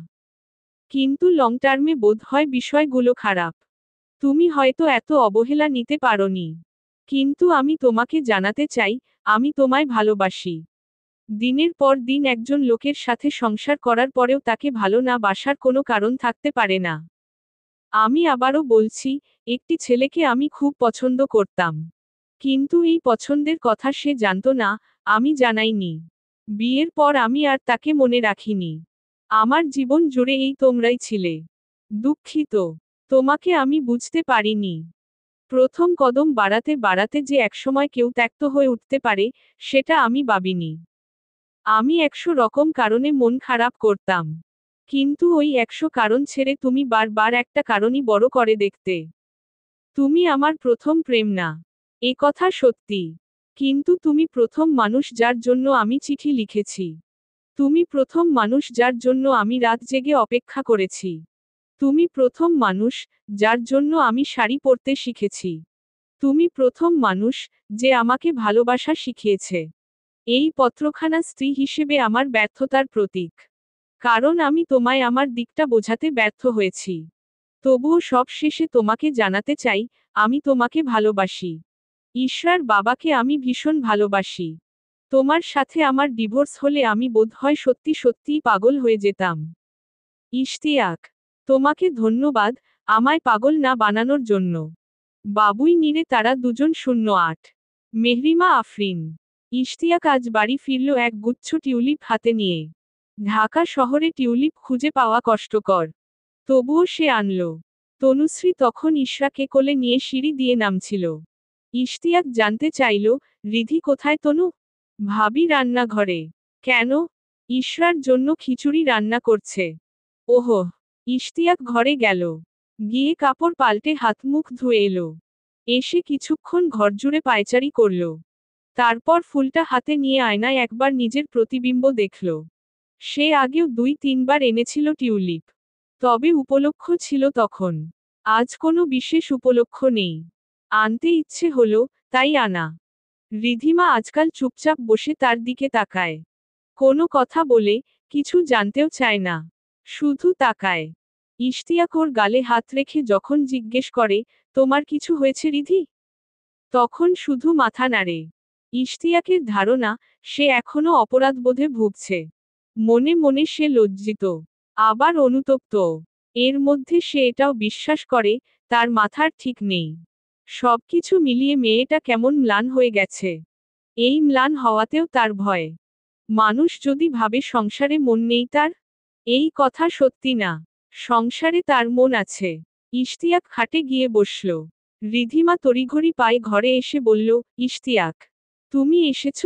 কিন্তু লং টার্মে বোধহয় বিষয়গুলো খারাপ। তুমি হয়তো এত অবহেলা নিতে পারোনি। কিন্তু আমি তোমাকে জানাতে চাই, আমি তোমায় ভালোবাসি। দিনের পর দিন একজন লোকের সাথে সংসার করার পরেও তাকে ভালো না বাসার কোনো কারণ থাকতে পারে না। আমি আবারও বলছি, একটি ছেলেকে আমি খুব পছন্দ করতাম। কিন্তু এই পছন্দের কথা সে জানতো না, আমি জানাইনি। বিয়ের পর আমি আর তাকে মনে রাখিনি। আমার জীবন জুড়ে এই তোমরাই ছিলে। দুঃখিত। তোমাকে আমি বুঝতে পারিনি। প্রথম কদম বাড়াতে বাড়াতে যে একসময় কেউ ত্যক্ত হয়ে উঠতে পারে, সেটা আমি ভাবিনি। আমি 100 রকম কারণে মন খারাপ করতাম। কিন্তু ওই 100 কারণ ছেড়ে তুমি বারবার একটা কারণই বড় করে দেখতে। তুমি আমার প্রথম প্রেম না। এ কথা সত্যি। কিন্তু তুমি প্রথম মানুষ যার জন্য আমি চিঠি লিখেছি। তুমি প্রথম মানুষ যার জন্য আমি রাত জেগে অপেক্ষা করেছি। তুমি প্রথম মানুষ, যার জন্য আমি শাড়ি পরতে শিখেছি। তুমি প্রথম মানুষ, যে আমাকে ভালোবাসা শিখিয়েছে। এই পত্রখানা স্ত্রী হিসেবে আমার ব্যর্থতার প্রতীক। কারণ আমি তোমায় আমার দিকটা বোঝাতে ব্যর্থ হয়েছি। তবুও সব শেষে তোমাকে জানাতে চাই, আমি তোমাকে ভালোবাসি। ঈশ্বর বাবাকে আমি ভীষণ ভালোবাসি। তোমার সাথে আমার ডিভোর্স হলে আমি বোধহয় সত্যি সত্যিই পাগল হয়ে যেতাম। ইশতিয়াক। তোমাকে ধন্যবাদ, আমায় পাগল না বানানোর জন্য। বাবুই নিরে তারা দুজন 08। মেহরিমা আফরিন। ইশতিয়াক আজ বাড়ি ফিরল এক গুচ্ছ টিউলিপ হাতে নিয়ে। ঢাকা শহরে টিউলিপ খুঁজে পাওয়া কষ্টকর। তবুও সে আনল। তনুশ্রী তখন ইশরাকে কোলে নিয়ে সিঁড়ি দিয়ে নামছিল। ইশতিয়াক জানতে চাইল, রিধি কোথায় তনু? ভাবি রান্নাঘরে। কেন? ইশরার জন্য খিচুড়ি রান্না করছে। ওহো। ইশতিয়াক ঘরে গেল। গিয়ে কাপড় পাল্টে হাত মুখ ধুয়ে এলো। এসে কিছুক্ষণ ঘরজুড়ে পায়চারি করল। তারপর ফুলটা হাতে নিয়ে আয়নায় একবার নিজের প্রতিবিম্ব দেখল। সে আগেও 2-3 বার এনেছিল টিউলিপ। তবে উপলক্ষ ছিল তখন। আজ কোনো বিশেষ উপলক্ষ নেই। আনতে ইচ্ছে হলো, তাই আনা। রিধিমা আজকাল চুপচাপ বসে তার দিকে তাকায়। কোনো কথা বলে, কিছু জানতেও চায় না। শুধু তাকায়। ইশতিয়াক ওর গালে হাত রেখে যখন জিজ্ঞেস করে, তোমার কিছু হয়েছে রিধি? তখন শুধু মাথা নাড়ে। ইশতিয়াকের ধারণা, সে এখনো অপরাধবোধে ভুগছে। মনে মনে সে লজ্জিত। আবার অনুতপ্তও। এর মধ্যে সে এটাও বিশ্বাস করে, তার মাথার ঠিক নেই। সবকিছু মিলিয়ে মেয়েটা কেমন ম্লান হয়ে গেছে। এই ম্লান হওয়াতেও তার ভয়। মানুষ যদি ভাবে সংসারে মন নেই তার? এই কথা সত্যি না। সংসারে তার মন আছে। ইশতিয়াক খাটে গিয়ে বসল। রিধিমা তড়িঘড়ি পায়ে ঘরে এসে বলল, ইশতিয়াক। তুমি এসেছ?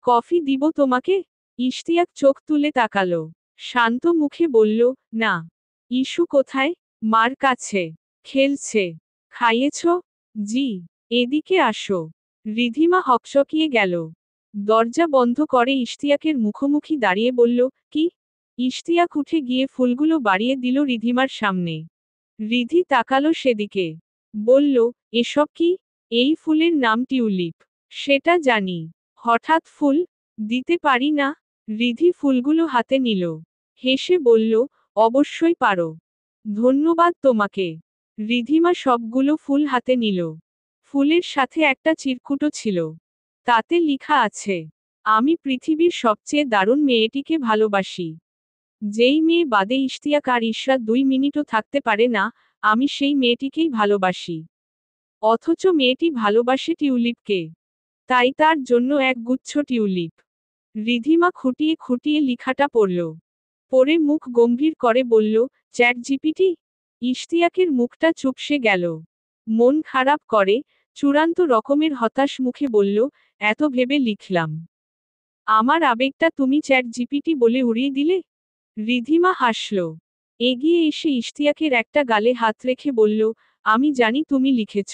কফি দিব তোমাকে? ইশতিয়াক চোখ তুলে তাকালো। শান্ত মুখে বলল, না। ইস্যু কোথায়? মার কাছে। খেলছে। খাইয়েছ? জি। এদিকে আসো। রিধিমা হকচকিয়ে গেল। দরজা বন্ধ করে ইশতিয়াকের মুখোমুখি দাঁড়িয়ে বলল, কি? ইশতিয়াক উঠে গিয়ে ফুলগুলো বাড়িয়ে দিল রিধিমার সামনে। রিধি তাকালো সেদিকে। বলল, এসব কি? এই ফুলের নাম টিউলিপ। সেটা জানি। হঠাৎ ফুল? দিতে পারি না? রিধি ফুলগুলো হাতে নিল। হেসে বলল, অবশ্যই পারো। ধন্যবাদ তোমাকে। রিধিমা সবগুলো ফুল হাতে নিল। ফুলের সাথে একটা চিরকুটও ছিল। তাতে লিখা আছে, আমি পৃথিবীর সবচেয়ে দারুণ মেয়েটিকে ভালোবাসি। যেই মেয়ে বাদে ইশতিয়াক আর ইশরা 2 মিনিটও থাকতে পারে না, আমি সেই মেয়েটিকেই ভালোবাসি। অথচ মেয়েটি ভালোবাসে টিউলিপকে। তাই তার জন্য এক গুচ্ছ টিউলিপ। রিধিমা খুঁটিয়ে খুঁটিয়ে লিখাটা পড়ল। পরে মুখ গম্ভীর করে বলল, চ্যাট জিপিটি? ইশতিয়াকের মুখটা চুপসে গেল। মন খারাপ করে, চূড়ান্ত রকমের হতাশ মুখে বলল, এত ভেবে লিখলাম। আমার আবেগটা তুমি চ্যাট জিপিটি বলে উড়িয়ে দিলে? রিধিমা হাসল। এগিয়ে এসে ইশতিয়াকের একটা গালে হাত রেখে বলল, আমি জানি তুমি লিখেছ।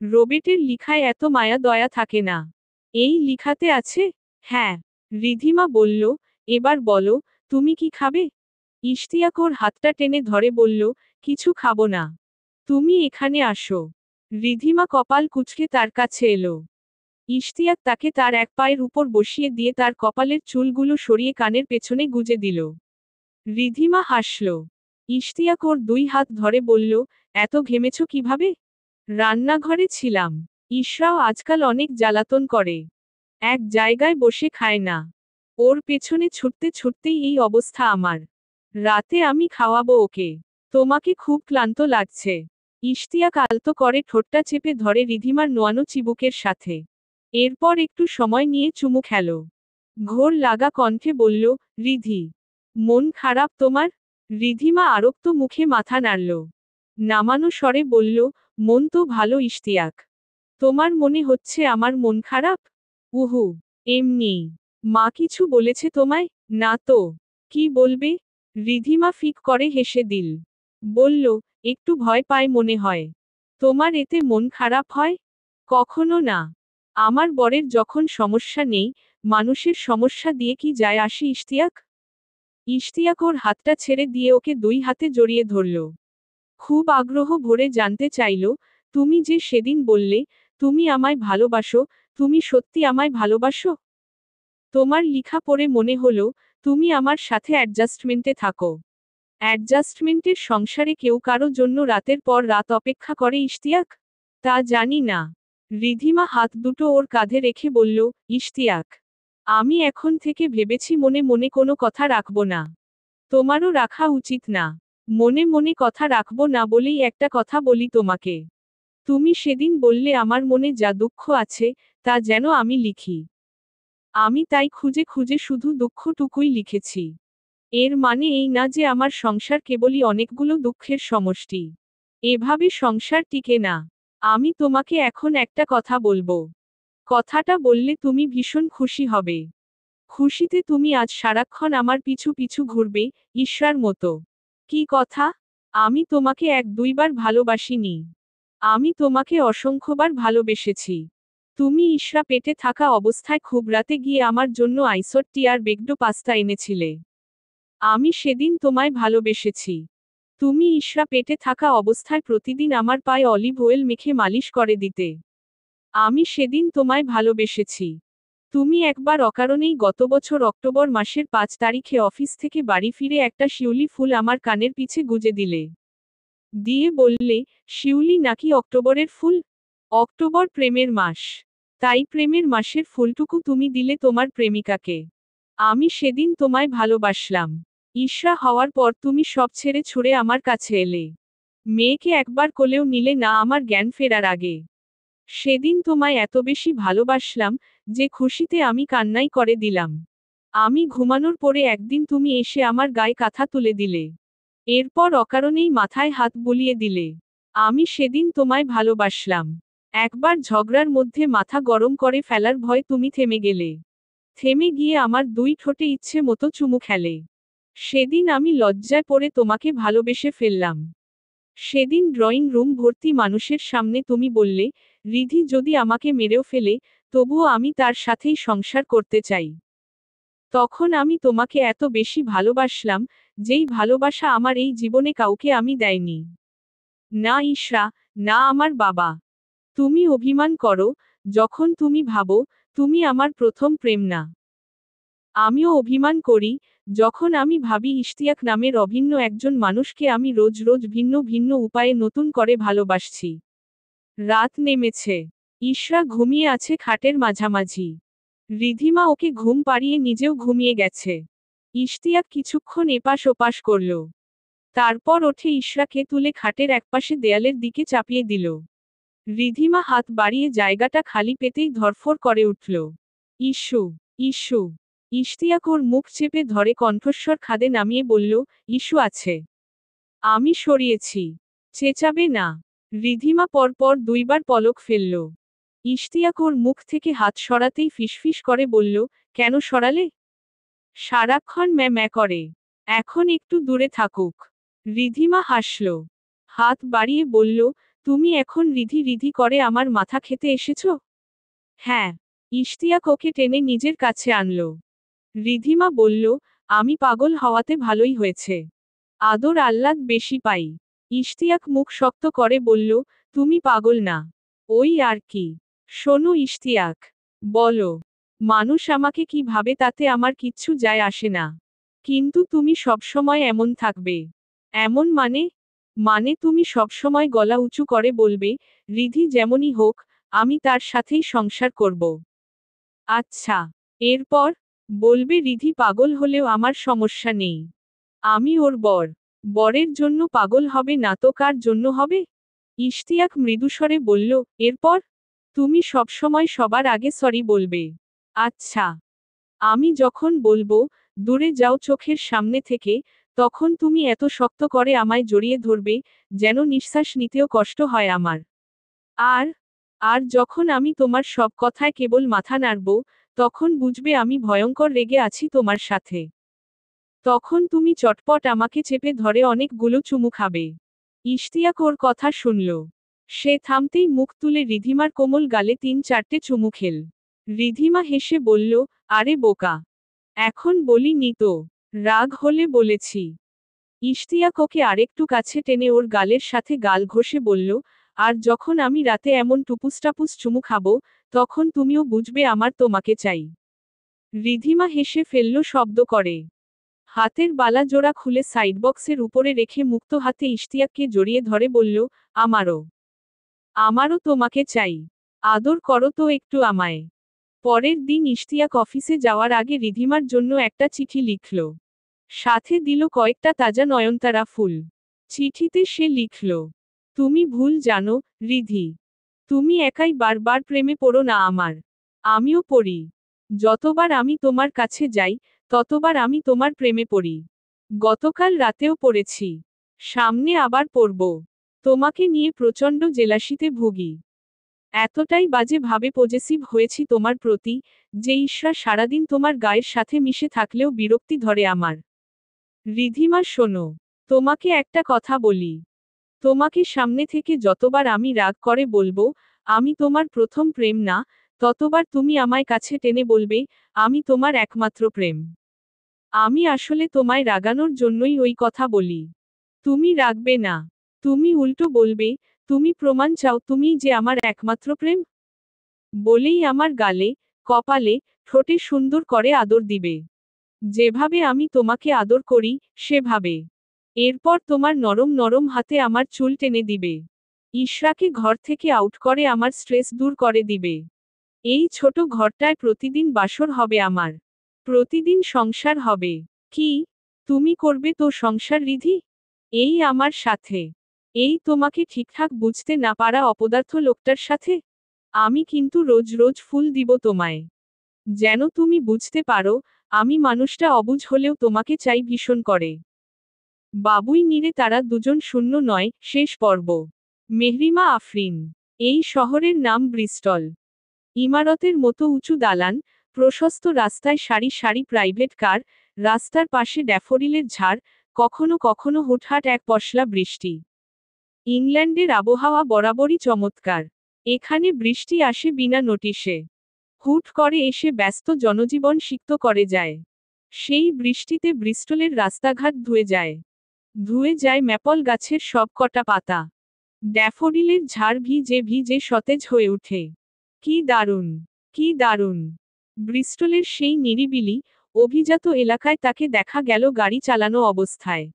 রোবেটের লিখায় এত মায়া দয়া থাকে না। এই লিখাতে আছে? হ্যাঁ। রিধিমা বলল, এবার বলো, তুমি কি খাবে? ইশতিয়াক ওর হাতটা টেনে ধরে বলল, কিছু খাবো না। তুমি এখানে আসো। রিধিমা কপাল কুঁচকে তার কাছে এলো। ইশতিয়াক তাকে তার এক পায়ের উপর বসিয়ে দিয়ে তার কপালের চুলগুলো সরিয়ে কানের পেছনে গুজে দিল। রিধিমা হাসল। ইশতিয়াক ওর দুই হাত ধরে বলল, এত ঘেমেছ কিভাবে? রান্নাঘরে ছিলাম। ইশরাও আজকাল অনেক জ্বালাতন করে। এক জায়গায় বসে খায় না। ওর পেছনে ছুটতে ছুটতেই এই অবস্থা আমার। রাতে আমি খাওয়াবো ওকে। তোমাকে খুব ক্লান্ত লাগছে। ইশতিয়াক আলতো করে ঠোঁটটা চেপে ধরে রিধিমার নোয়ানো চিবুকের সাথে। এরপর একটু সময় নিয়ে চুমু খেল। ঘোর লাগা কণ্ঠে বলল, রিধি, মন খারাপ তোমার? রিধিমা আরক্ত মুখে মাথা নাড়ল। নামানো স্বরে বলল, মন তো ভালো ইশতিয়াক। তোমার মনে হচ্ছে আমার মন খারাপ? উহু, এমনি। মা কিছু বলেছে তোমায়? না তো। কি বলবে? রিধিমা ফিক করে হেসে দিল। বলল, একটু ভয় পায় মনে হয়। তোমার এতে মন খারাপ হয়? কখনো না। আমার বরের যখন সমস্যা নেই, মানুষের সমস্যা দিয়ে কি যায় আসে ইশতিয়াক? ইশতিয়াক ওর হাতটা ছেড়ে দিয়ে ওকে দুই হাতে জড়িয়ে ধরল। খুব আগ্রহ ভরে জানতে চাইল, তুমি যে সেদিন বললে, তুমি আমায় ভালোবাসো, তুমি সত্যি আমায় ভালোবাসো? তোমার লিখা পড়ে মনে হলো, তুমি আমার সাথে অ্যাডজাস্টমেন্টে থাকো। অ্যাডজাস্টমেন্টের সংসারে কেউ কারো জন্য রাতের পর রাত অপেক্ষা করে ইশতিয়াক? তা জানি না। রিধিমা হাত দুটো ওর কাঁধে রেখে বলল, ইশতিয়াক, আমি এখন থেকে ভেবেছি মনে মনে কোনো কথা রাখব না। তোমারও রাখা উচিত না। মনে মনে কথা রাখব না বলেই একটা কথা বলি তোমাকে। তুমি সেদিন বললে আমার মনে যা দুঃখ আছে, তা যেন আমি লিখি। আমি তাই খুঁজে খুঁজে শুধু দুঃখটুকুই লিখেছি। এর মানে এই না যে আমার সংসার কেবলই অনেকগুলো দুঃখের সমষ্টি। এভাবে সংসার টিকে না। আমি তোমাকে এখন একটা কথা বলবো। কথাটা বললে তুমি ভীষণ খুশি হবে। খুশিতে তুমি আজ সারাক্ষণ আমার পিছু পিছু ঘুরবে, ঈর্ষার মতো। কি কথা? আমি তোমাকে এক দুইবার ভালোবাসিনি। আমি তোমাকে অসংখ্যবার ভালোবেসেছি। তুমি ঈর্ষা পেটে থাকা অবস্থায় খুব রাতে গিয়ে আমার জন্য আইসোট্টি আর বেকডো পাস্তা এনেছিলে। আমি সেদিন তোমায় ভালোবেসেছি। তুমি ঈর্ষা পেটে থাকা অবস্থায় প্রতিদিন আমার পায়ে অলিভ অয়েল মেখে মালিশ করে দিতে। আমি সেদিন তোমায় ভালোবেসেছি। তুমি একবার অকারণেই গত বছর অক্টোবর মাসের ৫ তারিখে অফিস থেকে বাড়ি ফিরে একটা শিউলি ফুল আমার কানের পিছে গুজে দিলে। দিয়ে বললে, শিউলি নাকি অক্টোবরের ফুল? অক্টোবর প্রেমের মাস। তাই প্রেমের মাসের ফুলটুকু তুমি দিলে তোমার প্রেমিকাকে। আমি সেদিন তোমায় ভালোবাসলাম। ঈর্ষা হওয়ার পর তুমি সব ছেড়ে ছুড়ে আমার কাছে এলে। মেয়েকে একবার কোলেও নিলে না আমার জ্ঞান ফেরার আগে। সেদিন তোমায় এত বেশি ভালোবাসলাম, যে খুশিতে আমি কান্নাই করে দিলাম। আমি ঘুমানোর পরে একদিন তুমি এসে আমার গায়ে কাঁথা তুলে দিলে। এরপর অকারণেই মাথায় হাত বুলিয়ে দিলে। আমি সেদিন তোমায় ভালোবাসলাম। একবার ঝগড়ার মধ্যে মাথা গরম করে ফেলার ভয় তুমি থেমে গেলে। থেমে গিয়ে আমার দুই ঠোঁটে ইচ্ছে মতো চুমু খেলে। সেদিন আমি লজ্জায় পড়ে তোমাকে ভালোবেসে ফেললাম। সেদিন ড্রয়িং রুম ভর্তি মানুষের সামনে তুমি বললে, রিধি যদি আমাকে মেরেও ফেলে, তবুও আমি তার সাথেই সংসার করতে চাই। তখন আমি তোমাকে এত বেশি ভালোবাসলাম, যেই ভালোবাসা আমার এই জীবনে কাউকে আমি দেয়নি। না ঈশা, না আমার বাবা। তুমি অভিমান করো, যখন তুমি ভাবো, তুমি আমার প্রথম প্রেম না। আমিও অভিমান করি, যখন আমি ভাবি ইশতিয়াক নামের অভিন্ন একজন মানুষকে আমি রোজ রোজ ভিন্ন ভিন্ন উপায়ে নতুন করে ভালোবাসছি। রাত নেমেছে। ইশরা ঘুমিয়ে আছে খাটের মাঝামাঝি। রিধিমা ওকে ঘুম পাড়িয়ে নিজেও ঘুমিয়ে গেছে। ইশতিয়াক কিছুক্ষণ এপাশ ওপাশ করল। তারপর ওঠে ইশরাকে তুলে খাটের একপাশে দেয়ালের দিকে চাপিয়ে দিল। রিধিমা হাত বাড়িয়ে জায়গাটা খালি পেতেই ধরফর করে উঠল। Issue, issue. ইশতিয়াক ওর মুখ চেপে ধরে কণ্ঠস্বর খাদে নামিয়ে বলল, ইস্যু আছে। আমি সরিয়েছি। চেঁচাবে না। রিধিমা পরপর দুইবার পলক ফেলল। ইশতিয়াক ওর মুখ থেকে হাত সরাতেই ফিসফিস করে বলল, কেন সরালে? সারাক্ষণ ম্যা ম্যা করে। এখন একটু দূরে থাকুক। রিধিমা হাসল। হাত বাড়িয়ে বলল, তুমি এখন রিধি রিধি করে আমার মাথা খেতে এসেছ? হ্যাঁ। ইশতিয়াক ওকে টেনে নিজের কাছে আনল। রিধিমা বলল, আমি পাগল হওয়াতে ভালোই হয়েছে। আদর আহ্লাদ বেশি পাই। ইশতিয়াক মুখ শক্ত করে বলল, তুমি পাগল না। ওই আর কি। শোনো ইশতিয়াক, বলো, মানুষ আমাকে কি ভাবে তাতে আমার কিচ্ছু যায় আসে না। কিন্তু তুমি সবসময় এমন থাকবে। এমন মানে তুমি সবসময় গলা উঁচু করে বলবে, রিধি যেমনই হোক, আমি তার সাথেই সংসার করব। আচ্ছা। এরপর বলবে রিধি পাগল হলেও আমার সমস্যা নেই। আমি ওর বর। বরের জন্য পাগল হবে না তো কার জন্য হবে? ইশতিয়াক মৃদুস্বরে বলল, এরপর তুমি সবসময় সবার আগে সরি বলবে। আচ্ছা। আমি যখন বলবো, দূরে যাও চোখের সামনে থেকে, তখন তুমি এত শক্ত করে আমায় জড়িয়ে ধরবে, যেন নিঃশ্বাস নিতেও কষ্ট হয় আমার। আর আর যখন আমি তোমার সব কথায় কেবল মাথা নাড়ব, তখন বুঝবে আমি ভয়ঙ্কর রেগে আছি তোমার সাথে। তখন তুমি চটপট আমাকে চেপে ধরে অনেকগুলো চুমু খাবে। ইশতিয়াক ওর কথা শুনল। সে থামতেই মুখ তুলে রিধিমার কোমল গালে 3-4টে চুমু খেল। রিধিমা হেসে বলল, আরে বোকা, এখন বলিনি তো। রাগ হলে বলেছি। ইশতিয়াক ওকে আরেকটু কাছে টেনে ওর গালের সাথে গাল ঘষে বলল, আর যখন আমি রাতে এমন টুপুস-টাপুস চুমু খাবো, তখন তুমিও বুঝবে আমার তোমাকে চাই। রিধিমা হেসে ফেলল শব্দ করে। হাতের বালা জোড়া খুলে সাইডবক্সের উপরে রেখে মুক্ত হাতে ইশতিয়াককে জড়িয়ে ধরে বলল, আমারও তোমাকে চাই। আদর করো তো একটু আমায়। পরের দিন ইশতিয়াক অফিসে যাওয়ার আগে রিধিমার জন্য একটা চিঠি লিখল। সাথে দিল কয়েকটা তাজা নয়নতারা ফুল। চিঠিতে সে লিখল, তুমি ভুল জানো, রিধি। তুমি একাই বারবার প্রেমে পড়ো না আমার। আমিও পড়ি। যতবার আমি তোমার কাছে যাই, ততবার আমি তোমার প্রেমে পড়ি। গতকাল রাতেও পড়েছি। সামনে আবার পড়ব। তোমাকে নিয়ে প্রচণ্ড জেলাসিতে ভুগি। এতটাই বাজে ভাবে পজেসিভ হয়েছি তোমার প্রতি, যে ঈশ্বর সারাদিন তোমার গায়ের সাথে মিশে থাকলেও বিরক্তি ধরে আমার। রিধিমা শোনো, তোমাকে একটা কথা বলি। তোমাকে সামনে থেকে যতবার আমি রাগ করে বলবো, আমি তোমার প্রথম প্রেম না, ততবার তুমি আমায় কাছে টেনে বলবে, আমি তোমার একমাত্র প্রেম। আমি আসলে তোমায় রাগানোর জন্যই ওই কথা বলি। তুমি রাগবে না। তুমি উল্টো বলবে, তুমি প্রমাণ চাও তুমিই যে আমার একমাত্র প্রেম। বলেই আমার গালে, কপালে, ঠোঁটে সুন্দর করে আদর দিবে। যেভাবে আমি তোমাকে আদর করি, সেভাবে। এরপর তোমার নরম নরম হাতে আমার চুল টেনে দিবে। ইশরাকে ঘর থেকে আউট করে আমার স্ট্রেস দূর করে দিবে। এই ছোট ঘরটায় প্রতিদিন বাসর হবে আমার। প্রতিদিন সংসার হবে। কি? তুমি করবে তো সংসার রিধি? এই আমার সাথে? এই তোমাকে ঠিকঠাক বুঝতে না পারা অপদার্থ লোকটার সাথে? আমি কিন্তু রোজ রোজ ফুল দিব তোমায়। যেন তুমি বুঝতে পারো, আমি মানুষটা অবুঝ হলেও তোমাকে চাই ভীষণ করে। বাবুই নিরে তারা দুজন 09 শেষ পর্ব। মেহরিমা আফরিন। এই শহরের নাম ব্রিস্টল। ইমারতের মতো উঁচু দালান, প্রশস্ত রাস্তায় সারি সারি প্রাইভেট কার, রাস্তার পাশে ড্যাফোডিলের ঝাড়, কখনো কখনো হুটহাট এক পশলা বৃষ্টি। ইংল্যান্ডের আবহাওয়া বরাবরই চমৎকার। এখানে বৃষ্টি আসে বিনা নোটিশে। হুট করে এসে ব্যস্ত জনজীবন সিক্ত করে যায়। সেই বৃষ্টিতে ব্রিস্টলের রাস্তাঘাট ধুয়ে যায়। ধুয়ে যায় ম্যাপল গাছের সব কটা পাতা। ড্যাফোডিলের ঝাড় ভিজে ভিজে সতেজ হয়ে ওঠে। কি দারুণ! কি দারুণ! ব্রিস্টলের সেই নিরিবিলি, অভিজাত এলাকায় তাকে দেখা গেল গাড়ি চালানো অবস্থায়।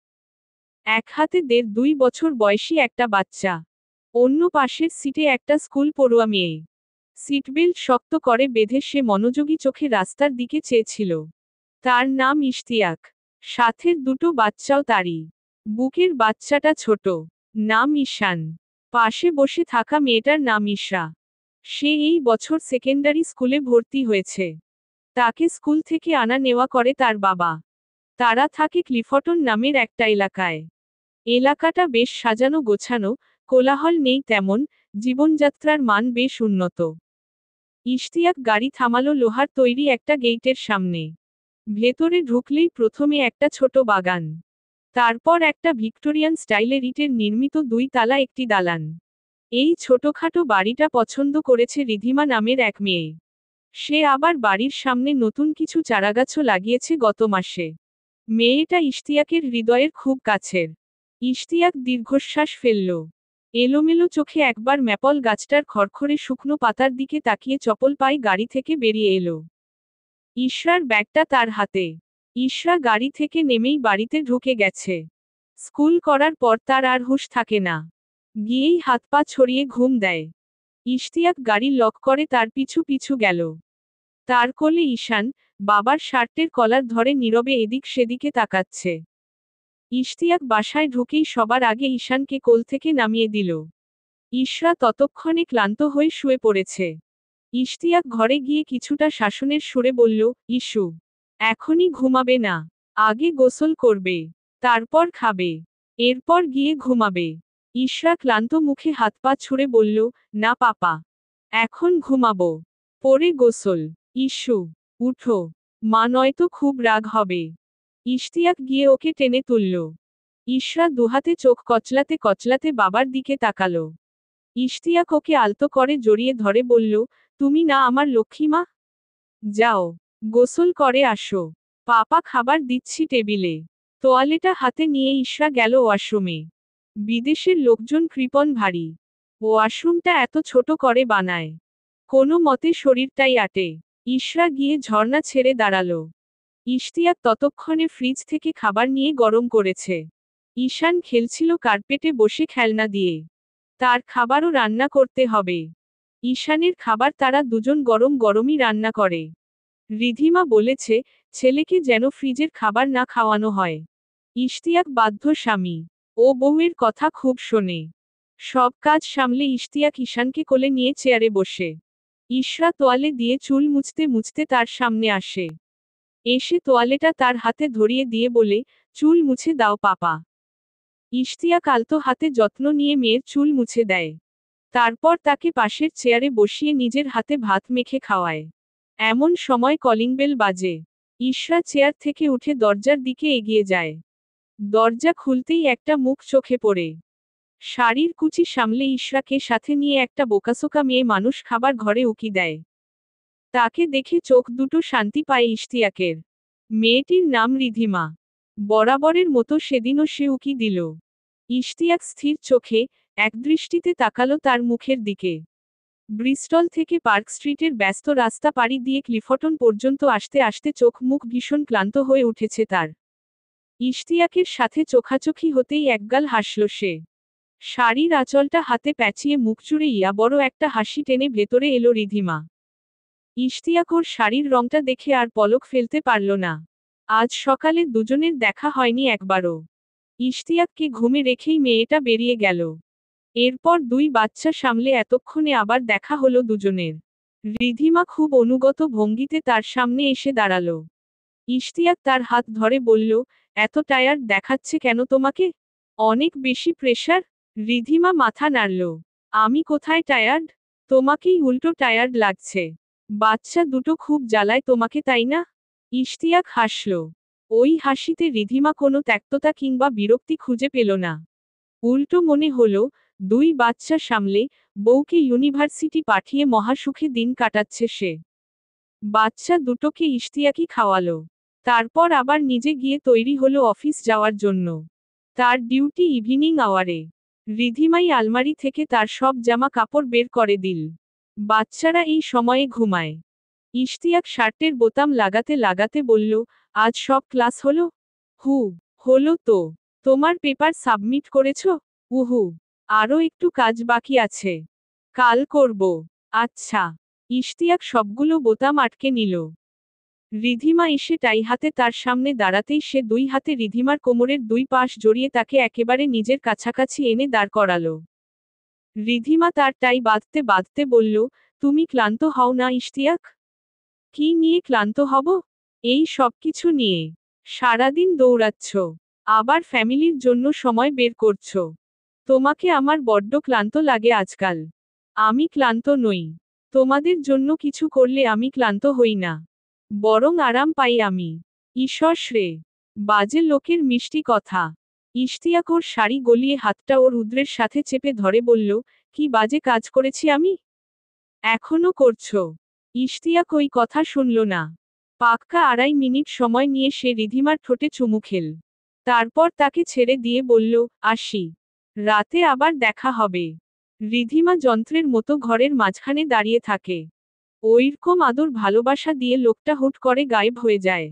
এক হাতে 1.5-2 বছর বয়সী একটা বাচ্চা। অন্য পাশের সিটে একটা স্কুল পড়ুয়া মেয়ে। সিটবেল্ট শক্ত করে বেঁধে সে মনোযোগী চোখে রাস্তার দিকে চেয়েছিল। তার নাম ইশতিয়াক। সাথের দুটো বাচ্চাও তারই। বুকের বাচ্চাটা ছোট। নাম ঈশান। পাশে বসে থাকা মেয়েটার নাম ইশরা। সে এই বছর সেকেন্ডারি স্কুলে ভর্তি হয়েছে। তাকে স্কুল থেকে আনা নেওয়া করে তার বাবা। তারা থাকে ক্লিফটন নামের একটা এলাকায়। এলাকাটা বেশ সাজানো গোছানো, কোলাহল নেই তেমন, জীবনযাত্রার মান বেশ উন্নত। ইশতিয়াক গাড়ি থামালো লোহার তৈরি একটা গেইটের সামনে। ভেতরে ঢুকলেই প্রথমে একটা ছোট বাগান। তারপর একটা ভিক্টোরিয়ান স্টাইলের ইটের নির্মিত 2 তালা একটি দালান। এই ছোটখাটো বাড়িটা পছন্দ করেছে রিধিমা নামের এক মেয়ে। সে আবার বাড়ির সামনে নতুন কিছু চারাগাছও লাগিয়েছে গত মাসে। মেয়েটা ইশতিয়াকের হৃদয়ের খুব কাছের। ইশতিয়াক দীর্ঘশ্বাস ফেলল। এলোমেলো চোখে একবার ম্যাপল গাছটার খড়খড়ে শুকনো পাতার দিকে তাকিয়ে চপল পায়ে গাড়ি থেকে বেরিয়ে এলো। ইশরার ব্যাগটা তার হাতে। ইশরা গাড়ি থেকে নেমেই বাড়িতে ঢুকে গেছে। স্কুল করার পর তার আর হুঁশ থাকে না। গিয়েই হাত পা ছড়িয়ে ঘুম দেয়। ইশতিয়াক গাড়ি লক করে তার পিছু পিছু গেল। তার কোলে ঈশান, বাবার শার্টের কলার ধরে নীরবে এদিক সেদিকে তাকাচ্ছে। ইশতিয়াক বাসায় ঢুকেই সবার আগে ঈশানকে কোল থেকে নামিয়ে দিল। ইশরা ততক্ষণে ক্লান্ত হয়ে শুয়ে পড়েছে। ইশতিয়াক ঘরে গিয়ে কিছুটা শাসনের সুরে বলল, ইস্যু, এখনই ঘুমাবে না। আগে গোসল করবে, তারপর খাবে, এরপর গিয়ে ঘুমাবে। ইশরা ক্লান্ত মুখে হাত পা ছুঁড়ে বলল, না পাপা, এখন ঘুমাবো, পরে গোসল। ইস্যু, উঠো, মা নয়তো খুব রাগ হবে। ইশতিয়াক গিয়ে ওকে টেনে তুলল। ইশরা দুহাতে চোখ কচলাতে কচলাতে বাবার দিকে তাকালো। ইশতিয়াক ওকে আলতো করে জড়িয়ে ধরে বলল, তুমি না আমার লক্ষ্মী মা? যাও, গোসল করে আসো, পাপা খাবার দিচ্ছি টেবিলে। তোয়ালেটা হাতে নিয়ে ইশরা গেল ওয়াশরুমে। বিদেশের লোকজন কৃপণ ভারী। ওয়াশরুমটা এত ছোট করে বানায়, কোনো মতে শরীরটাই আটে। ইশরা গিয়ে ঝর্ণা ছেড়ে দাঁড়ালো। ইশতিয়াক ততক্ষণে ফ্রিজ থেকে খাবার নিয়ে গরম করেছে। ঈশান খেলছিল কার্পেটে বসে খেলনা দিয়ে। তার খাবারও রান্না করতে হবে। ঈশানের খাবার তারা দুজন গরম গরমই রান্না করে। রিধিমা বলেছে, ছেলেকে যেন ফ্রিজের খাবার না খাওয়ানো হয়। ইশতিয়াক বাধ্য স্বামী। ও বউয়ের কথা খুব শোনে। সব কাজ সামলে ইশতিয়াক ঈশানকে কোলে নিয়ে চেয়ারে বসে। ইশরা তোয়ালে দিয়ে চুল মুছতে মুছতে তার সামনে আসে। এসে তোয়ালেটা তার হাতে ধরিয়ে দিয়ে বলে, চুল মুছে দাও পাপা। ইশতিয়াক আলতো হাতে যত্ন নিয়ে মেয়ের চুল মুছে দেয়। তারপর তাকে পাশের চেয়ারে বসিয়ে নিজের হাতে ভাত মেখে খাওয়ায়। এমন সময় কলিং বেল বাজে। ইশরা চেয়ার থেকে উঠে দরজার দিকে এগিয়ে যায়। দরজা খুলতেই একটা মুখ চোখে পড়ে। শাড়ির কুচি সামলে ইশরাকে সাথে নিয়ে একটা বোকাসোকা মেয়ে মানুষ খাবার ঘরে উকি দেয়। তাকে দেখে চোখ দুটো শান্তি পায় ইশতিয়াকের। মেয়েটির নাম রিধিমা। বরাবরের মতো সেদিনও সে উকি দিল। ইশতিয়াক স্থির চোখে একদৃষ্টিতে তাকালো তার মুখের দিকে। ব্রিস্টল থেকে পার্ক স্ট্রিটের ব্যস্ত রাস্তা পাড়ি দিয়ে ক্লিফটন পর্যন্ত আসতে আসতে চোখ মুখ ভীষণ ক্লান্ত হয়ে উঠেছে তার। ইশতিয়াকের সাথে চোখাচোখি হতেই একগাল হাসল সে। শাড়ির আঁচলটা হাতে প্যাঁচিয়ে মুখ চুড়ে বড় একটা হাসি টেনে ভেতরে এলো রিধিমা। ইশতিয়াক ওর শাড়ির রংটা দেখে আর পলক ফেলতে পারল না। আজ সকালে দুজনের দেখা হয়নি একবারও। ইশতিয়াককে ঘুমে রেখেই মেয়েটা বেরিয়ে গেল। এরপর দুই বাচ্চা সামলে এতক্ষণে আবার দেখা হলো দুজনের। রিধিমা খুব অনুগত ভঙ্গিতে তার সামনে এসে দাঁড়ালো। ইশতিয়াক তার হাত ধরে বলল, এত টায়ার্ড দেখাচ্ছে কেন তোমাকে? অনেক বেশি প্রেশার? রিধিমা মাথা নাড়ল। আমি কোথায় টায়ার্ড? তোমাকেই উল্টো টায়ার্ড লাগছে। বাচ্চা দুটো খুব জ্বালায় তোমাকে তাই না? ইশতিয়াক হাসল। ওই হাসিতে রিধিমা কোনো ত্যক্ততা কিংবা বিরক্তি খুঁজে পেল না। উল্টো মনে হলো, দুই বাচ্চা সামলে, বউকে ইউনিভার্সিটি পাঠিয়ে মহাসুখে দিন কাটাচ্ছে সে। বাচ্চা দুটোকে ইশতিয়াকই খাওয়ালো। তারপর আবার নিজে গিয়ে তৈরি হলো অফিস যাওয়ার জন্য। তার ডিউটি ইভিনিং আওয়ারে। রিধিমাই আলমারি থেকে তার সব জামা কাপড় বের করে দিল। বাচ্চারা এই সময়ে ঘুমায়। ইশতিয়াক শার্টের বোতাম লাগাতে লাগাতে বলল, আজ সব ক্লাস হলো? হলো তো। তোমার পেপার সাবমিট করেছো? উহু, আরও একটু কাজ বাকি আছে। কাল করব। আচ্ছা। ইশতিয়াক সবগুলো বোতাম আটকে নিল। রিধিমা এসে টাই হাতে তার সামনে দাঁড়াতেই সে দুই হাতে রিধিমার কোমরের দুই পাশ জড়িয়ে তাকে একেবারে নিজের কাছাকাছি এনে দাঁড় করালো। রিধিমা তার টাই বাঁধতে বাঁধতে বলল, তুমি ক্লান্ত হও না ইশতিয়াক? কি নিয়ে ক্লান্ত হব? এই সব কিছু নিয়ে। সারাদিন দৌড়াচ্ছ, আবার ফ্যামিলির জন্য সময় বের করছো। তোমাকে আমার বড্ড ক্লান্ত লাগে আজকাল। আমি ক্লান্ত নই। তোমাদের জন্য কিছু করলে আমি ক্লান্ত হই না, বরং আরাম পাই আমি। ঈশ্বর রে, বাজে লোকের মিষ্টি কথা। ইশতিয়াক ওর শাড়ি গলিয়ে হাতটা ওর উদ্রের সাথে চেপে ধরে বলল, কি বাজে কাজ করেছি আমি? এখনো করছো? ইশতিয়াক ওই কথা শুনল না। পাক্কা 2.5 মিনিট সময় নিয়ে সে রিধিমার ঠোঁটে চুমু খেল। তারপর তাকে ছেড়ে দিয়ে বলল, আসি। রাতে আবার দেখা হবে। রিধিমা যন্ত্রের মতো ঘরের মাঝখানে দাঁড়িয়ে থাকে। ওইরকম আদর ভালোবাসা দিয়ে লোকটা হুট করে গায়েব হয়ে যায়।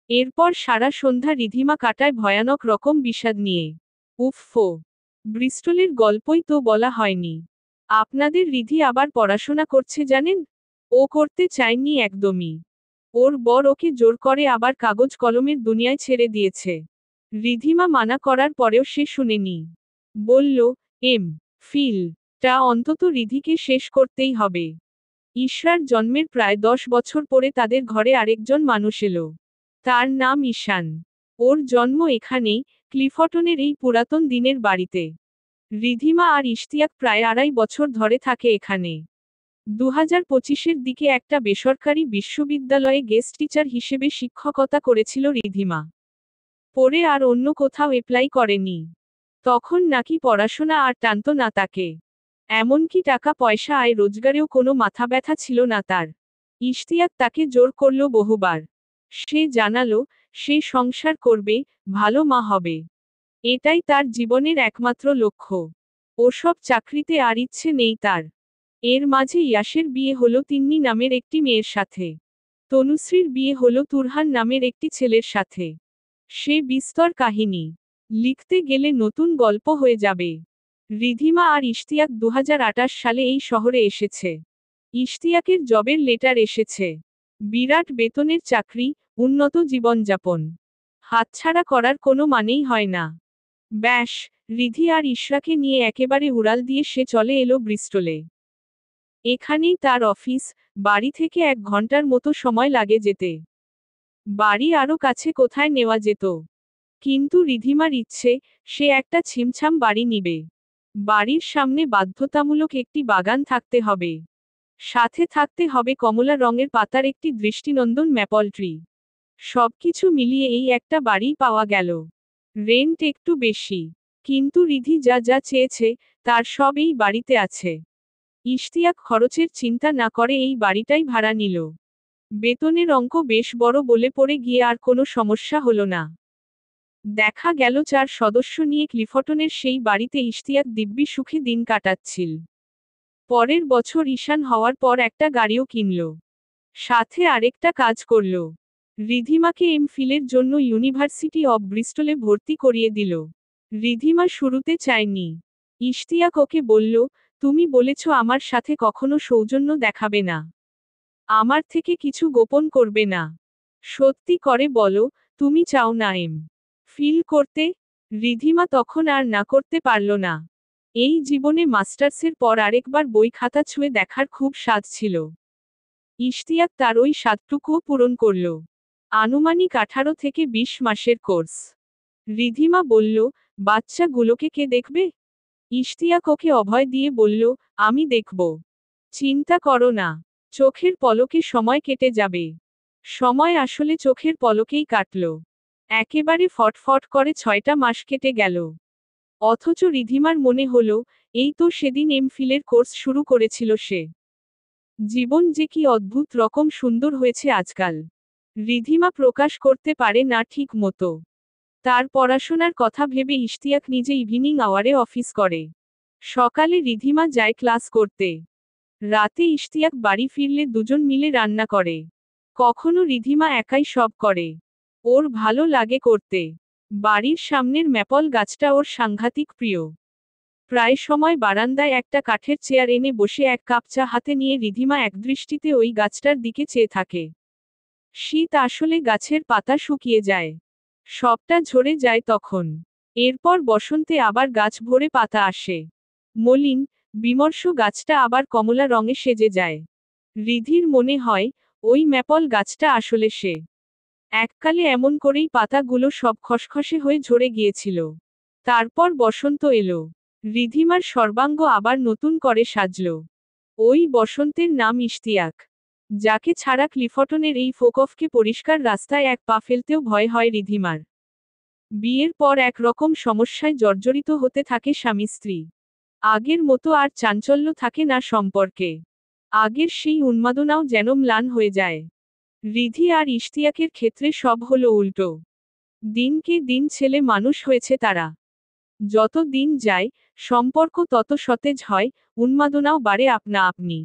এরপর সারা সন্ধ্যা রিধিমা কাটায় ভয়ানক রকম বিষাদ নিয়ে। উফফো! ব্রিস্টলের গল্পই তো বলা হয়নি। আপনাদের রিধি আবার পড়াশোনা করছে জানেন? ও করতে চায়নি একদমই। ওর বর ওকে জোর করে আবার কাগজ কলমের দুনিয়ায় ছেড়ে দিয়েছে। রিধিমা মানা করার পরেও সে শুনেনি। বলল, ফিল টা অন্তত রিধিকে শেষ করতেই হবে। ইশরার জন্মের প্রায় 10 বছর পরে তাদের ঘরে আরেকজন মানুষ এলো। তার নাম ঈশান। ওর জন্ম এখানেই, ক্লিফটনের এই পুরাতন দিনের বাড়িতে। রিধিমা আর ইশতিয়াক প্রায় 2.5 বছর ধরে থাকে এখানে। 2025-এর দিকে একটা বেসরকারি বিশ্ববিদ্যালয়ে গেস্ট টিচার হিসেবে শিক্ষকতা করেছিল রিধিমা। পরে আর অন্য কোথাও অ্যাপ্লাই করেনি। তখন নাকি পড়াশোনা আর টানত না তাকে। এমনকি টাকা পয়সা আয় রোজগারেও কোনো মাথা ব্যথা ছিল না তার। ইশতিয়াক তাকে জোর করল বহুবার। সে জানালো, সে সংসার করবে, ভালো মা হবে। এটাই তার জীবনের একমাত্র লক্ষ্য। ওসব চাকরিতে আর ইচ্ছে নেই তার। এর মাঝে ইয়াসের বিয়ে হলো তিন্নি নামের একটি মেয়ের সাথে। তনুশ্রীর বিয়ে হলো তুরহান নামের একটি ছেলের সাথে। সে বিস্তর কাহিনী। লিখতে গেলে নতুন গল্প হয়ে যাবে। রিধিমা আর ইশতিয়াক 2028 সালে এই শহরে এসেছে। ইশতিয়াকের জবের লেটার এসেছে। বিরাট বেতনের চাকরি, উন্নত জীবনযাপন। হাতছাড়া করার কোনো মানেই হয় না। ব্যাস, রিধি আর ইশরাকে নিয়ে একেবারে উড়াল দিয়ে সে চলে এলো ব্রিস্টলে। এখানেই তার অফিস, বাড়ি থেকে 1 ঘন্টার মতো সময় লাগে যেতে। বাড়ি আরও কাছে কোথায় নেওয়া যেত। কিন্তু রিধিমার ইচ্ছে, সে একটা ছিমছাম বাড়ি নিবে। বাড়ির সামনে বাধ্যতামূলক একটি বাগান থাকতে হবে। সাথে থাকতে হবে কমলা রঙের পাতার একটি দৃষ্টিনন্দন ম্যাপল ট্রি। সবকিছু মিলিয়ে এই একটা বাড়ি পাওয়া গেল। রেন্ট একটু বেশি, কিন্তু রিধি যা যা চেয়েছে, তার সব এই বাড়িতে আছে। ইশতিয়াক খরচের চিন্তা না করে এই বাড়িটাই ভাড়া নিল। বেতনের অঙ্ক বেশ বড় বলে পড়ে গিয়ে আর কোনো সমস্যা হলো না। দেখা গেল 4 সদস্য নিয়ে ক্লিফটনের সেই বাড়িতে ইশতিয়াক দিব্যি সুখে দিন কাটাচ্ছিল। পরের বছর ঈশান হওয়ার পর একটা গাড়িও কিনল। সাথে আরেকটা কাজ করল। রিধিমাকে এমফিলের জন্য ইউনিভার্সিটি অব ব্রিস্টলে ভর্তি করিয়ে দিল। রিধিমা শুরুতে চায়নি। ইশতিয়াক ওকে বলল, তুমি বলেছ আমার সাথে কখনো সৌজন্য দেখাবে না। আমার থেকে কিছু গোপন করবে না। সত্যি করে বলো, তুমি চাও না ফিল করতে? রিধিমা তখন আর না করতে পারল না। এই জীবনে মাস্টার্সের পর আরেকবার বই খাতা ছুঁয়ে দেখার খুব স্বাদ ছিল। ইশতিয়াক তার ওই স্বাদটুকুও পূরণ করল। আনুমানিক 18 থেকে 20 মাসের কোর্স। রিধিমা বলল, বাচ্চাগুলোকে কে দেখবে? ইশতিয়াক ওকে অভয় দিয়ে বলল, আমি দেখব। চিন্তা করো না। চোখের পলকে সময় কেটে যাবে। সময় আসলে চোখের পলকেই কাটল। একেবারে ফটফট করে 6টা মাস কেটে গেল। অথচ রিধিমার মনে হলো, এই তো সেদিন এমফিলের কোর্স শুরু করেছিল সে। জীবন যে কি অদ্ভুত রকম সুন্দর হয়েছে আজকাল। রিধিমা প্রকাশ করতে পারে না ঠিক মতো। তার পড়াশোনার কথা ভেবে ইশতিয়াক নিজে ইভিনিং আওয়ারে অফিস করে। সকালে রিধিমা যায় ক্লাস করতে। রাতে ইশতিয়াক বাড়ি ফিরলে দুজন মিলে রান্না করে। কখনো রিধিমা একাই সব করে। ওর ভালো লাগে করতে। বাড়ির সামনের ম্যাপল গাছটা ওর সাংঘাতিক প্রিয়। প্রায় সময় বারান্দায় একটা কাঠের চেয়ার এনে বসে 1 কাপ চা হাতে নিয়ে রিধিমা একদৃষ্টিতে ওই গাছটার দিকে চেয়ে থাকে। শীত আসলে গাছের পাতা শুকিয়ে যায়। সবটা ঝরে যায় তখন। এরপর বসন্তে আবার গাছ ভরে পাতা আসে। মলিন, বিমর্ষ গাছটা আবার কমলা রঙে সেজে যায়। রিধির মনে হয়, ওই ম্যাপল গাছটা আসলে সে। এককালে এমন করেই পাতাগুলো সব খসখসে হয়ে ঝরে গিয়েছিল। তারপর বসন্ত এলো। রিধিমার সর্বাঙ্গ আবার নতুন করে সাজল। ওই বসন্তের নাম ইশতিয়াক। যাকে ছাড়া ক্লিফটনের এই ফোকফকে পরিষ্কার রাস্তায় 1 পা ফেলতেও ভয় হয় রিধিমার। বিয়ের পর একরকম সমস্যায় জর্জরিত হতে থাকে স্বামী স্ত্রী। আগের মতো আর চাঞ্চল্য থাকে না সম্পর্কে। আগের সেই উন্মাদনাও যেন ম্লান হয়ে যায়। রিধি আর ইশতিয়াকের ক্ষেত্রে সব হলো উল্টো। দিনকে দিন ছেলে মানুষ হয়েছে তারা। যত দিন যায়, সম্পর্ক তত সতেজ হয়, উন্মাদনাও বাড়ে আপনা আপনি।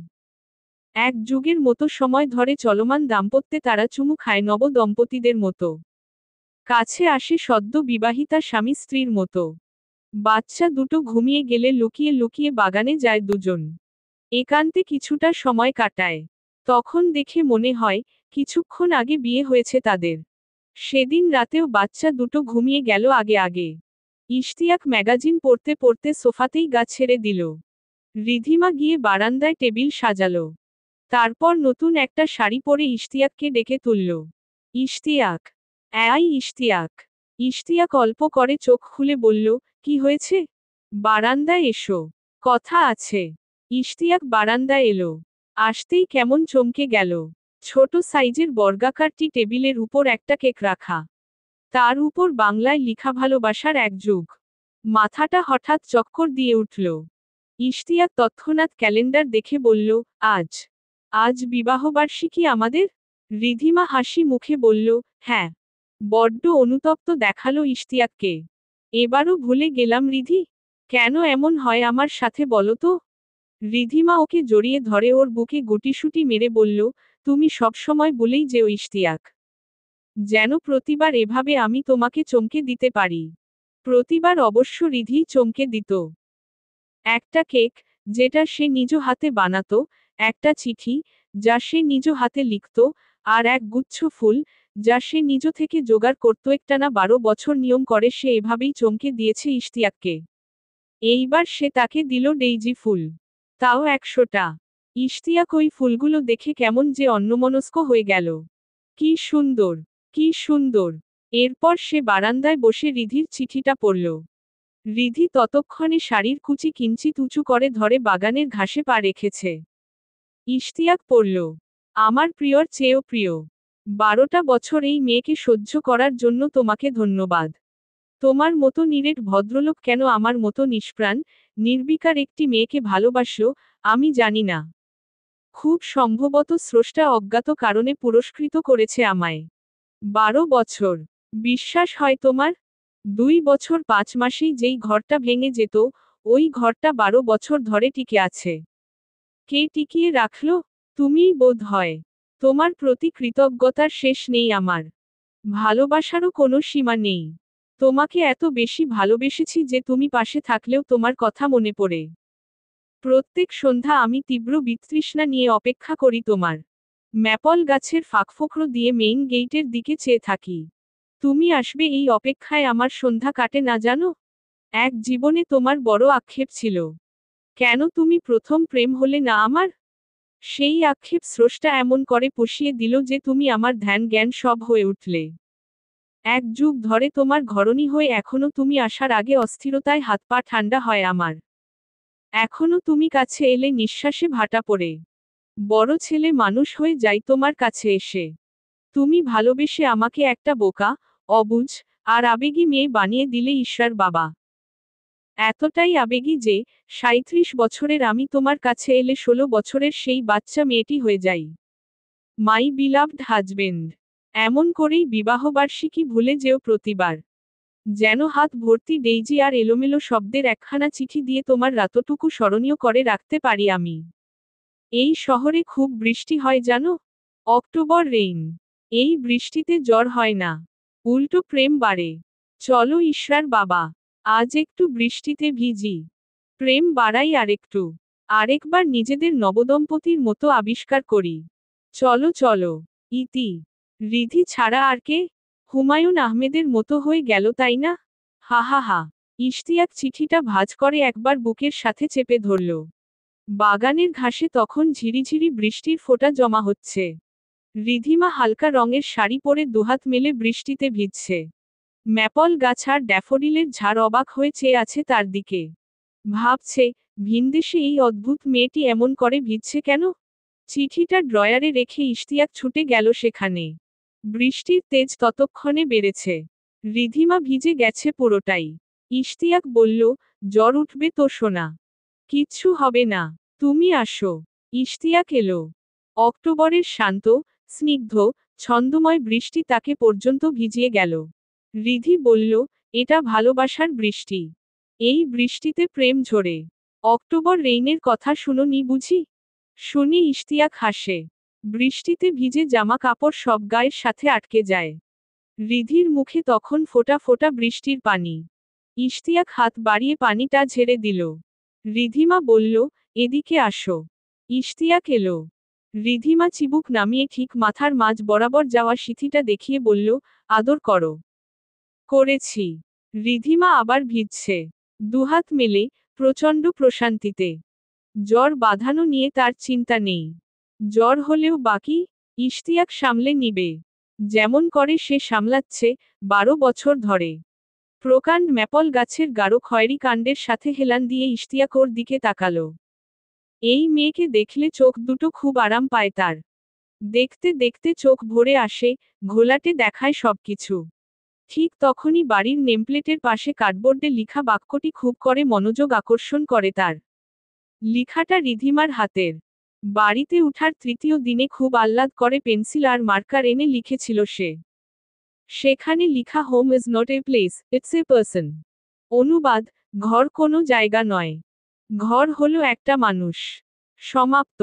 এক যুগের মতো সময় ধরে চলমান দাম্পত্যে তারা চুমু খায় নব দম্পতিদের মতো। কাছে আসে সদ্য বিবাহিতা স্বামী স্ত্রীর মতো। বাচ্চা দুটো ঘুমিয়ে গেলে লুকিয়ে লুকিয়ে বাগানে যায় দুজন। একান্তে কিছুটা সময় কাটায়। তখন দেখে মনে হয়, কিছুক্ষণ আগে বিয়ে হয়েছে তাদের। সেদিন রাতেও বাচ্চা দুটো ঘুমিয়ে গেল আগে আগে। ইশতিয়াক ম্যাগাজিন পড়তে পড়তে সোফাতেই গা ছেড়ে দিল। রিধিমা গিয়ে বারান্দায় টেবিল সাজালো। তারপর নতুন একটা শাড়ি পরে ইশতিয়াককে ডেকে তুলল। ইশতিয়াক, ইশতিয়াক। ইশতিয়াক অল্প করে চোখ খুলে বলল, কি হয়েছে? বারান্দায় এসো, কথা আছে। ইশতিয়াক বারান্দায় এলো। আসতেই কেমন চমকে গেল। ছোট সাইজের বর্গাকারটি টেবিলের উপর একটা কেক রাখা। তার উপর বাংলায় লিখা ভালোবাসার এক যুগ। মাথাটা হঠাৎ চক্কর দিয়ে উঠল। ইশতিয়াক তৎক্ষণাৎ ক্যালেন্ডার দেখে বলল, আজ বিবাহবার্ষিকী আমাদের? রিধিমা হাসি মুখে বলল, হ্যাঁ। বড্ড অনুতপ্ত দেখালো ইশতিয়াককে। এবারও ভুলে গেলাম রিধি। কেন এমন হয় আমার সাথে বলো তো? রিধিমা ওকে জড়িয়ে ধরে ওর বুকে গুটিসুটি মেরে বলল, তুমি সবসময় বলেই যেও ইশতিয়াক। যেন প্রতিবার এভাবে আমি তোমাকে চমকে দিতে পারি। প্রতিবার অবশ্য রিধিই চমকে দিত। একটা কেক, যেটা সে নিজ হাতে বানাতো, একটা চিঠি, যা সে নিজ হাতে লিখত, আর এক গুচ্ছ ফুল, যা সে নিজ থেকে জোগাড় করত। একটানা 12 বছর নিয়ম করে সে এভাবেই চমকে দিয়েছে ইশতিয়াককে। এইবার সে তাকে দিল ডেইজি ফুল। তাও 100টা। ইশতিয়াক ওই ফুলগুলো দেখে কেমন যে অন্যমনস্ক হয়ে গেল। কি সুন্দর, কি সুন্দর। এরপর সে বারান্দায় বসে রিধির চিঠিটা পড়ল। রিধি ততক্ষণে শাড়ির কুচি কিঞ্চিত উঁচু করে ধরে বাগানের ঘাসে পা রেখেছে। ইশতিয়াক পড়ল, আমার প্রিয়র চেয়েও প্রিয়। 12টা বছর এই মেয়েকে সহ্য করার জন্য তোমাকে ধন্যবাদ। তোমার মতো নিরেট ভদ্রলোক কেন আমার মতো নিষ্প্রাণ, নির্বিকার একটি মেয়েকে ভালোবাসো, আমি জানি না। খুব সম্ভবত স্রষ্টা অজ্ঞাত কারণে পুরস্কৃত করেছে আমায়। 12 বছর। বিশ্বাস হয় তোমার? 2 বছর 5 মাসেই যেই ঘরটা ভেঙে যেত, ওই ঘরটা 12 বছর ধরে টিকে আছে। কে টিকিয়ে রাখলো? তুমিই বোধ হয়। তোমার প্রতি কৃতজ্ঞতার শেষ নেই আমার। ভালোবাসারও কোনো সীমা নেই। তোমাকে এত বেশি ভালোবেসেছি যে তুমি পাশে থাকলেও তোমার কথা মনে পড়ে। প্রত্যেক সন্ধ্যা আমি তীব্র বিতৃষ্ণা নিয়ে অপেক্ষা করি তোমার। ম্যাপল গাছের ফাঁকফোকরো দিয়ে মেইন গেইটের দিকে চেয়ে থাকি। তুমি আসবে এই অপেক্ষায় আমার সন্ধ্যা কাটে না জানো? এক জীবনে তোমার বড় আক্ষেপ ছিল। কেন তুমি প্রথম প্রেম হলে না আমার? সেই আক্ষেপ স্রষ্টা এমন করে পুষিয়ে দিল যে তুমি আমার ধ্যান জ্ঞান সব হয়ে উঠলে। এক যুগ ধরে তোমার ঘরণী হয়ে এখনো তুমি আসার আগে অস্থিরতায় হাত পা ঠান্ডা হয় আমার। এখনো তুমি কাছে এলে নিঃশ্বাসে ভাটা পড়ে। বড় ছেলে মানুষ হয়ে যাই তোমার কাছে এসে। তুমি ভালোবেসে আমাকে একটা বোকা, অবুঝ, আর আবেগী মেয়ে বানিয়ে দিলে ঈশ্বর বাবা। এতটাই আবেগী যে 37 বছরের আমি তোমার কাছে এলে 16 বছরের সেই বাচ্চা মেয়েটি হয়ে যাই। মাই বিলাভড হাজবেন্ড। এমন করেই বিবাহবার্ষিকী ভুলে যেও প্রতিবার। যেন হাত ভর্তি ডেইজি আর এলোমেলো শব্দের একখানা চিঠি দিয়ে তোমার রাতটুকু স্মরণীয় করে রাখতে পারি আমি। এই শহরে খুব বৃষ্টি হয় জানো? October rain. এই বৃষ্টিতে জ্বর হয় না, উল্টো প্রেম বাড়ে। চলো ঈশ্বর বাবা, আজ একটু বৃষ্টিতে ভিজি। প্রেম বাড়াই আরেকটু। আরেকবার নিজেদের নবদম্পতির মতো আবিষ্কার করি। চলো চলো। ইতি। রিধি ছাড়া আর কে? হুমায়ুন আহমেদের মতো হয়ে গেল তাই না? হা হা হা। ইশতিয়াক চিঠিটা ভাঁজ করে একবার বুকের সাথে চেপে ধরল। বাগানের ঘাসে তখন ঝিরিঝিরি বৃষ্টির ফোঁটা জমা হচ্ছে। রিধিমা হালকা রঙের শাড়ি পরে দুহাত মেলে বৃষ্টিতে ভিজছে। ম্যাপল গাছ আর ড্যাফোডিলের ঝাড় অবাক হয়ে চেয়ে আছে তার দিকে। ভাবছে, ভিনদেশে এই অদ্ভুত মেয়েটি এমন করে ভিজছে কেন? চিঠিটা ড্রয়ারে রেখে ইশতিয়াক ছুটে গেল সেখানে। বৃষ্টির তেজ ততক্ষণে বেড়েছে। রিধিমা ভিজে গেছে পুরোটাই। ইশতিয়াক বলল, জ্বর উঠবে তো সোনা। কিচ্ছু হবে না, তুমি আসো। ইশতিয়াক এলো। অক্টোবরের শান্ত, স্নিগ্ধ, ছন্দময় বৃষ্টি তাকে পর্যন্ত ভিজিয়ে গেল। রিধি বলল, এটা ভালোবাসার বৃষ্টি। এই বৃষ্টিতে প্রেম ঝরে। অক্টোবর রেইনের কথা শুনোনি বুঝি? শুনি ইশতিয়াক হাসে। বৃষ্টিতে ভিজে জামা কাপড় সব গায়ের সাথে আটকে যায়। রিধির মুখে তখন ফোঁটা ফোঁটা বৃষ্টির পানি। ইশতিয়াক হাত বাড়িয়ে পানিটা ঝেড়ে দিল। রিধিমা বলল, এদিকে আসো। ইশতিয়াক এলো। রিধিমা চিবুক নামিয়ে ঠিক মাথার মাঝ বরাবর যাওয়া সিথিটা দেখিয়ে বলল, আদর করো। করেছি। রিধিমা আবার ভিজছে। দুহাত মেলে, প্রচণ্ড প্রশান্তিতে। জ্বর বাঁধানো নিয়ে তার চিন্তা নেই। জ্বর হলেও বাকি, ইশতিয়াক সামলে নিবে। যেমন করে সে সামলাচ্ছে, 12 বছর ধরে। প্রকাণ্ড ম্যাপল গাছের গাঢ় খয়েরি কাণ্ডের সাথে হেলান দিয়ে ইশতিয়াক ওর দিকে তাকালো। এই মেয়েকে দেখলে চোখ দুটো খুব আরাম পায় তার। দেখতে দেখতে চোখ ভরে আসে, ঘোলাটে দেখায় সবকিছু। ঠিক তখনই বাড়ির নেমপ্লেটের পাশে কার্ডবোর্ডে লিখা বাক্যটি খুব করে মনোযোগ আকর্ষণ করে তার। লিখাটা রিধিমার হাতের। বাড়িতে উঠার তৃতীয় দিনে খুব আহ্লাদ করে পেন্সিল আর মার্কার এনে লিখেছিল সে। সেখানে লিখা, home is not a place, it's a person. অনুবাদ, ঘর কোনো জায়গা নয়। ঘর হলো একটা মানুষ। সমাপ্ত।